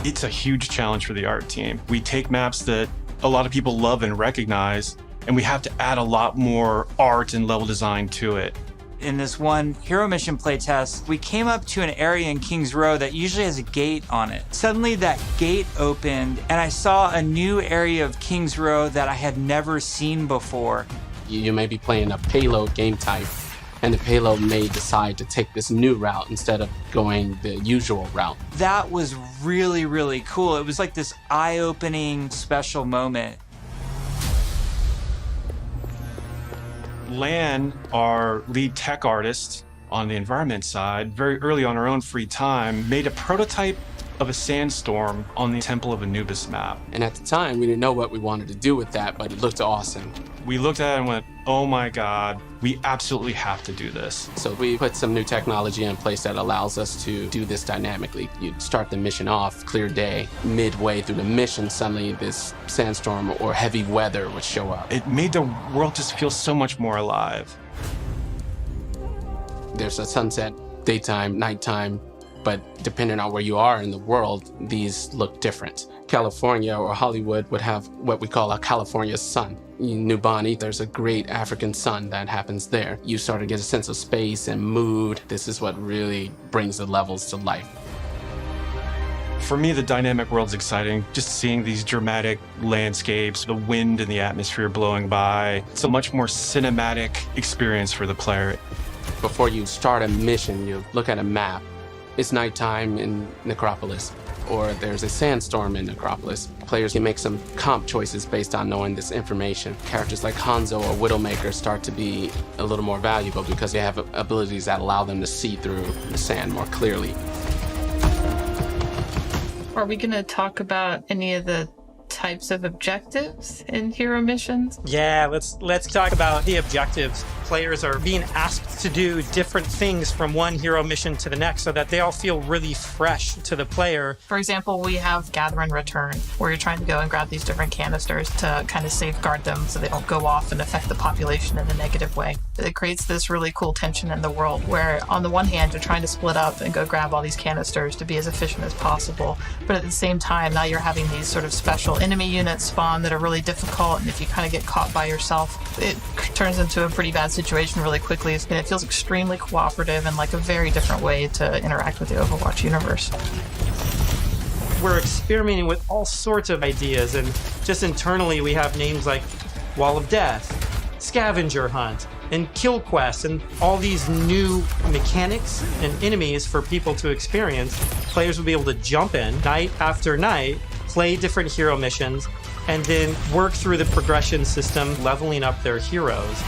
It's a huge challenge for the art team. We take maps that a lot of people love and recognize, and we have to add a lot more art and level design to it. In this one hero mission playtest, we came up to an area in King's Row that usually has a gate on it. Suddenly that gate opened and I saw a new area of King's Row that I had never seen before. You may be playing a payload game type, and the payload may decide to take this new route instead of going the usual route. That was really, really cool. It was like this eye-opening special moment. Lan, our lead tech artist on the environment side, very early on her own free time, made a prototype of a sandstorm on the Temple of Anubis map. And at the time, we didn't know what we wanted to do with that, but it looked awesome. We looked at it and went, oh my God, we absolutely have to do this. So we put some new technology in place that allows us to do this dynamically. You start the mission off, clear day. Midway through the mission, suddenly this sandstorm or heavy weather would show up. It made the world just feel so much more alive. There's a sunset, daytime, nighttime, but depending on where you are in the world, these look different. California or Hollywood would have what we call a California sun. In New Bonny, there's a great African sun that happens there. You start to get a sense of space and mood. This is what really brings the levels to life. For me, the dynamic world's exciting. Just seeing these dramatic landscapes, the wind and the atmosphere blowing by. It's a much more cinematic experience for the player. Before you start a mission, you look at a map. It's nighttime in Necropolis, or there's a sandstorm in Necropolis. Players can make some comp choices based on knowing this information. Characters like Hanzo or Widowmaker start to be a little more valuable because they have abilities that allow them to see through the sand more clearly. Are we going to talk about any of the types of objectives in hero missions? Yeah, let's talk about the objectives. players are being asked to do different things from one hero mission to the next so that they all feel really fresh to the player. For example, we have Gather and Return, where you're trying to go and grab these different canisters to kind of safeguard them so they don't go off and affect the population in a negative way. It creates this really cool tension in the world where, on the one hand, you're trying to split up and go grab all these canisters to be as efficient as possible, but at the same time, now you're having these sort of special enemy units spawn that are really difficult, and if you kind of get caught by yourself, it turns into a pretty bad situation really quickly, and it feels extremely cooperative and like a very different way to interact with the Overwatch universe. We're experimenting with all sorts of ideas, and just internally we have names like Wall of Death, Scavenger Hunt, and Kill Quest, and all these new mechanics and enemies for people to experience. Players will be able to jump in night after night, play different hero missions, and then work through the progression system, leveling up their heroes.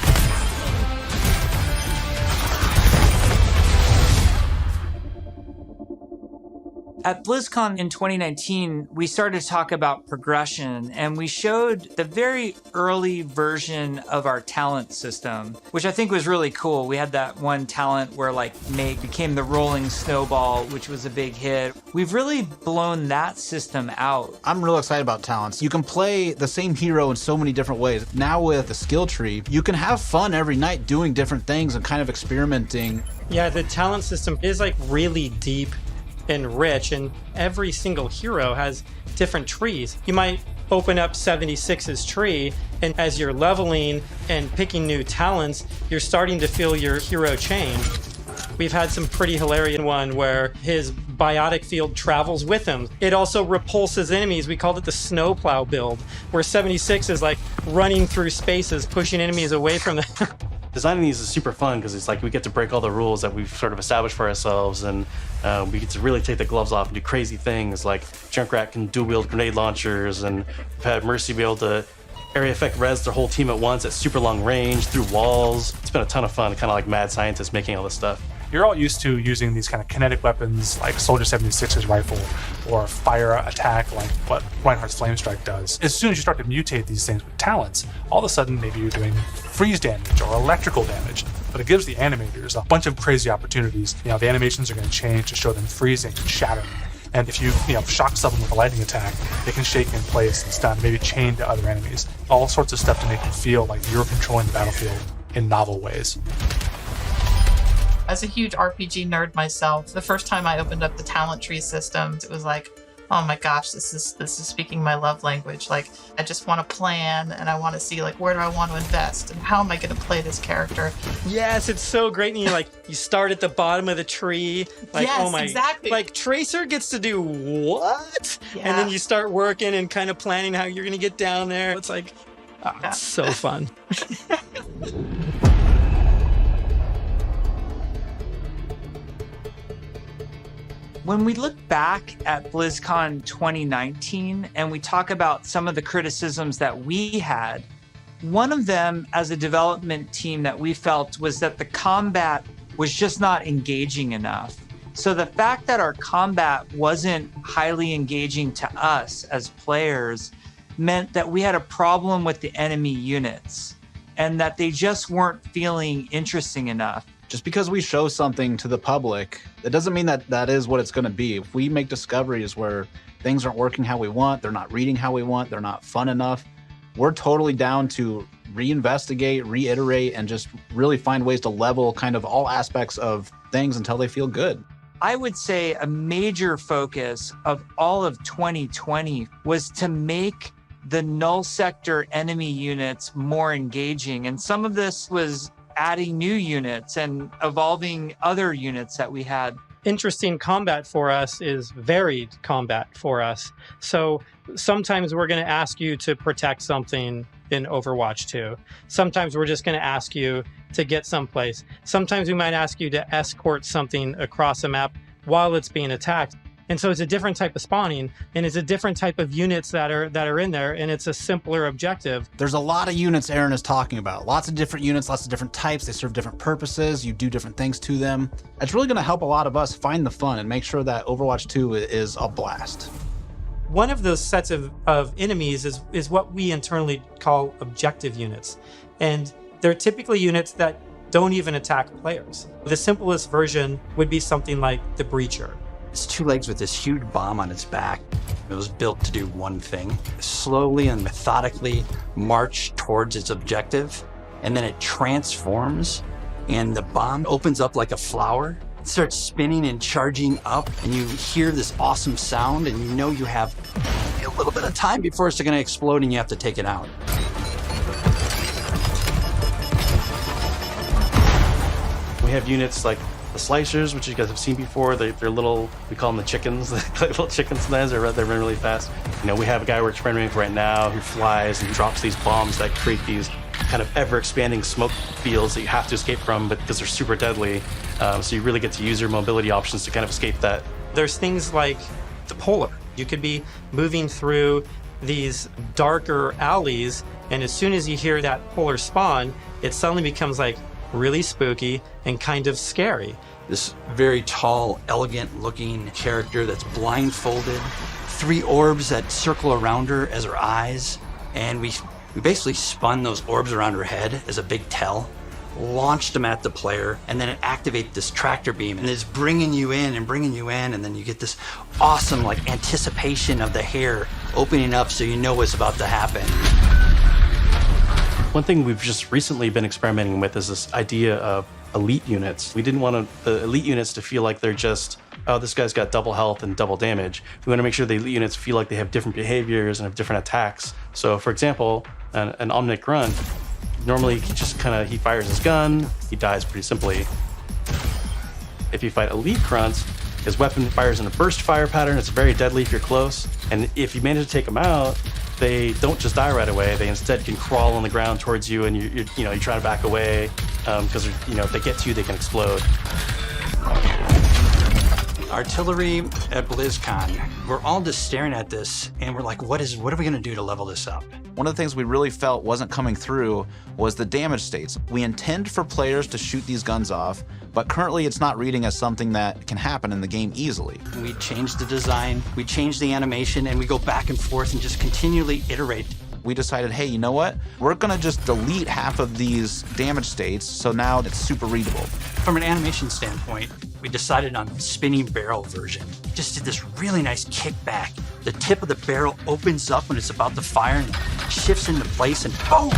At BlizzCon in 2019, we started to talk about progression, and we showed the very early version of our talent system, which I think was really cool. We had that one talent where like Meg became the rolling snowball, which was a big hit. We've really blown that system out. I'm real excited about talents. You can play the same hero in so many different ways. Now with the skill tree, you can have fun every night doing different things and kind of experimenting. Yeah, the talent system is like really deep and rich, and every single hero has different trees. You might open up 76's tree, and as you're leveling and picking new talents, you're starting to feel your hero change. We've had some pretty hilarious one where his biotic field travels with him. It also repulses enemies. We called it the snowplow build, where 76 is like running through spaces, pushing enemies away from them. Designing these is super fun because it's like we get to break all the rules that we've sort of established for ourselves, and we get to really take the gloves off and do crazy things like Junkrat can dual-wield grenade launchers, and we've had Mercy be able to area effect res their whole team at once at super long range through walls. It's been a ton of fun, kind of like mad scientists making all this stuff. You're all used to using these kind of kinetic weapons like Soldier 76's rifle or fire attack like what Reinhardt's Flame Strike does. As soon as you start to mutate these things with talents, all of a sudden maybe you're doing freeze damage or electrical damage. But it gives the animators a bunch of crazy opportunities. You know, the animations are going to change to show them freezing and shattering. And if you shock someone with a lightning attack, they can shake in place and stun, maybe chain to other enemies. All sorts of stuff to make you feel like you're controlling the battlefield in novel ways. As a huge RPG nerd myself, the first time I opened up the talent tree system, it was like, oh my gosh, this is speaking my love language. Like, I just want to plan, and I want to see like where do I want to invest, and how am I going to play this character? Yes, it's so great. And you start at the bottom of the tree. Like, yes, oh my, exactly. Like Tracer gets to do what? Yeah. And then you start working and kind of planning how you're going to get down there. It's like, it's so fun. When we look back at BlizzCon 2019 and we talk about some of the criticisms that we had, one of them as a development team that we felt was that the combat was just not engaging enough. So the fact that our combat wasn't highly engaging to us as players meant that we had a problem with the enemy units and that they just weren't feeling interesting enough. Just because we show something to the public, it doesn't mean that that is what it's going to be. If we make discoveries where things aren't working how we want, they're not reading how we want, they're not fun enough, we're totally down to reinvestigate, reiterate, and just really find ways to level kind of all aspects of things until they feel good. I would say a major focus of all of 2020 was to make the null sector enemy units more engaging. And some of this was adding new units and evolving other units that we had. Interesting combat for us is varied combat for us. So sometimes we're going to ask you to protect something in Overwatch 2. Sometimes we're just going to ask you to get someplace. Sometimes we might ask you to escort something across a map while it's being attacked. And so it's a different type of spawning, and it's a different type of units that are in there, and it's a simpler objective. There's a lot of units Aaron is talking about. Lots of different units, lots of different types. They serve different purposes. You do different things to them. It's really going to help a lot of us find the fun and make sure that Overwatch 2 is a blast. One of those sets of enemies is what we internally call objective units. And they're typically units that don't even attack players. The simplest version would be something like the Breacher. It's two legs with this huge bomb on its back. It was built to do one thing, slowly and methodically march towards its objective, and then it transforms, and the bomb opens up like a flower. It starts spinning and charging up, and you hear this awesome sound, and you know you have a little bit of time before it's going to explode and you have to take it out. We have units like the slicers, which you guys have seen before. They're little, we call them the chickens, little chicken sleds. They run really fast. You know, we have a guy we're experimenting with right now who flies and drops these bombs that create these kind of ever-expanding smoke fields that you have to escape from, but because they're super deadly. So you really get to use your mobility options to kind of escape that. There's things like the Polar. You could be moving through these darker alleys, and as soon as you hear that Polar spawn, it suddenly becomes like really spooky and kind of scary. This very tall, elegant-looking character that's blindfolded, 3 orbs that circle around her as her eyes, and we basically spun those orbs around her head as a big tell, launched them at the player, and then it activates this tractor beam, and it's bringing you in, and then you get this awesome like anticipation of the hair opening up so you know what's about to happen. One thing we've just recently been experimenting with is this idea of elite units. We didn't want the elite units to feel like they're just, oh, this guy's got double health and double damage. We want to make sure the elite units feel like they have different behaviors and have different attacks. So for example, an Omnic Grunt, normally he fires his gun, he dies pretty simply. If you fight elite grunts, his weapon fires in a burst fire pattern. It's very deadly if you're close. And if you manage to take them out, they don't just die right away. They instead can crawl on the ground towards you, and you try to back away because if they get to you, they can explode. Artillery at BlizzCon. We're all just staring at this, and we're like, what are we going to do to level this up? One of the things we really felt wasn't coming through was the damage states. We intend for players to shoot these guns off, but currently it's not reading as something that can happen in the game easily. We changed the design, we changed the animation, and we go back and forth and just continually iterate. We decided, hey, you know what? We're gonna just delete half of these damage states, so now it's super readable. From an animation standpoint, we decided on spinning barrel version. Just did this really nice kickback. The tip of the barrel opens up when it's about to fire and shifts into place and boom!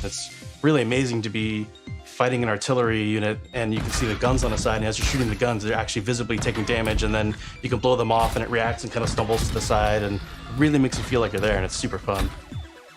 It's really amazing to be fighting an artillery unit and you can see the guns on the side, and as you're shooting the guns, they're actually visibly taking damage, and then you can blow them off and it reacts and kind of stumbles to the side, and it really makes you feel like you're there, and it's super fun.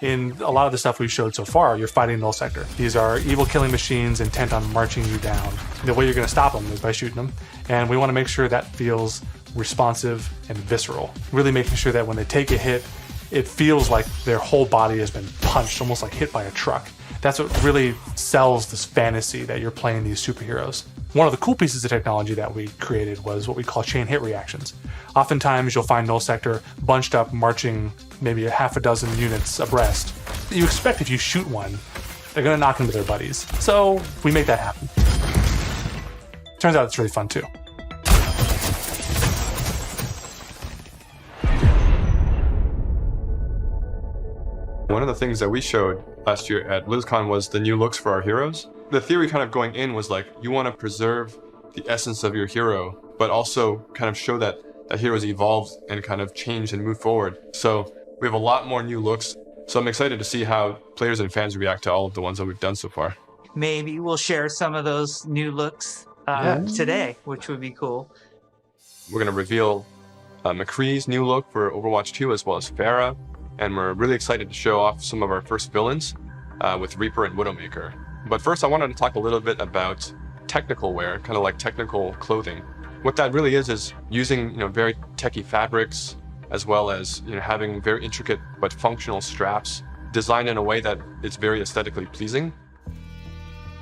In a lot of the stuff we've showed so far, you're fighting null sector. These are evil killing machines intent on marching you down. The way you're going to stop them is by shooting them, and we want to make sure that feels responsive and visceral. Really making sure that when they take a hit, it feels like their whole body has been punched, almost like hit by a truck. That's what really sells this fantasy that you're playing these superheroes. One of the cool pieces of technology that we created was what we call chain hit reactions. Oftentimes you'll find null sector bunched up, marching maybe a half a dozen units abreast. You expect if you shoot one, they're gonna knock into their buddies. So we make that happen. Turns out it's really fun too. One of the things that we showed last year at BlizzCon was the new looks for our heroes. The theory kind of going in was like, you want to preserve the essence of your hero, but also kind of show that that hero's evolved and kind of changed and moved forward. So we have a lot more new looks. So I'm excited to see how players and fans react to all of the ones that we've done so far. Maybe we'll share some of those new looks today, which would be cool. We're going to reveal McCree's new look for Overwatch 2 as well as Pharah. And we're really excited to show off some of our first villains with Reaper and Widowmaker. But first, I wanted to talk a little bit about technical wear, kind of like technical clothing. What that really is using very techie fabrics, as well as having very intricate but functional straps designed in a way that it's very aesthetically pleasing.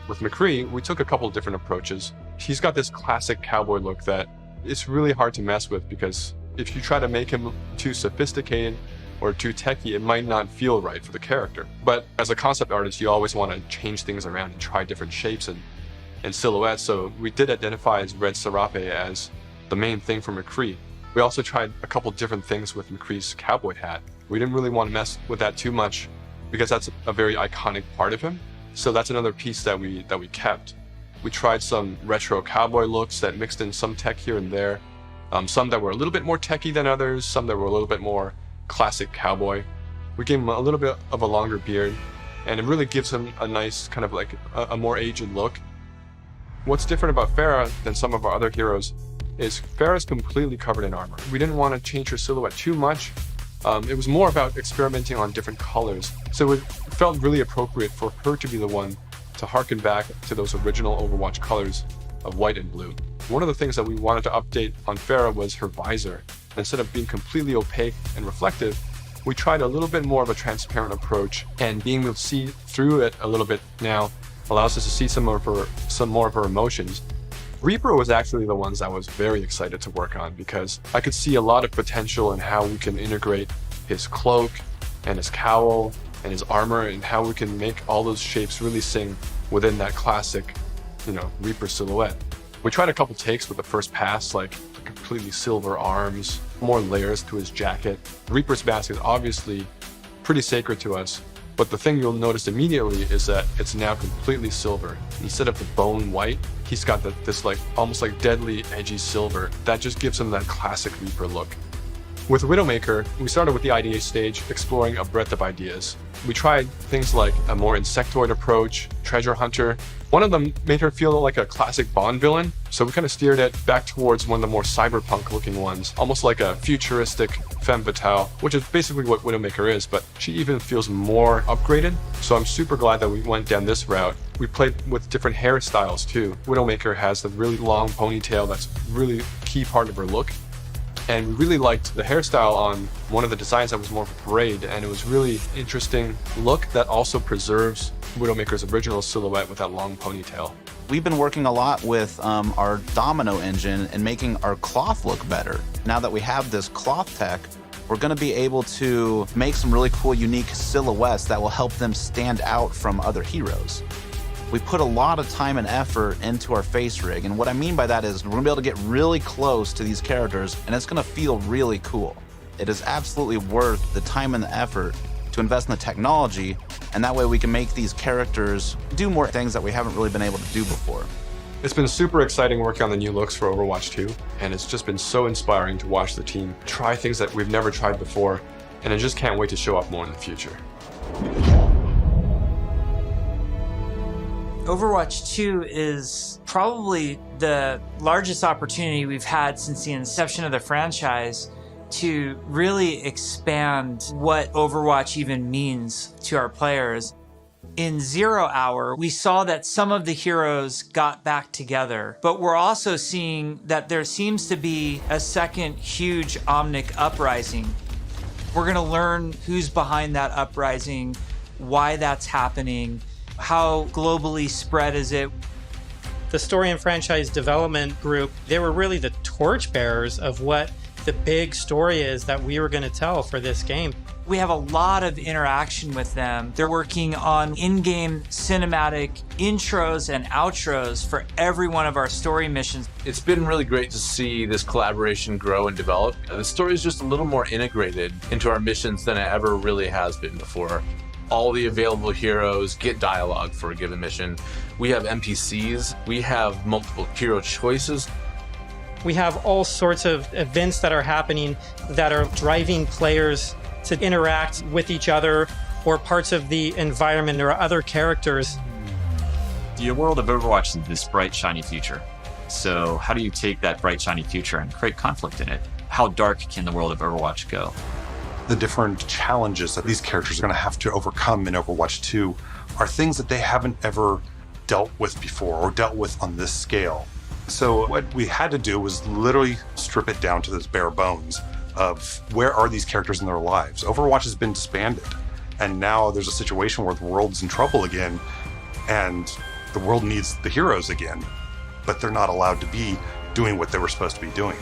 With McCree, we took a couple of different approaches. He's got this classic cowboy look that it's really hard to mess with, because if you try to make him too sophisticated or too techy, it might not feel right for the character. But as a concept artist, you always want to change things around and try different shapes and silhouettes. So we did identify as Red Serape as the main thing for McCree. We also tried a couple different things with McCree's cowboy hat. We didn't really want to mess with that too much because that's a very iconic part of him. So that's another piece that we kept. We tried some retro cowboy looks that mixed in some tech here and there. Some that were a little bit more techy than others, some that were a little bit more classic cowboy. We gave him a little bit of a longer beard, and it really gives him a nice kind of like a more aged look. What's different about Pharah than some of our other heroes is Pharah's completely covered in armor. We didn't want to change her silhouette too much. It was more about experimenting on different colors. So it felt really appropriate for her to be the one to harken back to those original Overwatch colors of white and blue. One of the things that we wanted to update on Pharah was her visor. Instead of being completely opaque and reflective, we tried a little bit more of a transparent approach, and being able to see through it a little bit now allows us to see some more of her emotions. Reaper was actually the ones I was very excited to work on because I could see a lot of potential in how we can integrate his cloak and his cowl and his armor and how we can make all those shapes really sing within that classic, Reaper silhouette. We tried a couple takes with the first pass, like completely silver arms, more layers to his jacket. Reaper's mask is obviously pretty sacred to us, but the thing you'll notice immediately is that it's now completely silver. Instead of the bone white, he's got this like almost like deadly edgy silver that just gives him that classic Reaper look. With Widowmaker, we started with the idea stage, exploring a breadth of ideas. We tried things like a more insectoid approach, treasure hunter. One of them made her feel like a classic Bond villain, so we kind of steered it back towards one of the more cyberpunk looking ones, almost like a futuristic femme fatale, which is basically what Widowmaker is, but she even feels more upgraded. So I'm super glad that we went down this route. We played with different hairstyles too. Widowmaker has the really long ponytail that's really key part of her look. And we really liked the hairstyle on one of the designs that was more of a braid, and it was really interesting look that also preserves Widowmaker's original silhouette with that long ponytail. We've been working a lot with our domino engine and making our cloth look better. Now that we have this cloth tech, we're going to be able to make some really cool, unique silhouettes that will help them stand out from other heroes. We put a lot of time and effort into our face rig, and what I mean by that is we're gonna be able to get really close to these characters, and it's gonna feel really cool. It is absolutely worth the time and the effort to invest in the technology, and that way we can make these characters do more things that we haven't really been able to do before. It's been super exciting working on the new looks for Overwatch 2, and it's just been so inspiring to watch the team try things that we've never tried before, and I just can't wait to show up more in the future. Overwatch 2 is probably the largest opportunity we've had since the inception of the franchise to really expand what Overwatch even means to our players. In 0 Hour, we saw that some of the heroes got back together, but we're also seeing that there seems to be a second huge Omnic uprising. We're gonna learn who's behind that uprising, why that's happening, how globally spread is it. The story and franchise development group, they were really the torchbearers of what the big story is that we were going to tell for this game. We have a lot of interaction with them. They're working on in-game cinematic intros and outros for every one of our story missions. It's been really great to see this collaboration grow and develop. The story is just a little more integrated into our missions than it ever really has been before. All the available heroes get dialogue for a given mission. We have NPCs, we have multiple hero choices. We have all sorts of events that are happening that are driving players to interact with each other or parts of the environment or other characters. The world of Overwatch is this bright, shiny future. So how do you take that bright, shiny future and create conflict in it? How dark can the world of Overwatch go? The different challenges that these characters are going to have to overcome in Overwatch 2 are things that they haven't ever dealt with before or dealt with on this scale. So what we had to do was literally strip it down to those bare bones of where are these characters in their lives. Overwatch has been disbanded, and now there's a situation where the world's in trouble again, and the world needs the heroes again, but they're not allowed to be doing what they were supposed to be doing.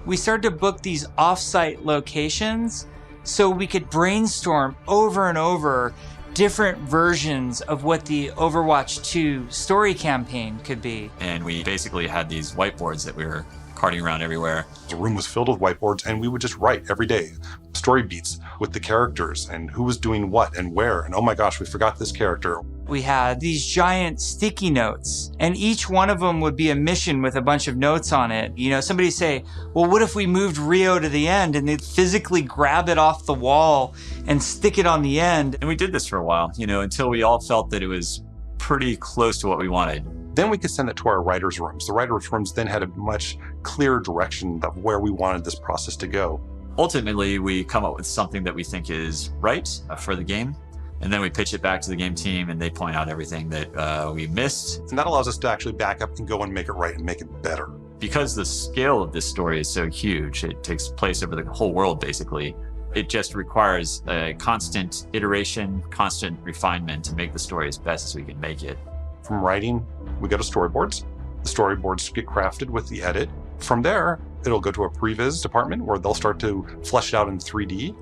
We started to book these off-site locations so we could brainstorm over and over different versions of what the Overwatch 2 story campaign could be. And we basically had these whiteboards that we were carting around everywhere. The room was filled with whiteboards, and we would just write every day story beats with the characters and who was doing what and where. And oh my gosh, we forgot this character. We had these giant sticky notes, and each one of them would be a mission with a bunch of notes on it. You know, somebody say, well, what if we moved Rio to the end? And they'd physically grab it off the wall and stick it on the end. And we did this for a while, you know, until we all felt that it was pretty close to what we wanted. Then we could send it to our writers' rooms. The writers' rooms then had a much clearer direction of where we wanted this process to go. Ultimately, we come up with something that we think is right for the game. And then we pitch it back to the game team, and they point out everything that we missed. And that allows us to actually back up and go and make it right and make it better. Because the scale of this story is so huge, it takes place over the whole world, basically. It just requires a constant iteration, constant refinement to make the story as best as we can make it. From writing, we go to storyboards. The storyboards get crafted with the edit. From there, it'll go to a previs department where they'll start to flesh it out in 3D.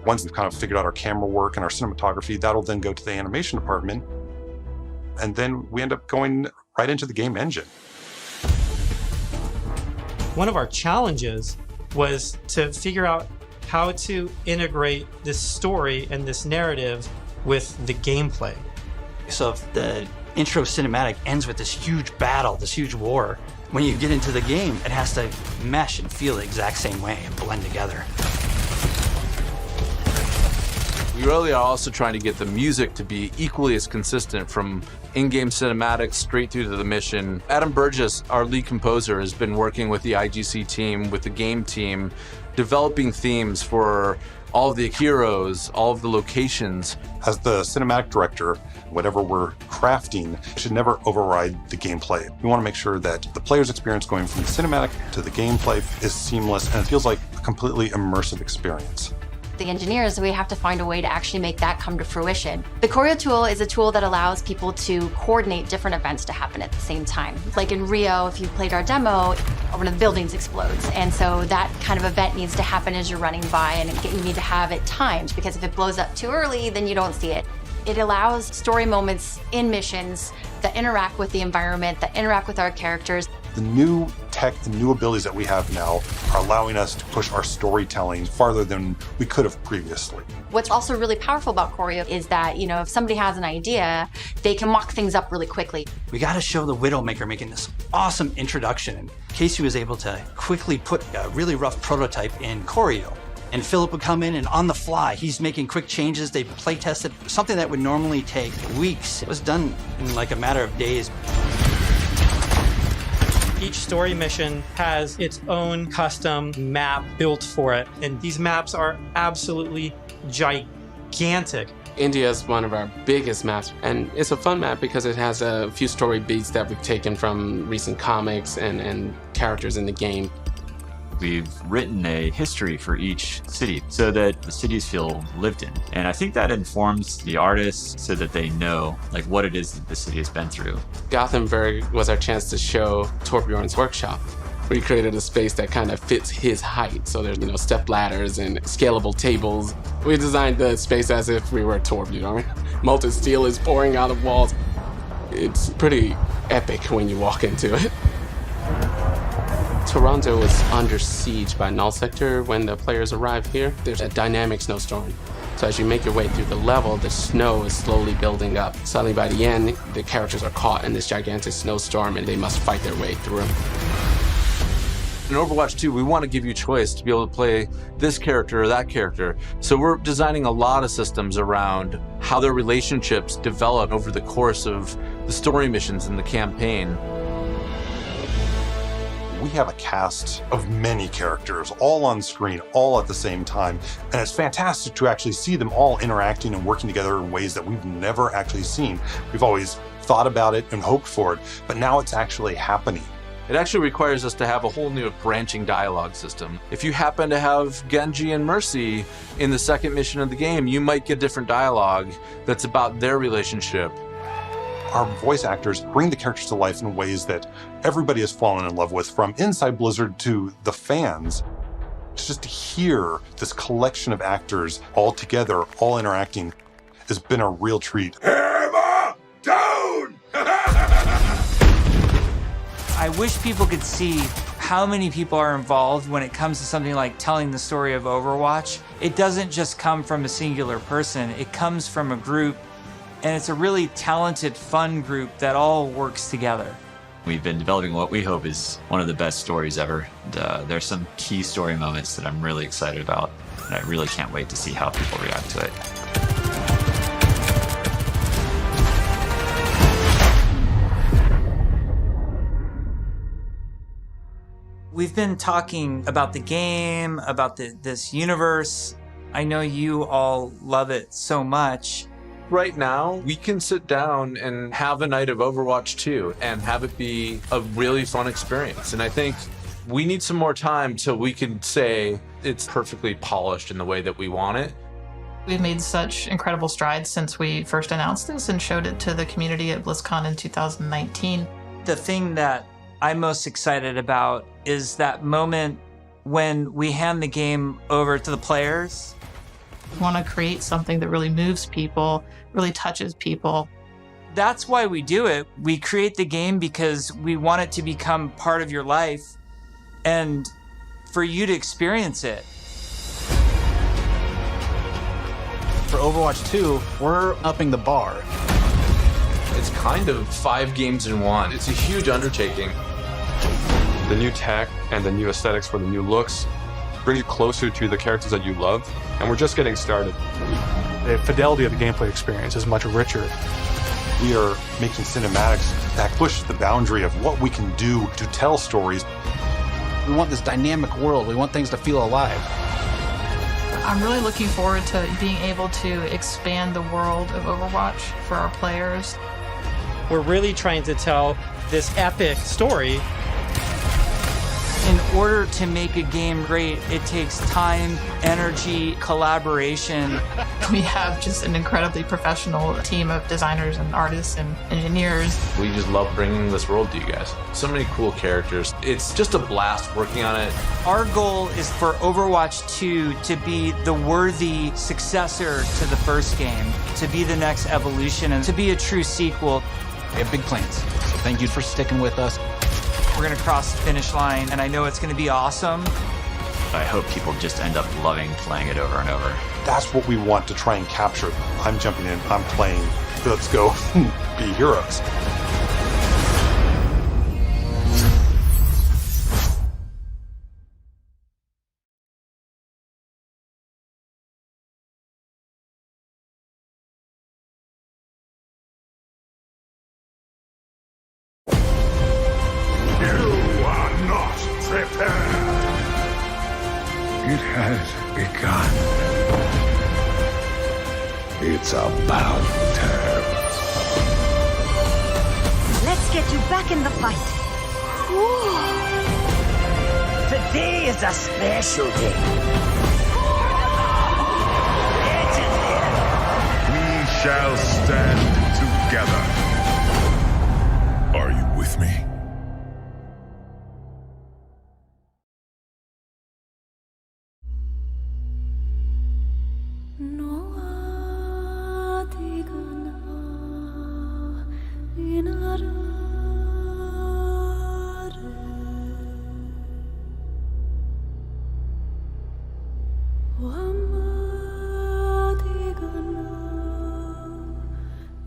Once we've kind of figured out our camera work and our cinematography, that'll then go to the animation department. And then we end up going right into the game engine. One of our challenges was to figure out how to integrate this story and this narrative with the gameplay. So if the intro cinematic ends with this huge battle, this huge war, when you get into the game, it has to mesh and feel the exact same way and blend together. We really are also trying to get the music to be equally as consistent from in-game cinematics straight through to the mission. Adam Burgess, our lead composer, has been working with the IGC team, with the game team, developing themes for all of the heroes, all of the locations. As the cinematic director, whatever we're crafting should never override the gameplay. We want to make sure that the player's experience going from the cinematic to the gameplay is seamless and it feels like a completely immersive experience. The engineers, we have to find a way to actually make that come to fruition. The Choreo tool is a tool that allows people to coordinate different events to happen at the same time. Like in Rio, if you played our demo, one of the buildings explodes. And so that kind of event needs to happen as you're running by, and you need to have it timed, because if it blows up too early, then you don't see it. It allows story moments in missions that interact with the environment, that interact with our characters. The new tech, the new abilities that we have now are allowing us to push our storytelling farther than we could have previously. What's also really powerful about Choreo is that, you know, if somebody has an idea, they can mock things up really quickly. We got to show the Widowmaker making this awesome introduction. And Casey was able to quickly put a really rough prototype in Choreo. And Philip would come in and on the fly, he's making quick changes. They play tested something that would normally take weeks. It was done in like a matter of days. Each story mission has its own custom map built for it, and these maps are absolutely gigantic. India is one of our biggest maps, and it's a fun map because it has a few story beats that we've taken from recent comics and characters in the game. We've written a history for each city so that the cities feel lived in. And I think that informs the artists so that they know like what it is that the city has been through. Gothenburg was our chance to show Torbjorn's workshop. We created a space that kind of fits his height. So there's, step ladders and scalable tables. We designed the space as if we were Torbjorn. Molten steel is pouring out of walls. It's pretty epic when you walk into it. Toronto was under siege by Null Sector when the players arrive here. There's a dynamic snowstorm. So as you make your way through the level, the snow is slowly building up. Suddenly by the end, the characters are caught in this gigantic snowstorm and they must fight their way through. In Overwatch 2, we want to give you choice to be able to play this character or that character. So we're designing a lot of systems around how their relationships develop over the course of the story missions in the campaign. We have a cast of many characters, all on screen, all at the same time. And it's fantastic to actually see them all interacting and working together in ways that we've never actually seen. We've always thought about it and hoped for it, but now it's actually happening. It actually requires us to have a whole new branching dialogue system. If you happen to have Genji and Mercy in the second mission of the game, you might get different dialogue that's about their relationship. Our voice actors bring the characters to life in ways that everybody has fallen in love with, from inside Blizzard to the fans. Just to hear this collection of actors all together, all interacting, has been a real treat. Hammer down! I wish people could see how many people are involved when it comes to something like telling the story of Overwatch. It doesn't just come from a singular person, it comes from a group, and it's a really talented, fun group that all works together. We've been developing what we hope is one of the best stories ever. There's some key story moments that I'm really excited about, and I really can't wait to see how people react to it. We've been talking about the game, about this universe. I know you all love it so much. Right now, we can sit down and have a night of Overwatch 2 and have it be a really fun experience. And I think we need some more time till we can say it's perfectly polished in the way that we want it. We've made such incredible strides since we first announced this and showed it to the community at BlizzCon in 2019. The thing that I'm most excited about is that moment when we hand the game over to the players. We want to create something that really moves people, really touches people. That's why we do it. We create the game because we want it to become part of your life and for you to experience it. For Overwatch 2, we're upping the bar. It's kind of 5 games in one. It's a huge undertaking. The new tech and the new aesthetics for the new looks bring you closer to the characters that you love, and we're just getting started. The fidelity of the gameplay experience is much richer. We are making cinematics that push the boundary of what we can do to tell stories. We want this dynamic world. We want things to feel alive. I'm really looking forward to being able to expand the world of Overwatch for our players. We're really trying to tell this epic story. In order to make a game great, it takes time, energy, collaboration. We have just an incredibly professional team of designers and artists and engineers. We just love bringing this world to you guys. So many cool characters. It's just a blast working on it. Our goal is for Overwatch 2 to be the worthy successor to the first game, to be the next evolution, and to be a true sequel. We have big plans, so thank you for sticking with us. We're gonna cross the finish line, and I know it's gonna be awesome. I hope people just end up loving playing it over and over. That's what we want to try and capture. I'm jumping in, I'm playing, let's go be heroes. It has begun. It's about time. Let's get you back in the fight. Today is a special day. We shall stand together. Are you with me?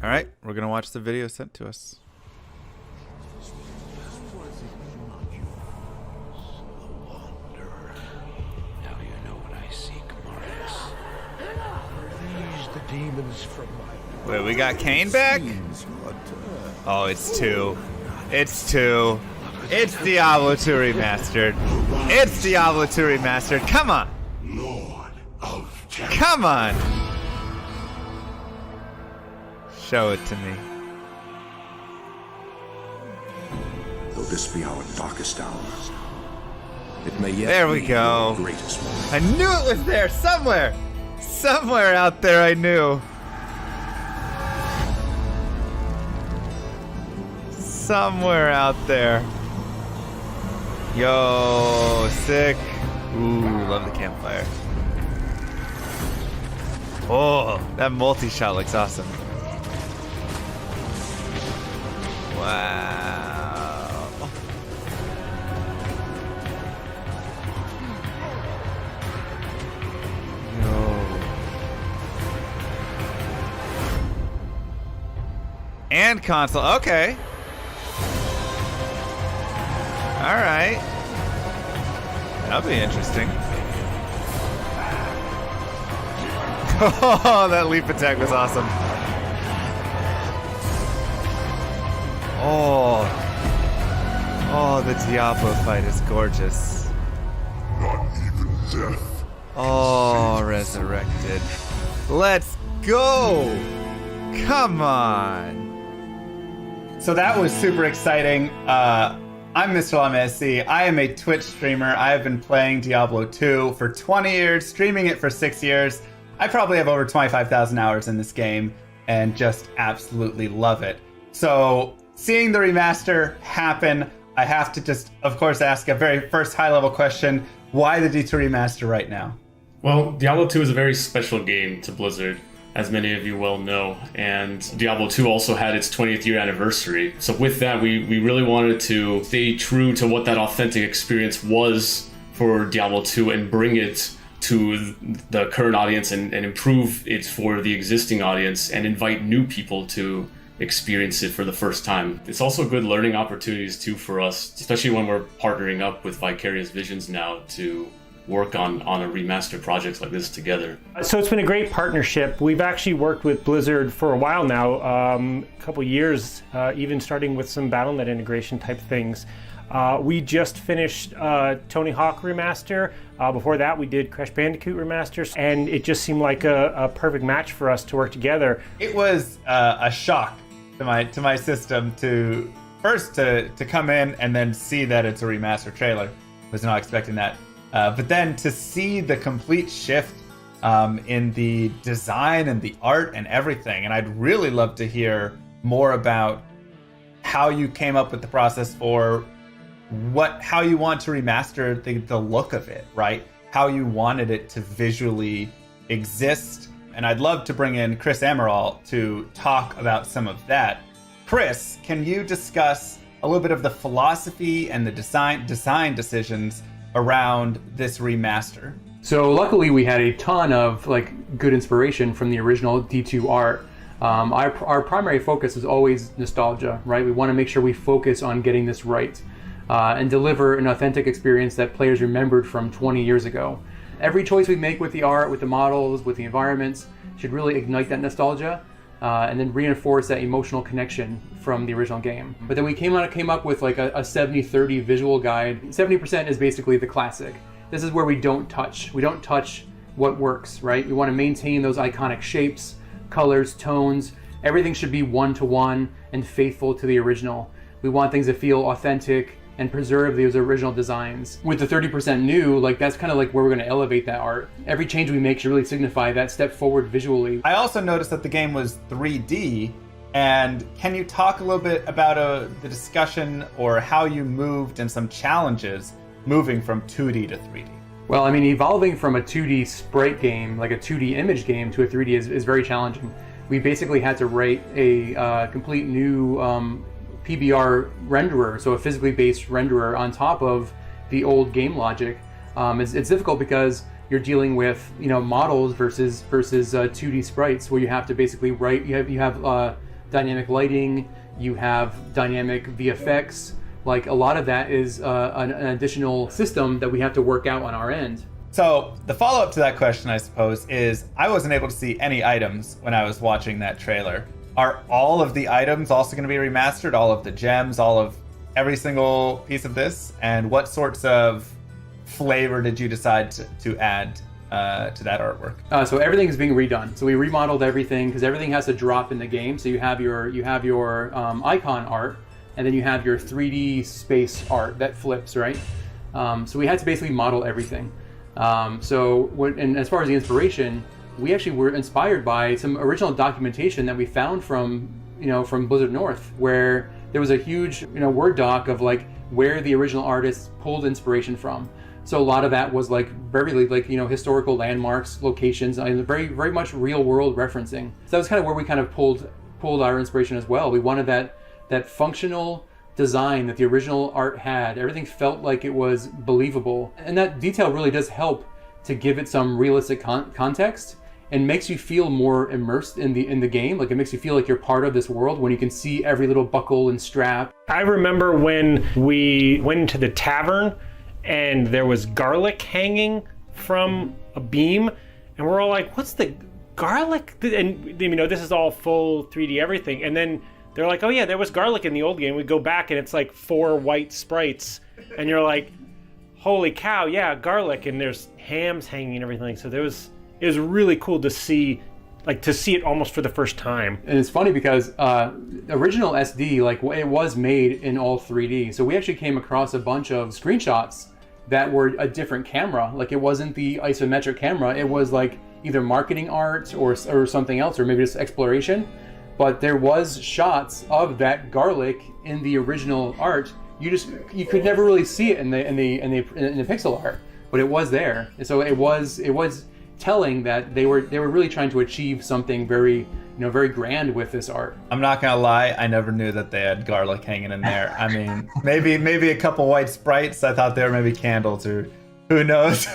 All right, we're gonna watch the video sent to us. Now you know what I seek, Marius. Are these the demons from my... Wait, we got Kane back? Oh, it's 2. It's 2. It's Diablo 2 remastered. It's Diablo 2 remastered. Come on. Come on. Show it to me. Though this be our darkest hours, it may yet There we be go. our greatest moment. I knew it was there somewhere. Somewhere out there I knew. Somewhere out there. Yo, sick. Ooh, love the campfire. Oh, that multi-shot looks awesome. Wow. and console. Okay. All right. That'll be interesting. Oh, that leap attack was awesome. Oh, the Diablo fight is gorgeous. Not even death. Oh, resurrected. Let's go! Come on! So that was super exciting. I'm Mr. LMSC. I am a Twitch streamer. I have been playing Diablo 2 for 20 years, streaming it for 6 years. I probably have over 25,000 hours in this game and just absolutely love it. So seeing the remaster happen, I have to just, of course, ask a very first high-level question. Why the D2 remaster right now? Well, Diablo 2 is a very special game to Blizzard, as many of you well know, and Diablo 2 also had its 20th year anniversary. So with that, we really wanted to stay true to what that authentic experience was for Diablo 2 and bring it to the current audience and improve it for the existing audience and invite new people to experience it for the first time. It's also good learning opportunities too for us, especially when we're partnering up with Vicarious Visions now to work on a remaster projects like this together. So it's been a great partnership. We've actually worked with Blizzard for a while now, a couple years, even starting with some BattleNet integration type things. We just finished Tony Hawk Remaster. Before that, we did Crash Bandicoot Remasters, and it just seemed like a perfect match for us to work together. It was a shock to my system to first to come in and then see that it's a remaster trailer. Was not expecting that. But then to see the complete shift in the design and the art and everything. And I'd really love to hear more about how you came up with the process for how you want to remaster the look of it, right? How you wanted it to visually exist. And I'd love to bring in Chris Amaral to talk about some of that. Chris, can you discuss a little bit of the philosophy and the design decisions around this remaster? So luckily we had a ton of good inspiration from the original D2 art. Our primary focus is always nostalgia, right? We want to make sure we focus on getting this right and deliver an authentic experience that players remembered from 20 years ago. Every choice we make with the art, with the models, with the environments should really ignite that nostalgia and then reinforce that emotional connection from the original game. But then we came up with like a 70-30 visual guide. 70% is basically the classic. This is where we don't touch. We don't touch what works, right? We want to maintain those iconic shapes, colors, tones. Everything should be one-to-one and faithful to the original. We want things to feel authentic and preserve those original designs. With the 30% new, that's kind of like where we're going to elevate that art. Every change we make should really signify that step forward visually. I also noticed that the game was 3D, and can you talk a little bit about the discussion or how you moved and some challenges moving from 2D to 3D? Well, I mean, evolving from a 2D sprite game, like a 2D image game, to a 3D is very challenging. We basically had to write a complete new PBR renderer, so a physically based renderer on top of the old game logic. It's difficult because you're dealing with models versus 2D sprites, where you have to basically write. You have dynamic lighting, you have dynamic VFX. Like a lot of that is an additional system that we have to work out on our end. So the follow-up to that question, I suppose, is I wasn't able to see any items when I was watching that trailer. Are all of the items also going to be remastered? All of the gems, all of every single piece of this? And what sorts of flavor did you decide to add to that artwork? So everything is being redone. So we remodeled everything because everything has to drop in the game. So you have your icon art, and then you have your 3D space art that flips, right? So we had to basically model everything. And as far as the inspiration, we actually were inspired by some original documentation that we found from Blizzard North, where there was a huge Word doc of where the original artists pulled inspiration from. So a lot of that was very historical landmarks, locations, and very very much real world referencing. So that was kind of where we kind of pulled our inspiration as well. We wanted that functional design that the original art had. Everything felt like it was believable, and that detail really does help to give it some realistic context and makes you feel more immersed in the game. Like, it makes you feel like you're part of this world when you can see every little buckle and strap. I remember when we went into the tavern and there was garlic hanging from a beam, and we're all like, what's the garlic? And you know, this is all full 3D everything. And then they're like, oh yeah, there was garlic in the old game. We go back and it's like 4 white sprites, and you're like, holy cow, yeah, garlic, and there's hams hanging and everything. So it was really cool to see it almost for the first time. And it's funny because original SD, like, it was made in all 3D. So we actually came across a bunch of screenshots that were a different camera. Like, it wasn't the isometric camera. It was like either marketing art or something else, or maybe just exploration. But there was shots of that garlic in the original art. You could never really see it in the pixel art, but it was there. And so it was telling that they were really trying to achieve something very, very grand with this art. I'm not gonna lie, I never knew that they had garlic hanging in there. I mean, maybe a couple white sprites. I thought they were maybe candles, or who knows?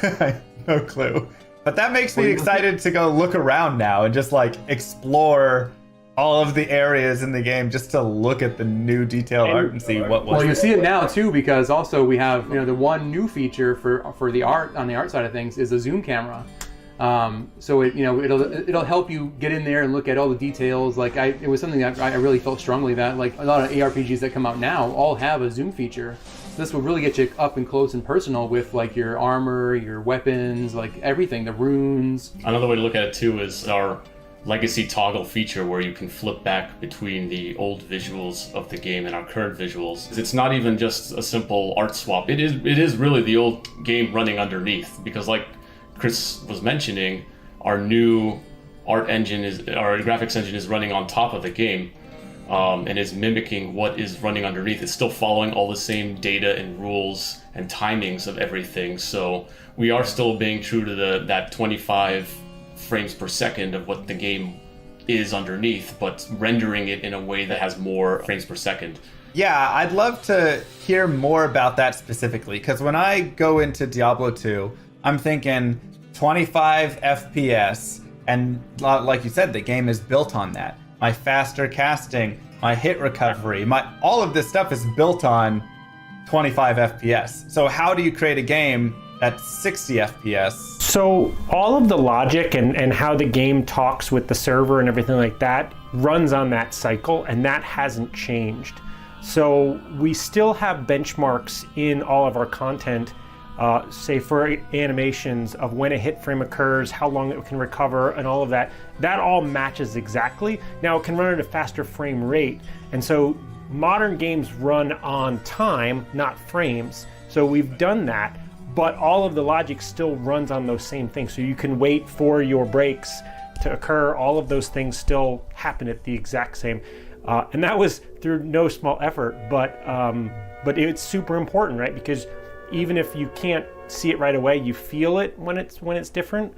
No clue. But that makes me excited to go look around now and just like explore all of the areas in the game, just to look at the new detailed art and see what was. Well, you see it now too, because also we have, the one new feature for the art, on the art side of things, is a zoom camera. So it'll help you get in there and look at all the details. Like, it was something that I really felt strongly that, like, a lot of ARPGs that come out now all have a zoom feature. So this will really get you up and close and personal with, like, your armor, your weapons, like everything, the runes. Another way to look at it too is our legacy toggle feature, where you can flip back between the old visuals of the game and our current visuals. It's not even just a simple art swap. It is really the old game running underneath, because, like Chris was mentioning, our new our graphics engine is running on top of the game, and is mimicking what is running underneath. It's still following all the same data and rules and timings of everything. So we are still being true to that 25 frames per second of what the game is underneath, but rendering it in a way that has more frames per second. Yeah, I'd love to hear more about that specifically, because when I go into Diablo 2, I'm thinking 25 FPS, and like you said, the game is built on that. My faster casting, my hit recovery, all of this stuff is built on 25 FPS. So how do you create a game at 60 FPS? So all of the logic and how the game talks with the server and everything like that runs on that cycle, and that hasn't changed. So we still have benchmarks in all of our content, say for animations of when a hit frame occurs, how long it can recover, and all of that. That all matches exactly. Now it can run at a faster frame rate, and so modern games run on time, not frames. So we've done that, but all of the logic still runs on those same things. So you can wait for your breaks to occur. All of those things still happen at the exact same. And that was through no small effort, but it's super important, right? Because even if you can't see it right away, you feel it when it's different.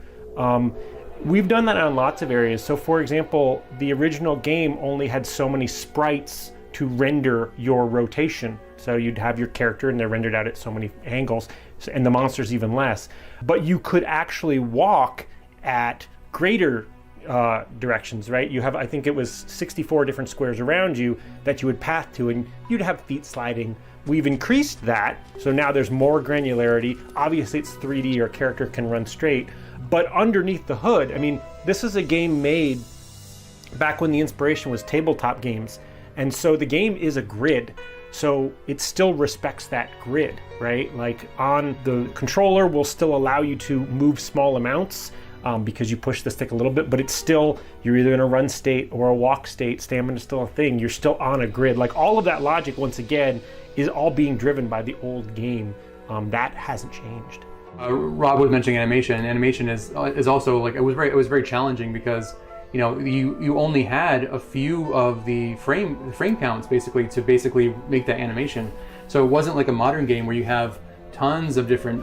We've done that on lots of areas. So for example, the original game only had so many sprites to render your rotation. So you'd have your character and they're rendered out at so many angles, and the monsters even less. But you could actually walk at greater directions, right? You have, I think it was 64 different squares around you that you would path to, and you'd have feet sliding. We've increased that, so now there's more granularity. Obviously it's 3D, your character can run straight, but underneath the hood, I mean, this is a game made back when the inspiration was tabletop games, and so the game is a grid. So it still respects that grid, right? Like on the controller will still allow you to move small amounts because you push the stick a little bit, but it's still, you're either in a run state or a walk state, stamina's still a thing, you're still on a grid. Like all of that logic, once again, is all being driven by the old game. That hasn't changed. Rob was mentioning animation. Animation is also like, it was very challenging because you only had a few of the frame counts to basically make that animation. So it wasn't like a modern game where you have tons of different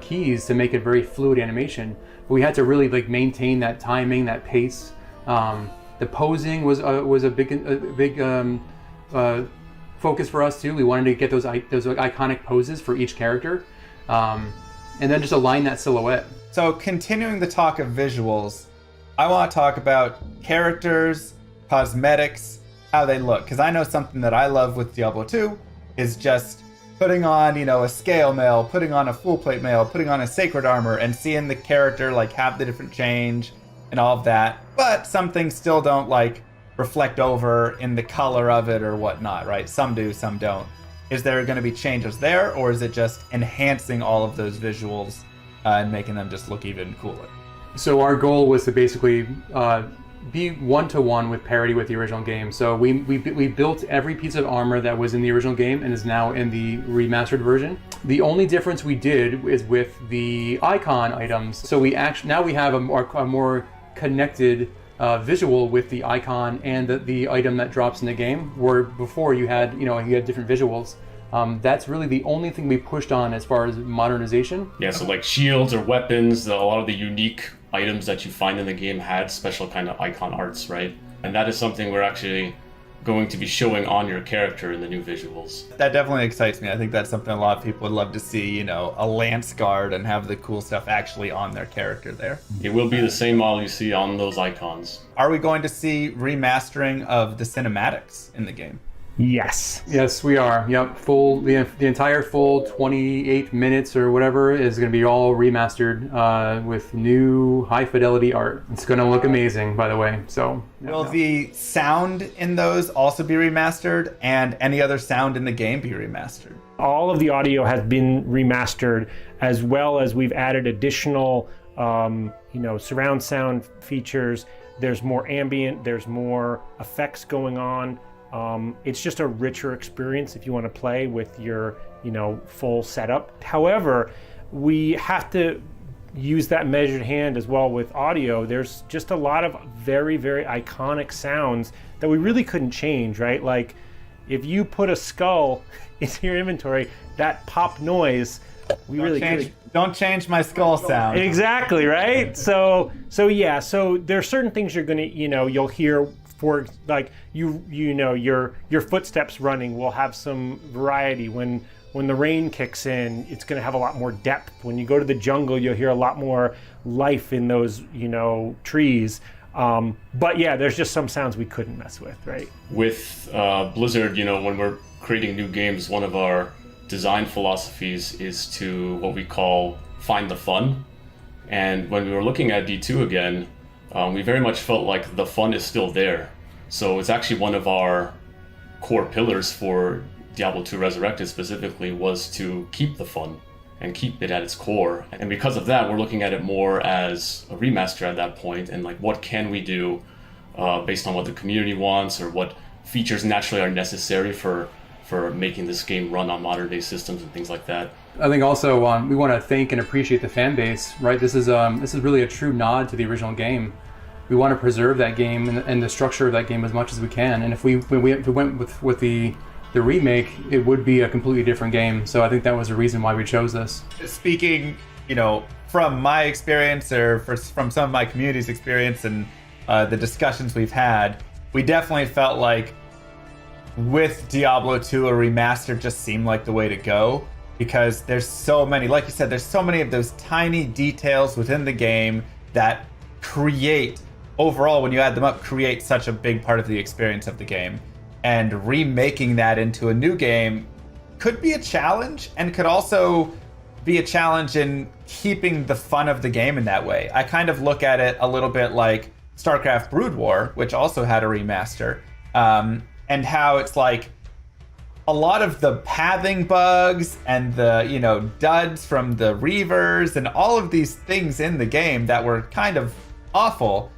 keys to make it very fluid animation. But we had to really like maintain that timing, that pace. The posing was a big focus for us too. We wanted to get those iconic poses for each character, and then just align that silhouette. So continuing the talk of visuals, I want to talk about characters, cosmetics, how they look. Because I know something that I love with Diablo 2 is just putting on, a scale mail, putting on a full plate mail, putting on a sacred armor, and seeing the character like have the different change and all of that. But some things still don't like reflect over in the color of it or whatnot, right? Some do, some don't. Is there going to be changes there, or is it just enhancing all of those visuals and making them just look even cooler? So our goal was to basically be one-to-one with parity with the original game. So we built every piece of armor that was in the original game and is now in the remastered version. The only difference we did is with the icon items. So we now we have a more connected visual with the icon and the item that drops in the game, where before you had different visuals. That's really the only thing we pushed on as far as modernization. Yeah, so like shields or weapons, a lot of the unique items that you find in the game had special kind of icon arts, right? And that is something we're actually going to be showing on your character in the new visuals. That definitely excites me. I think that's something a lot of people would love to see, a lance guard and have the cool stuff actually on their character there. It will be the same model you see on those icons. Are we going to see remastering of the cinematics in the game? Yes. Yes, we are. Yep, the entire full 28 minutes or whatever is going to be all remastered with new high fidelity art. It's going to look amazing, by the way. So, will the sound in those also be remastered, and any other sound in the game be remastered? All of the audio has been remastered, as well as we've added additional, surround sound features. There's more ambient. There's more effects going on. It's just a richer experience if you want to play with your, full setup. However, we have to use that measured hand as well with audio. There's just a lot of very, very iconic sounds that we really couldn't change, right? Like if you put a skull into your inventory, that pop noise, don't change my skull sound. Exactly, right? So there's certain things you're gonna, you'll hear. For like your footsteps running will have some variety. When the rain kicks in, it's going to have a lot more depth. When you go to the jungle, you'll hear a lot more life in those trees. But yeah, there's just some sounds we couldn't mess with, right? With Blizzard, when we're creating new games, one of our design philosophies is to what we call find the fun. And when we were looking at D2 again, we very much felt like the fun is still there. So it's actually one of our core pillars for Diablo 2 Resurrected specifically was to keep the fun and keep it at its core. And because of that, we're looking at it more as a remaster at that point, and like what can we do based on what the community wants, or what features naturally are necessary for making this game run on modern day systems and things like that. I think also we want to thank and appreciate the fan base, right? This is really a true nod to the original game. We want to preserve that game and the structure of that game as much as we can. And if we went with the remake, it would be a completely different game. So I think that was the reason why we chose this. Speaking, from my experience or from some of my community's experience and the discussions we've had, we definitely felt like with Diablo 2, a remaster just seemed like the way to go. Because there's so many, like you said, there's so many of those tiny details within the game that overall, when you add them up, create such a big part of the experience of the game. And remaking that into a new game could be a challenge, and could also be a challenge in keeping the fun of the game in that way. I kind of look at it a little bit like StarCraft Brood War, which also had a remaster, and how it's like, a lot of the pathing bugs and the, duds from the Reavers and all of these things in the game that were kind of awful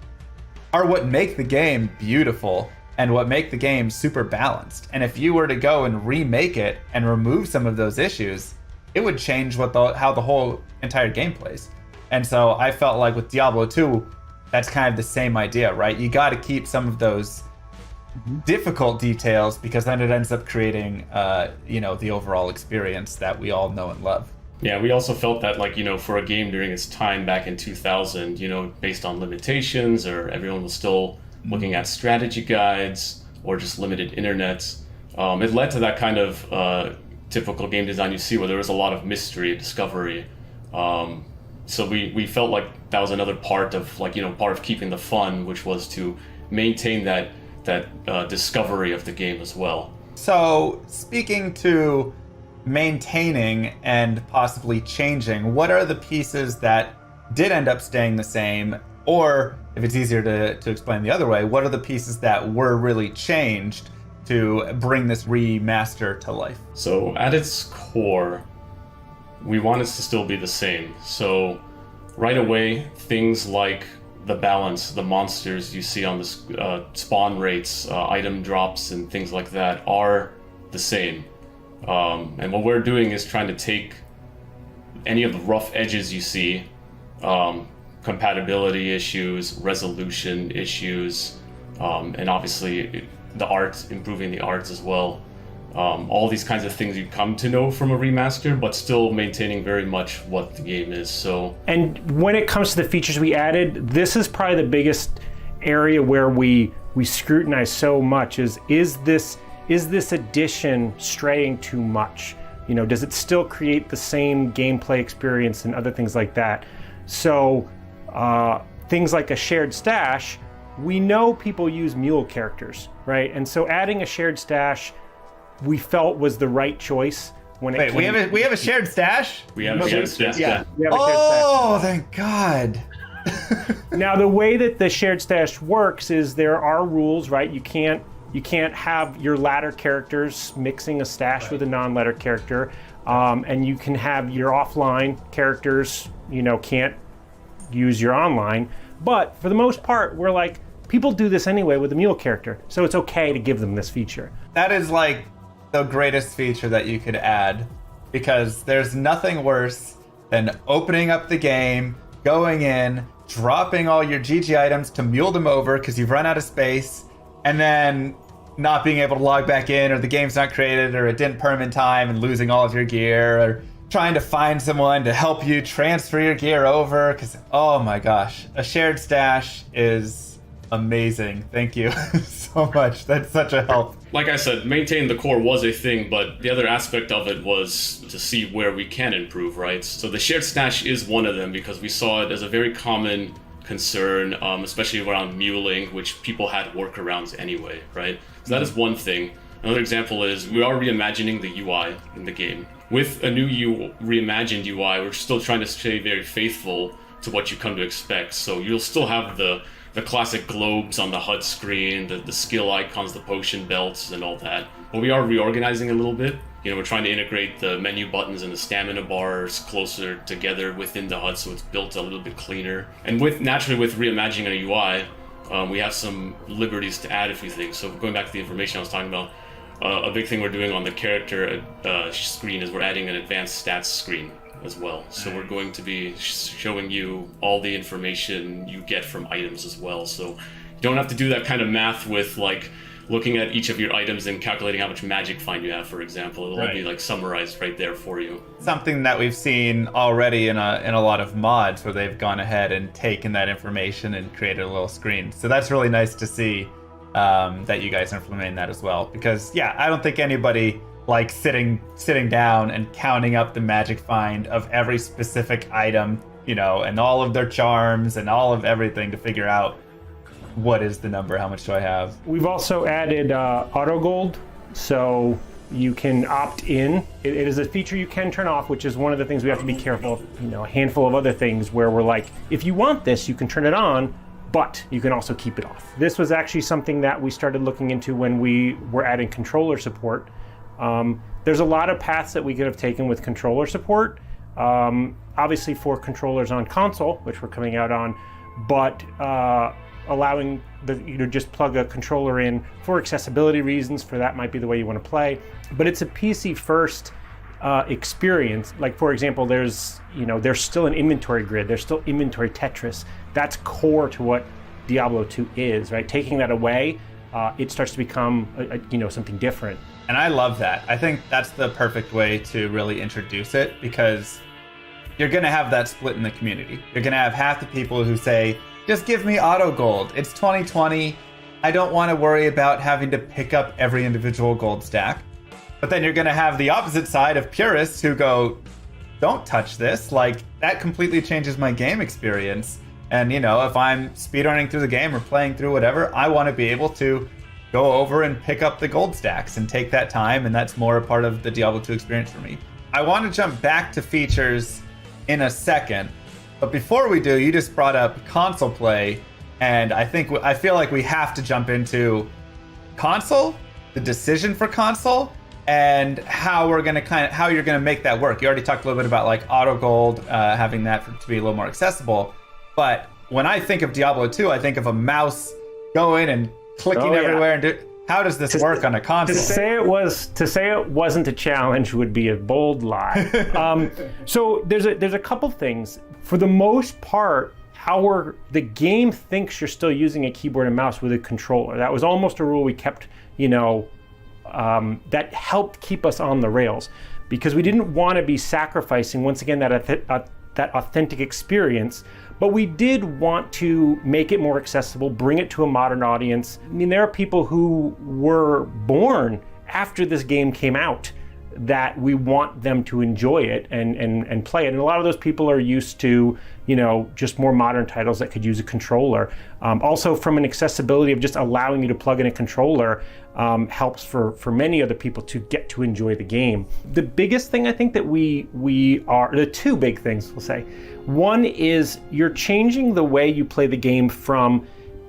are what make the game beautiful and what make the game super balanced. And if you were to go and remake it and remove some of those issues, it would change how the whole entire game plays. And so I felt like with Diablo 2, that's kind of the same idea, right? You got to keep some of those difficult details, because then it ends up creating the overall experience that we all know and love. Yeah, we also felt that for a game during its time back in 2000, based on limitations, or everyone was still looking at strategy guides or just limited internet, it led to that kind of typical game design you see, where there was a lot of mystery, discovery, So we felt like that was another part of part of keeping the fun, which was to maintain that discovery of the game as well. So speaking to maintaining and possibly changing, what are the pieces that did end up staying the same? Or if it's easier to explain the other way, what are the pieces that were really changed to bring this remaster to life? So at its core, we want it to still be the same. So right away, things like the balance, the monsters you see on the spawn rates, item drops and things like that are the same. And what we're doing is trying to take any of the rough edges you see, compatibility issues, resolution issues, and obviously the art, improving the art as well. All these kinds of things you come to know from a remaster, but still maintaining very much what the game is. So, and when it comes to the features we added, this is probably the biggest area where we scrutinize so much is this addition straying too much? You know, does it still create the same gameplay experience and other things like that? So things like a shared stash, we know people use mule characters, right? And so adding a shared stash we felt was the right choice when it came. We have a shared stash? We have a shared stash. Yeah. We have a shared stash. Oh, thank God. Now the way that the shared stash works is there are rules, right? You can't have your ladder characters mixing a stash with a non-ladder character, and you can have your offline characters, can't use your online. But for the most part, we're like, people do this anyway with a mule character, so it's okay to give them this feature. That is like the greatest feature that you could add, because there's nothing worse than opening up the game, going in, dropping all your GG items to mule them over because you've run out of space, and then not being able to log back in, or the game's not created, or it didn't perm in time, and losing all of your gear, or trying to find someone to help you transfer your gear over, because, oh my gosh, a shared stash is amazing. Thank you so much. That's such a help. Like I said, maintaining the core was a thing, but the other aspect of it was to see where we can improve, right? So the shared stash is one of them, because we saw it as a very common concern, especially around muling, which people had workarounds anyway, right? So that is one thing. Another example is we are reimagining the UI in the game. With a new reimagined UI, we're still trying to stay very faithful to what you come to expect. So you'll still have the classic globes on the HUD screen, the skill icons, the potion belts, and all that. But we are reorganizing a little bit. We're trying to integrate the menu buttons and the stamina bars closer together within the HUD, so it's built a little bit cleaner. And naturally with reimagining a UI, we have some liberties to add a few things. So going back to the information I was talking about, a big thing we're doing on the character screen is we're adding an advanced stats screen as well. So we're going to be showing you all the information you get from items as well. So you don't have to do that kind of math with like looking at each of your items and calculating how much magic find you have, for example. It'll all be like summarized right there for you. Something that we've seen already in a lot of mods where they've gone ahead and taken that information and created a little screen. So that's really nice to see that you guys are implementing that as well. Because I don't think anybody like sitting down and counting up the magic find of every specific item, and all of their charms and all of everything to figure out what is the number, how much do I have. We've also added auto gold, so you can opt in. It is a feature you can turn off, which is one of the things we have to be careful of. A handful of other things where we're like, if you want this, you can turn it on, but you can also keep it off. This was actually something that we started looking into when we were adding controller support. There's a lot of paths that we could have taken with controller support, obviously for controllers on console, which we're coming out on, but allowing just plug a controller in for accessibility reasons, for that might be the way you want to play. But it's a PC first experience. Like, for example, there's still an inventory grid, there's still inventory Tetris. That's core to what Diablo 2 is, right? Taking that away, it starts to become something different. And I love that. I think that's the perfect way to really introduce it, because you're going to have that split in the community. You're going to have half the people who say, just give me auto gold. It's 2020. I don't want to worry about having to pick up every individual gold stack. But then you're going to have the opposite side of purists who go, don't touch this. Like, that completely changes my game experience. And, you know, if I'm speedrunning through the game or playing through whatever, I want to be able to go over and pick up the gold stacks and take that time, and that's more a part of the Diablo 2 experience for me. I want to jump back to features in a second, but before we do, you just brought up console play, and I feel like we have to jump into console, the decision for console, and how you're gonna make that work. You already talked a little bit about like auto gold, having that to be a little more accessible, but when I think of Diablo 2, I think of a mouse going and clicking everywhere and how does this work on a console? To say it wasn't a challenge would be a bold lie. So there's a couple things. For the most part, the game thinks you're still using a keyboard and mouse with a controller. That was almost a rule we kept, that helped keep us on the rails, because we didn't want to be sacrificing once again that authentic experience. But we did want to make it more accessible, bring it to a modern audience. I mean, there are people who were born after this game came out that we want them to enjoy it and play it. And a lot of those people are used to, just more modern titles that could use a controller. Also, from an accessibility of just allowing you to plug in a controller helps for many other people to get to enjoy the game. The biggest thing I think that the two big things we'll say. One is you're changing the way you play the game from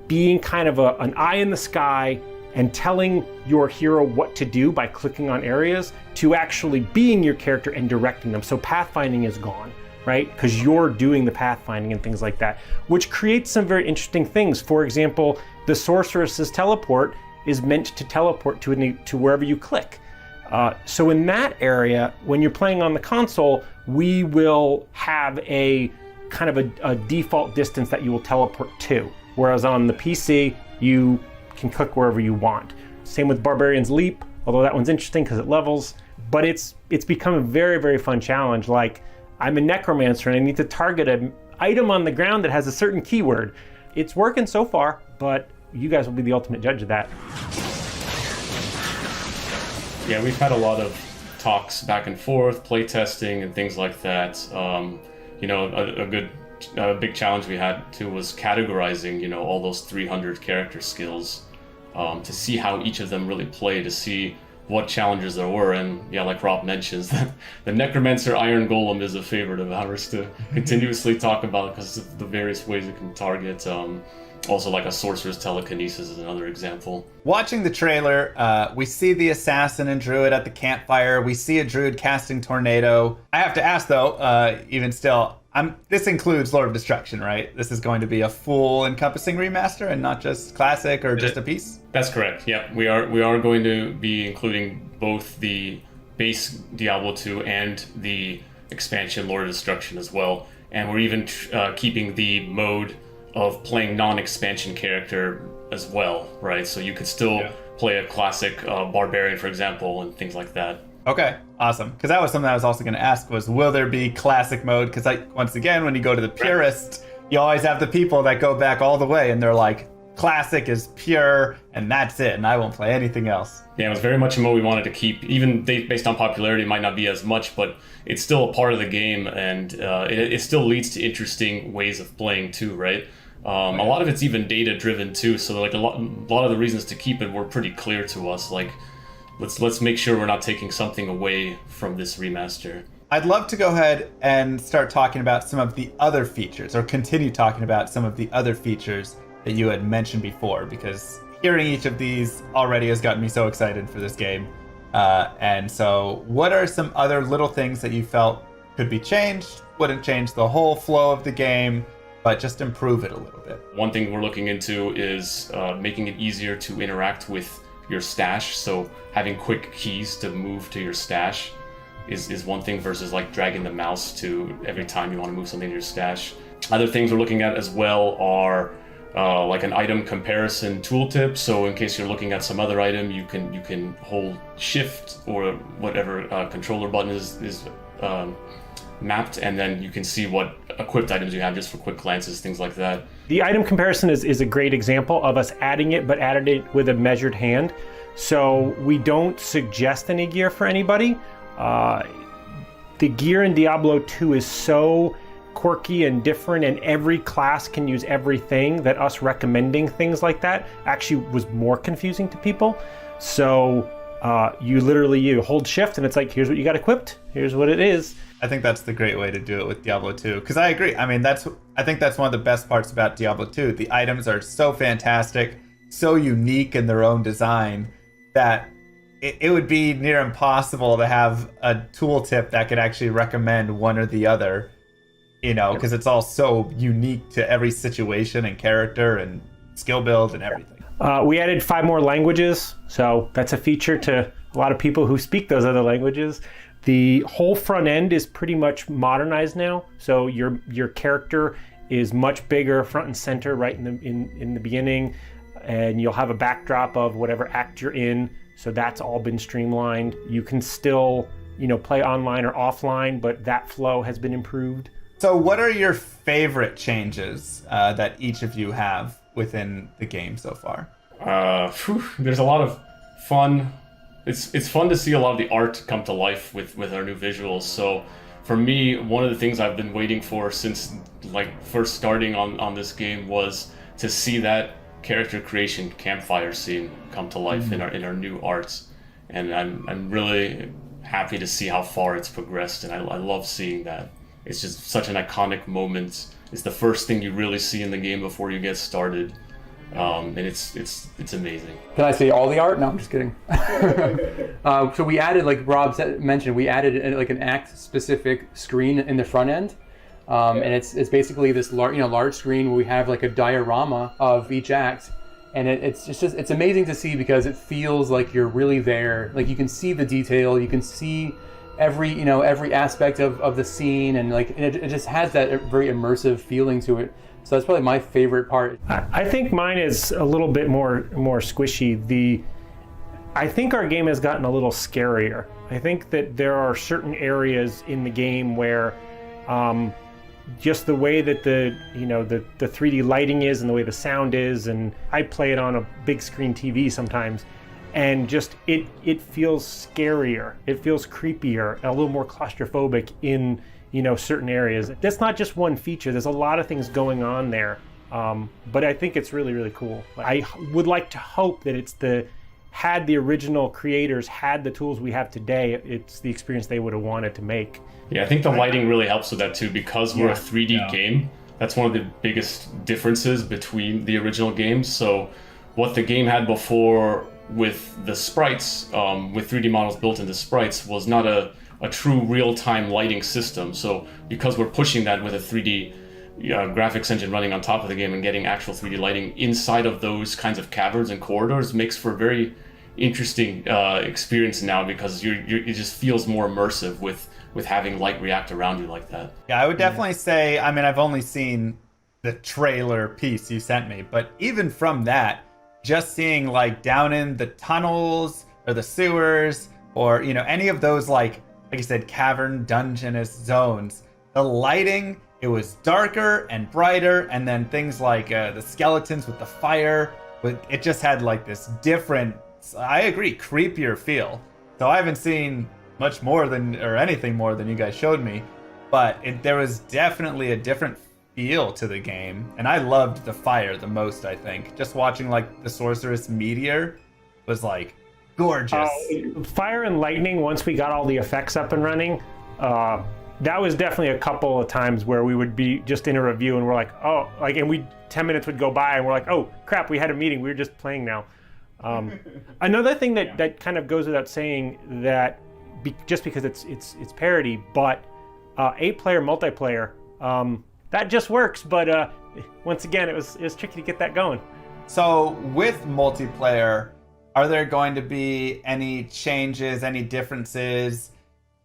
being kind of an eye in the sky and telling your hero what to do by clicking on areas to actually being your character and directing them. So pathfinding is gone, right? Because you're doing the pathfinding and things like that, which creates some very interesting things. For example, the sorceress's teleport is meant to teleport to wherever you click. So in that area, when you're playing on the console, we will have a kind of a default distance that you will teleport to. Whereas on the PC, you can click wherever you want. Same with Barbarian's Leap, although that one's interesting because it levels, but it's become a very, very fun challenge. Like, I'm a necromancer and I need to target an item on the ground that has a certain keyword. It's working so far, but you guys will be the ultimate judge of that. Yeah, we've had a lot of talks back and forth, play testing and things like that. A big challenge we had too was categorizing, all those 300 character skills to see how each of them really play, to see what challenges there were. And yeah, like Rob mentions, the Necromancer Iron Golem is a favorite of ours to continuously talk about because of the various ways it can target. Also, like a Sorcerer's Telekinesis is another example. Watching the trailer, we see the Assassin and Druid at the campfire. We see a Druid casting Tornado. I have to ask though, even still, this includes Lord of Destruction, right? This is going to be a full encompassing remaster and not just classic or just a piece? That's correct. Yeah, we are going to be including both the base Diablo 2 and the expansion Lord of Destruction as well. And we're even keeping the mode of playing non-expansion character as well, right? So you could still play a classic Barbarian, for example, and things like that. Okay, awesome. Because that was something I was also going to ask was, will there be classic mode? Because once again, when you go to the purist, you always have the people that go back all the way and they're like, classic is pure and that's it, and I won't play anything else. Yeah, it was very much a mode we wanted to keep. Even based on popularity, it might not be as much, but it's still a part of the game, and it still leads to interesting ways of playing too, right? A lot of it's even data driven too, so like a lot of the reasons to keep it were pretty clear to us. Like, let's make sure we're not taking something away from this remaster. I'd love to go ahead and start talking about some of the other features, or continue talking about some of the other features that you had mentioned before, because hearing each of these already has gotten me so excited for this game. And so what are some other little things that you felt could be changed, wouldn't change the whole flow of the game, but just improve it a little bit? One thing we're looking into is making it easier to interact with your stash. So having quick keys to move to your stash is one thing versus like dragging the mouse to every time you want to move something to your stash. Other things we're looking at as well are like an item comparison tooltip. So in case you're looking at some other item, you can hold shift or whatever controller button is mapped, and then you can see what equipped items you have just for quick glances, things like that. The item comparison is a great example of us adding it, but added it with a measured hand. So we don't suggest any gear for anybody. the gear in Diablo 2 is so quirky and different, and every class can use everything, that us recommending things like that actually was more confusing to people. So you hold shift and it's like, here's what you got equipped, here's what it is. I think that's the great way to do it with Diablo 2, because I agree. I mean, I think that's one of the best parts about Diablo 2. The items are so fantastic, so unique in their own design, that it would be near impossible to have a tooltip that could actually recommend one or the other, because it's all so unique to every situation and character and skill build and everything. We added 5 more languages, so that's a feature to a lot of people who speak those other languages. The whole front end is pretty much modernized now, so your character is much bigger front and center right in the beginning, and you'll have a backdrop of whatever act you're in. So that's all been streamlined. You can still, play online or offline, but that flow has been improved. So what are your favorite changes that each of you have within the game so far? There's a lot of fun. It's fun to see a lot of the art come to life with our new visuals. So for me, one of the things I've been waiting for since first starting on this game was to see that character creation campfire scene come to life in our new arts, and I'm really happy to see how far it's progressed, and I love seeing that. It's just such an iconic moment. It's the first thing you really see in the game before you get started, and it's amazing. Can I say all the art? No, I'm just kidding. So we added, like Rob mentioned, we added an act specific screen in the front end. And it's basically this large screen where we have like a diorama of each act, and it's amazing to see because it feels like you're really there. Like you can see the detail, you can see every aspect of the scene, and it just has that very immersive feeling to it. So that's probably my favorite part. I think mine is a little bit more squishy. I think our game has gotten a little scarier. I think that there are certain areas in the game where just the way that the 3D lighting is and the way the sound is, and I play it on a big screen TV sometimes, and just it feels scarier, it feels creepier, a little more claustrophobic in certain areas. That's not just one feature, there's a lot of things going on there, but I think it's really, really cool. I would like to hope that had the original creators had the tools we have today, it's the experience they would have wanted to make. Yeah, I think the lighting really helps with that too, because we're a 3D game. That's one of the biggest differences between the original games. So what the game had before with the sprites, with 3D models built into sprites, was not a true real-time lighting system. So because we're pushing that with a 3D graphics engine running on top of the game and getting actual 3D lighting inside of those kinds of caverns and corridors, makes for a very interesting experience now, because it just feels more immersive with having light react around you like that. Yeah, I would definitely say, I mean, I've only seen the trailer piece you sent me, but even from that, just seeing down in the tunnels or the sewers or, any of those, like you said, cavern, dungeonous zones, the lighting, it was darker and brighter, and then things like the skeletons with the fire, it just had this different, I agree, creepier feel. So I haven't seen much more than, or anything more than you guys showed me, but there was definitely a different feel to the game, and I loved the fire the most. I think just watching the sorceress meteor was gorgeous. Fire and lightning, once we got all the effects up and running, that was definitely a couple of times where we would be just in a review and we're and 10 minutes would go by and we're like, oh crap, we had a meeting, we were just playing now. Another thing that kind of goes without saying, that just because it's parody, but 8-player multiplayer, that just works. But once again, it was tricky to get that going. So with multiplayer, are there going to be any changes, any differences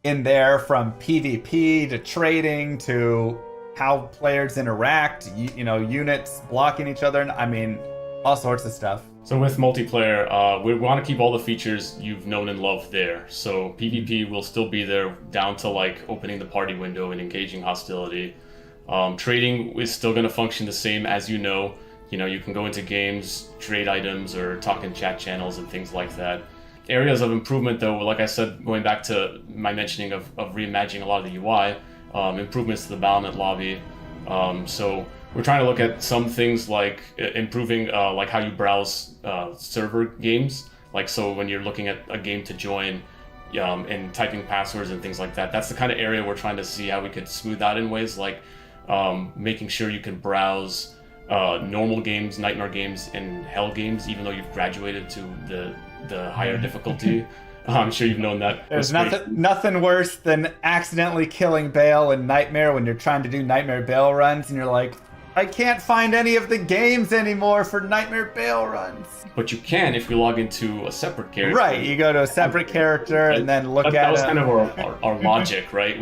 in there from PvP to trading to how players interact, units blocking each other? I mean, all sorts of stuff. So with multiplayer, we want to keep all the features you've known and loved there. So PvP will still be there, down to opening the party window and engaging hostility. Trading is still going to function the same as you know. You can go into games, trade items, or talk in chat channels and things like that. Areas of improvement, though, like I said, going back to my mentioning of reimagining a lot of the UI, improvements to the Battlement lobby. So we're trying to look at some things like improving like how you browse server games. Like, so when you're looking at a game to join and typing passwords and things like that, that's the kind of area we're trying to see how we could smooth out in ways like making sure you can browse normal games, Nightmare games, and Hell games, even though you've graduated to the higher difficulty. I'm sure you've known that. There's nothing worse than accidentally killing Bale in Nightmare when you're trying to do Nightmare Bale runs and you're like, I can't find any of the games anymore for Nightmare Bale runs. But you can if you log into a separate character. Right, you go to a separate character and then look at it. That was kind of our logic, right?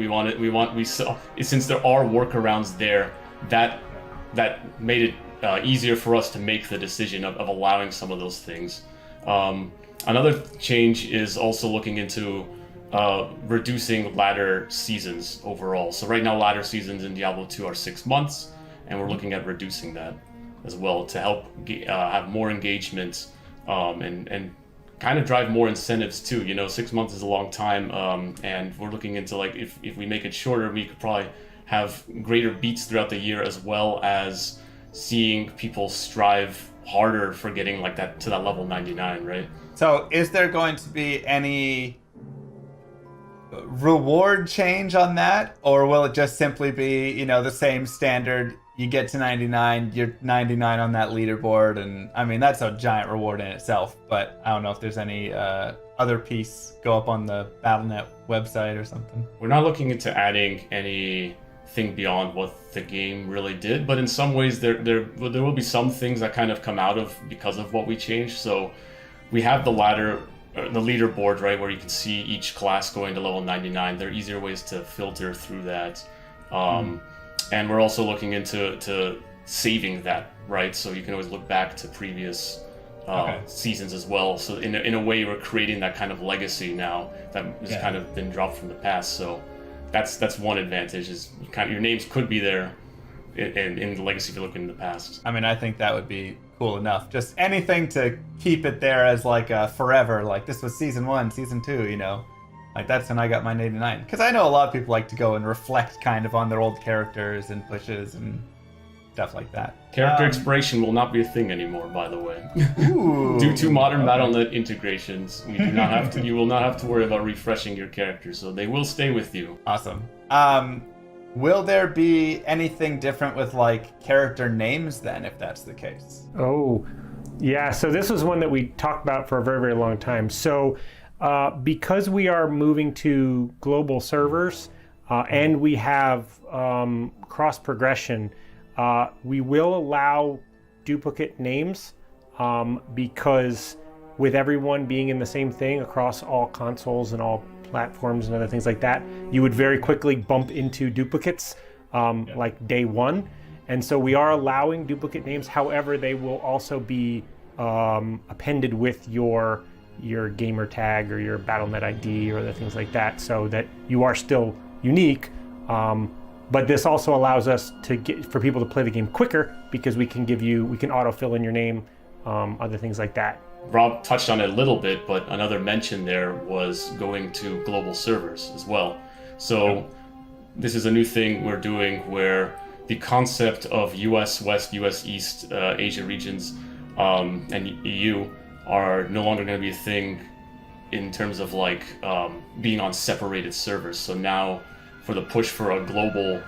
Since there are workarounds there, that made it easier for us to make the decision of allowing some of those things. Another change is also looking into reducing ladder seasons overall. So right now, ladder seasons in Diablo 2 are 6 months, and we're looking at reducing that as well to help have more engagement and kind of drive more incentives too. 6 months is a long time, and we're looking into like if we make it shorter, we could probably have greater beats throughout the year, as well as seeing people strive harder for getting like that to that level 99, right? So is there going to be any reward change on that, or will it just simply be, the same standard? You get to 99, you're 99 on that leaderboard, and I mean that's a giant reward in itself, but I don't know if there's any other piece go up on the Battle.net website or something. We're not looking into adding anything beyond what the game really did, but in some ways there will be some things that kind of come out of because of what we changed. So we have the leaderboard, right, where you can see each class going to level 99. There are easier ways to filter through that. And we're also looking into saving that, right? So you can always look back to previous seasons as well. So in a way, we're creating that kind of legacy now that has kind of been dropped from the past. So that's one advantage, is your names could be there in the legacy if you're looking in the past. I mean, I think that would be cool enough. Just anything to keep it there as like a forever, like this was season 1, season 2, like that's when I got my 89. Because I know a lot of people like to go and reflect kind of on their old characters and pushes and stuff like that. Character expiration will not be a thing anymore, by the way. Ooh, Due to modern Battle.net integrations, you will not have to worry about refreshing your character, so they will stay with you. Awesome. Will there be anything different with like character names then, if that's the case? Oh, yeah. So this was one that we talked about for a very, very long time. So because we are moving to global servers and we have cross progression, we will allow duplicate names because with everyone being in the same thing across all consoles and all platforms and other things like that, you would very quickly bump into duplicates like day one. And so we are allowing duplicate names. However, they will also be appended with your gamer tag or your Battle.net ID or other things like that, so that you are still unique. But this also allows us for people to play the game quicker, because we can autofill in your name, other things like that. Rob touched on it a little bit, but another mention there was going to global servers as well. So this is a new thing we're doing, where the concept of US West, US East, Asia regions, and EU are no longer going to be a thing in terms of like being on separated servers. So now, for the push for a global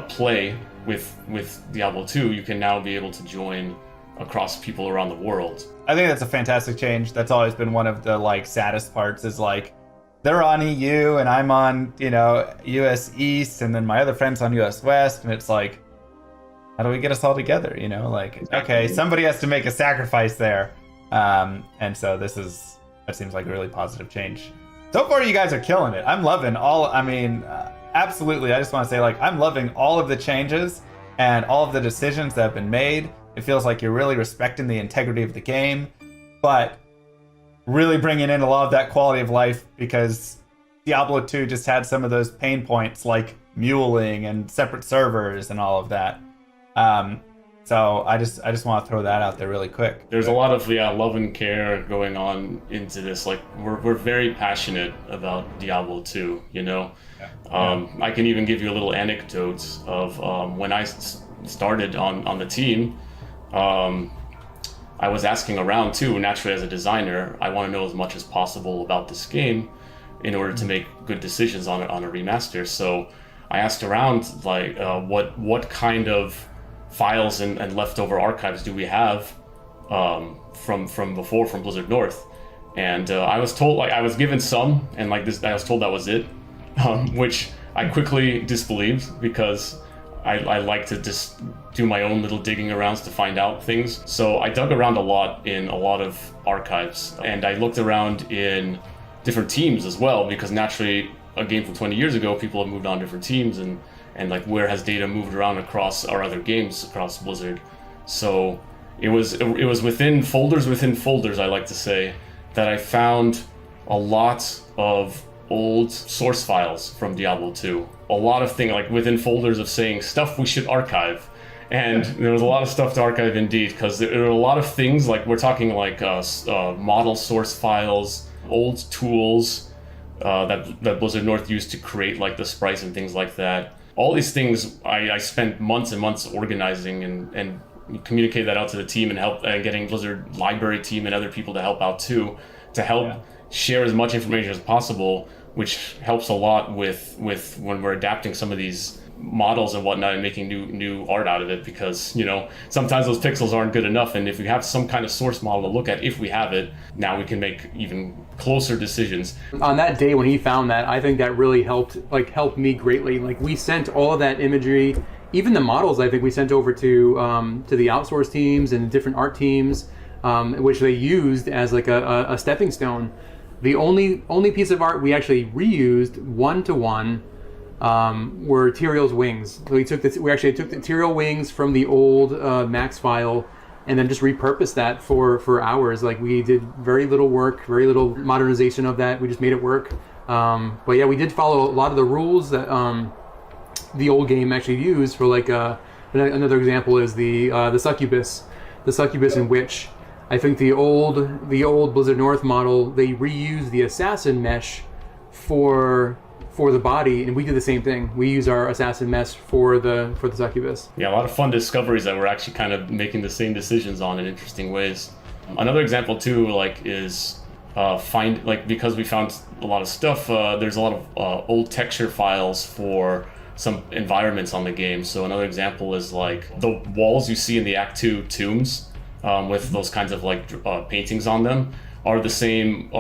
play with Diablo 2, you can now be able to join across people around the world. I think that's a fantastic change. That's always been one of the like saddest parts, is like they're on EU and I'm on, US East, and then my other friend's on US West, and it's like, how do we get us all together? Okay, somebody has to make a sacrifice there. And so that seems like a really positive change. So far, you guys are killing it. I'm loving absolutely. I just want to say, I'm loving all of the changes and all of the decisions that have been made. It feels like you're really respecting the integrity of the game, but really bringing in a lot of that quality of life, because Diablo 2 just had some of those pain points like muling and separate servers and all of that. So I just want to throw that out there really quick. There's a lot of love and care going on into this. Like we're very passionate about Diablo 2, you know. I can even give you a little anecdote of when I started on the team. I was asking around too. Naturally, as a designer, I want to know as much as possible about this game in order to make good decisions on a remaster. So I asked around, like, what kind of files and leftover archives do we have from before, from Blizzard North? And I was told, like, I was given some, and like this, I was told that was it, which I quickly disbelieved because I like to just do my own little digging arounds to find out things. So I dug around a lot in a lot of archives, and I looked around in different teams as well, because naturally a game from 20 years ago, people have moved on different teams, and like where has data moved around across our other games across Blizzard. So it was within folders, I like to say, that I found a lot of old source files from Diablo 2. A lot of things, like within folders of saying stuff we should archive. And there was a lot of stuff to archive indeed, because there were a lot of things, like we're talking like model source files, old tools that Blizzard North used to create like the sprites and things like that. All these things I spent months and months organizing and communicate that out to the team and help getting Blizzard library team and other people to help out too, to help share as much information as possible, which helps a lot with when we're adapting some of these models and whatnot and making new art out of it, because, you know, sometimes those pixels aren't good enough, and if we have some kind of source model to look at, if we have it, now we can make even closer decisions. On that day when he found that, I think that really helped me greatly. Like, we sent all of that imagery, even the models, I think we sent over to the outsource teams and different art teams, which they used as like a stepping stone. The only piece of art we actually reused one-to-one were Tyrael's wings. So we actually took the Tyrael wings from the old Max file and then just repurposed that for hours. Like, we did very little work, very little modernization of that. We just made it work. But yeah, we did follow a lot of the rules that the old game actually used. For like another example is the succubus, in which I think the old Blizzard North model, they reused the assassin mesh for the body, and we did the same thing. We use our assassin mesh for the succubus. Yeah, a lot of fun discoveries that we're actually kind of making the same decisions on in interesting ways. Another example too, like, is because we found a lot of stuff. There's a lot of old texture files for some environments on the game. So another example is like the walls you see in the Act 2 tombs with those kinds of like paintings on them are the same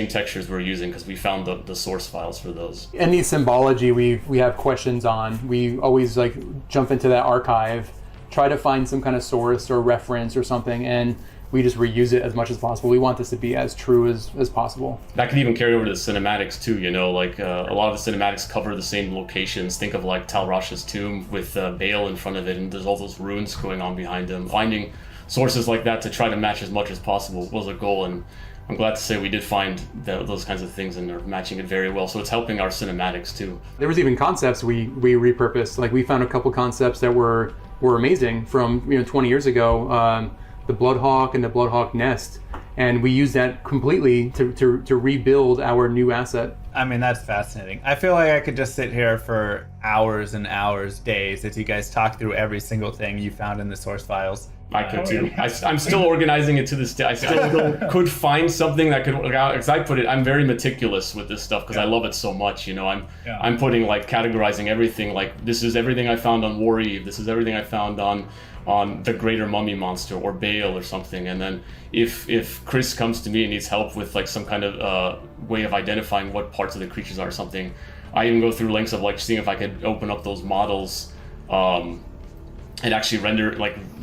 textures we're using, because we found the source files for those. Any symbology we have questions on, we always like jump into that archive, try to find some kind of source or reference or something, and we just reuse it as much as possible. We want this to be as true as possible. That could even carry over to the cinematics too, you know, like a lot of the cinematics cover the same locations. Think of like Tal Rasha's tomb with Baal in front of it, and there's all those runes going on behind him. Finding sources like that to try to match as much as possible was a goal, and I'm glad to say we did find those kinds of things, and they're matching it very well. So it's helping our cinematics too. There was even concepts we repurposed. Like, we found a couple concepts that were amazing from 20 years ago. The Bloodhawk and the Bloodhawk Nest, and we used that completely to rebuild our new asset. I mean, that's fascinating. I feel like I could just sit here for hours and hours, days, as you guys talk through every single thing you found in the source files. I could too. I'm still organizing it to this day. I still could find something that could, as I put it, I'm very meticulous with this stuff because I love it so much. You know, I'm putting, like, categorizing everything. Like, this is everything I found on War Eve. This is everything I found on the Greater Mummy Monster or Baal or something. And then if Chris comes to me and needs help with like some kind of way of identifying what parts of the creatures are or something, I even go through links of like seeing if I could open up those models and actually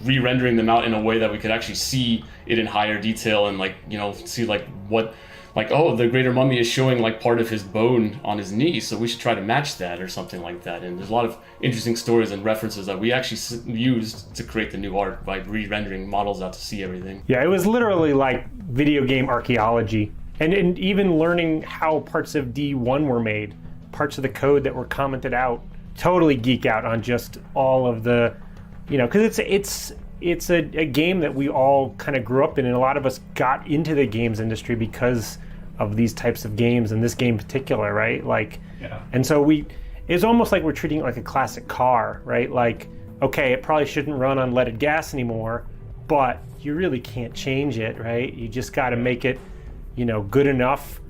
re-rendering them out in a way that we could actually see it in higher detail and like, you know, see like what, like, oh, the Greater Mummy is showing like part of his bone on his knee, so we should try to match that or something like that. And there's a lot of interesting stories and references that we actually used to create the new art by re-rendering models out to see everything. Yeah, it was literally like video game archaeology, and even learning how parts of D1 were made, parts of the code that were commented out. Totally geek out on just all of the, you know, because it's it's a game that we all kind of grew up in, and a lot of us got into the games industry because of these types of games, and this game in particular, right? Like, and so it's almost like we're treating it like a classic car, right? Like, okay, it probably shouldn't run on leaded gas anymore, but you really can't change it, right? You just got to make it, good enough,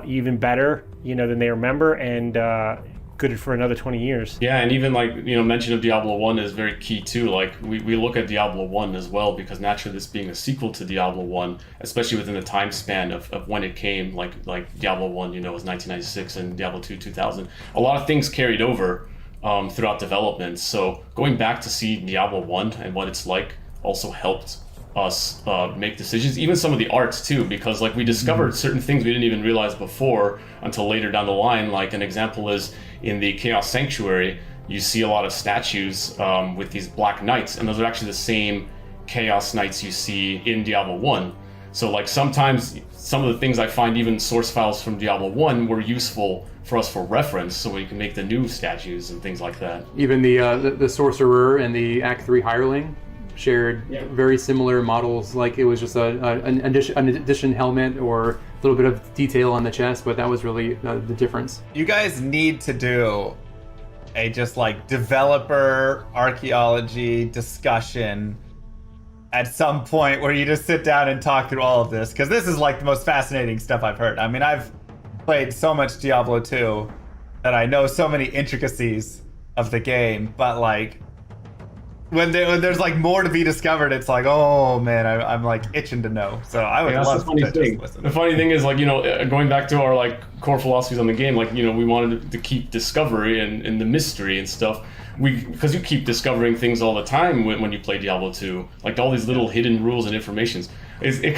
even better, than they remember, and good for another 20 years. Yeah, and even mention of Diablo 1 is very key too. Like we look at Diablo 1 as well, because naturally this being a sequel to Diablo 1, especially within the time span of when it came, like Diablo 1, was 1996 and Diablo 2, 2000. A lot of things carried over throughout development. So going back to see Diablo 1 and what it's like also helped us make decisions, even some of the arts too, because we discovered certain things we didn't even realize before until later down the line. Like an example is in the Chaos Sanctuary, you see a lot of statues with these black knights, and those are actually the same Chaos Knights you see in Diablo 1. So sometimes some of the things I find, even source files from Diablo 1, were useful for us for reference, so we can make the new statues and things like that. Even the Sorcerer and the Act 3 Hireling shared very similar models. Like it was just an addition helmet or a little bit of detail on the chest, but that was really the difference. You guys need to do a developer archaeology discussion at some point where you just sit down and talk through all of this, because this is the most fascinating stuff I've heard. I mean, I've played so much Diablo 2 that I know so many intricacies of the game, but when there's more to be discovered, it's oh man, I'm itching to know. So I would love to just listen. The funny thing is, going back to our core philosophies on the game, we wanted to keep discovery and the mystery and stuff. Because you keep discovering things all the time when you play Diablo 2, all these little hidden rules and informations. It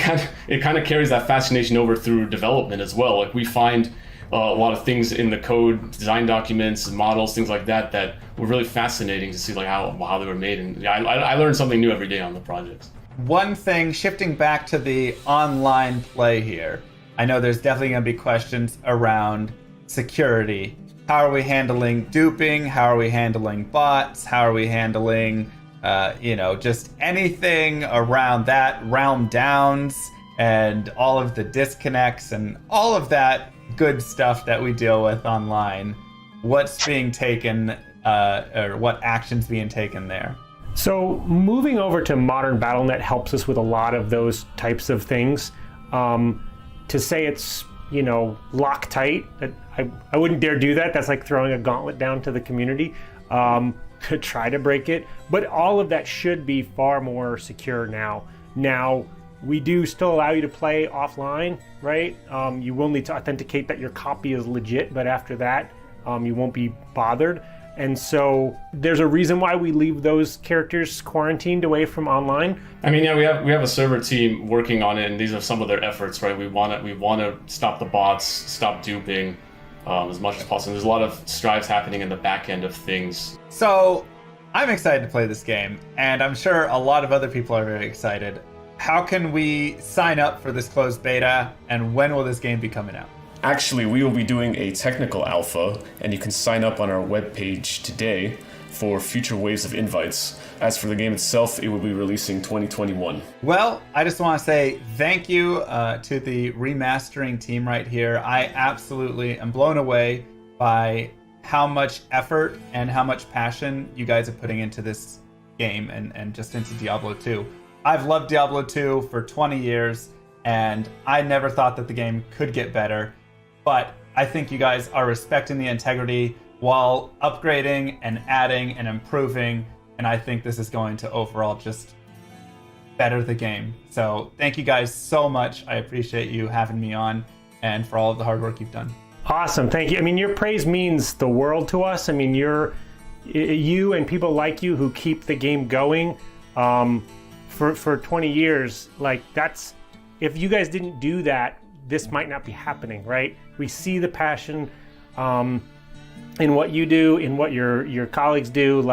kind of carries that fascination over through development as well. We find a lot of things in the code, design documents, models, things like that were really fascinating to see how they were made. And I learned something new every day on the projects. One thing, shifting back to the online play here, I know there's definitely going to be questions around security. How are we handling duping? How are we handling bots? How are we handling, just anything around that, realm downs, and all of the disconnects and all of that good stuff that we deal with online? What's being taken, or what action's being taken there? So moving over to modern BattleNet helps us with a lot of those types of things. To say it's Loctite, I wouldn't dare do that. That's like throwing a gauntlet down to the community to try to break it. But all of that should be far more secure now. Now, we do still allow you to play offline, right? You will need to authenticate that your copy is legit, but after that, you won't be bothered. And so there's a reason why we leave those characters quarantined away from online. I mean, yeah, we have a server team working on it, and these are some of their efforts, right? We want to stop the bots, stop duping as much as possible. There's a lot of strives happening in the back end of things. So I'm excited to play this game, and I'm sure a lot of other people are very excited. How can we sign up for this closed beta, and when will this game be coming out? Actually, we will be doing a technical alpha, and you can sign up on our webpage today for future waves of invites. As for the game itself, it will be releasing 2021. Well, I just want to say thank you to the remastering team right here. I absolutely am blown away by how much effort and how much passion you guys are putting into this game and just into Diablo 2. I've loved Diablo 2 for 20 years, and I never thought that the game could get better. But I think you guys are respecting the integrity while upgrading and adding and improving. And I think this is going to overall just better the game. So thank you guys so much. I appreciate you having me on and for all of the hard work you've done. Awesome. Thank you. I mean, your praise means the world to us. I mean, you and people like you who keep the game going for 20 years. Like if you guys didn't do that, this might not be happening, right? We see the passion in what you do, in what your colleagues do.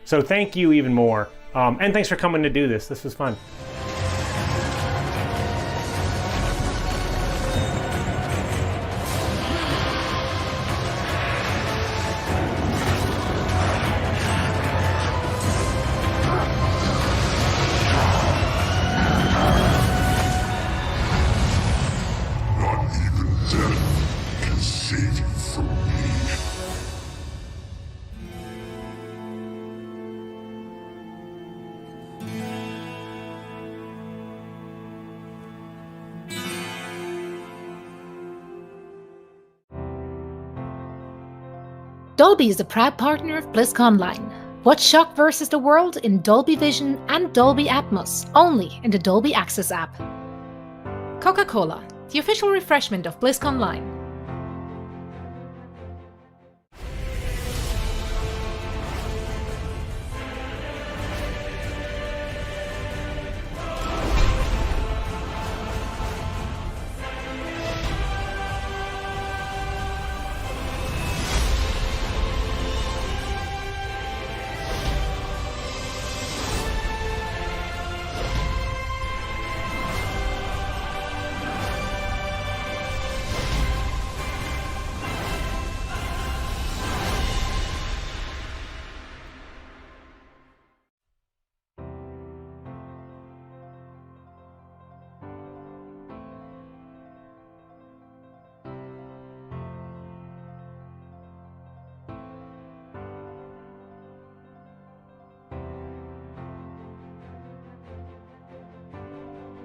So thank you even more. And thanks for coming to do this. This was fun. Dolby is a proud partner of BlizzConline. Watch Shock vs. the World in Dolby Vision and Dolby Atmos, only in the Dolby Access app. Coca-Cola, the official refreshment of BlizzConline.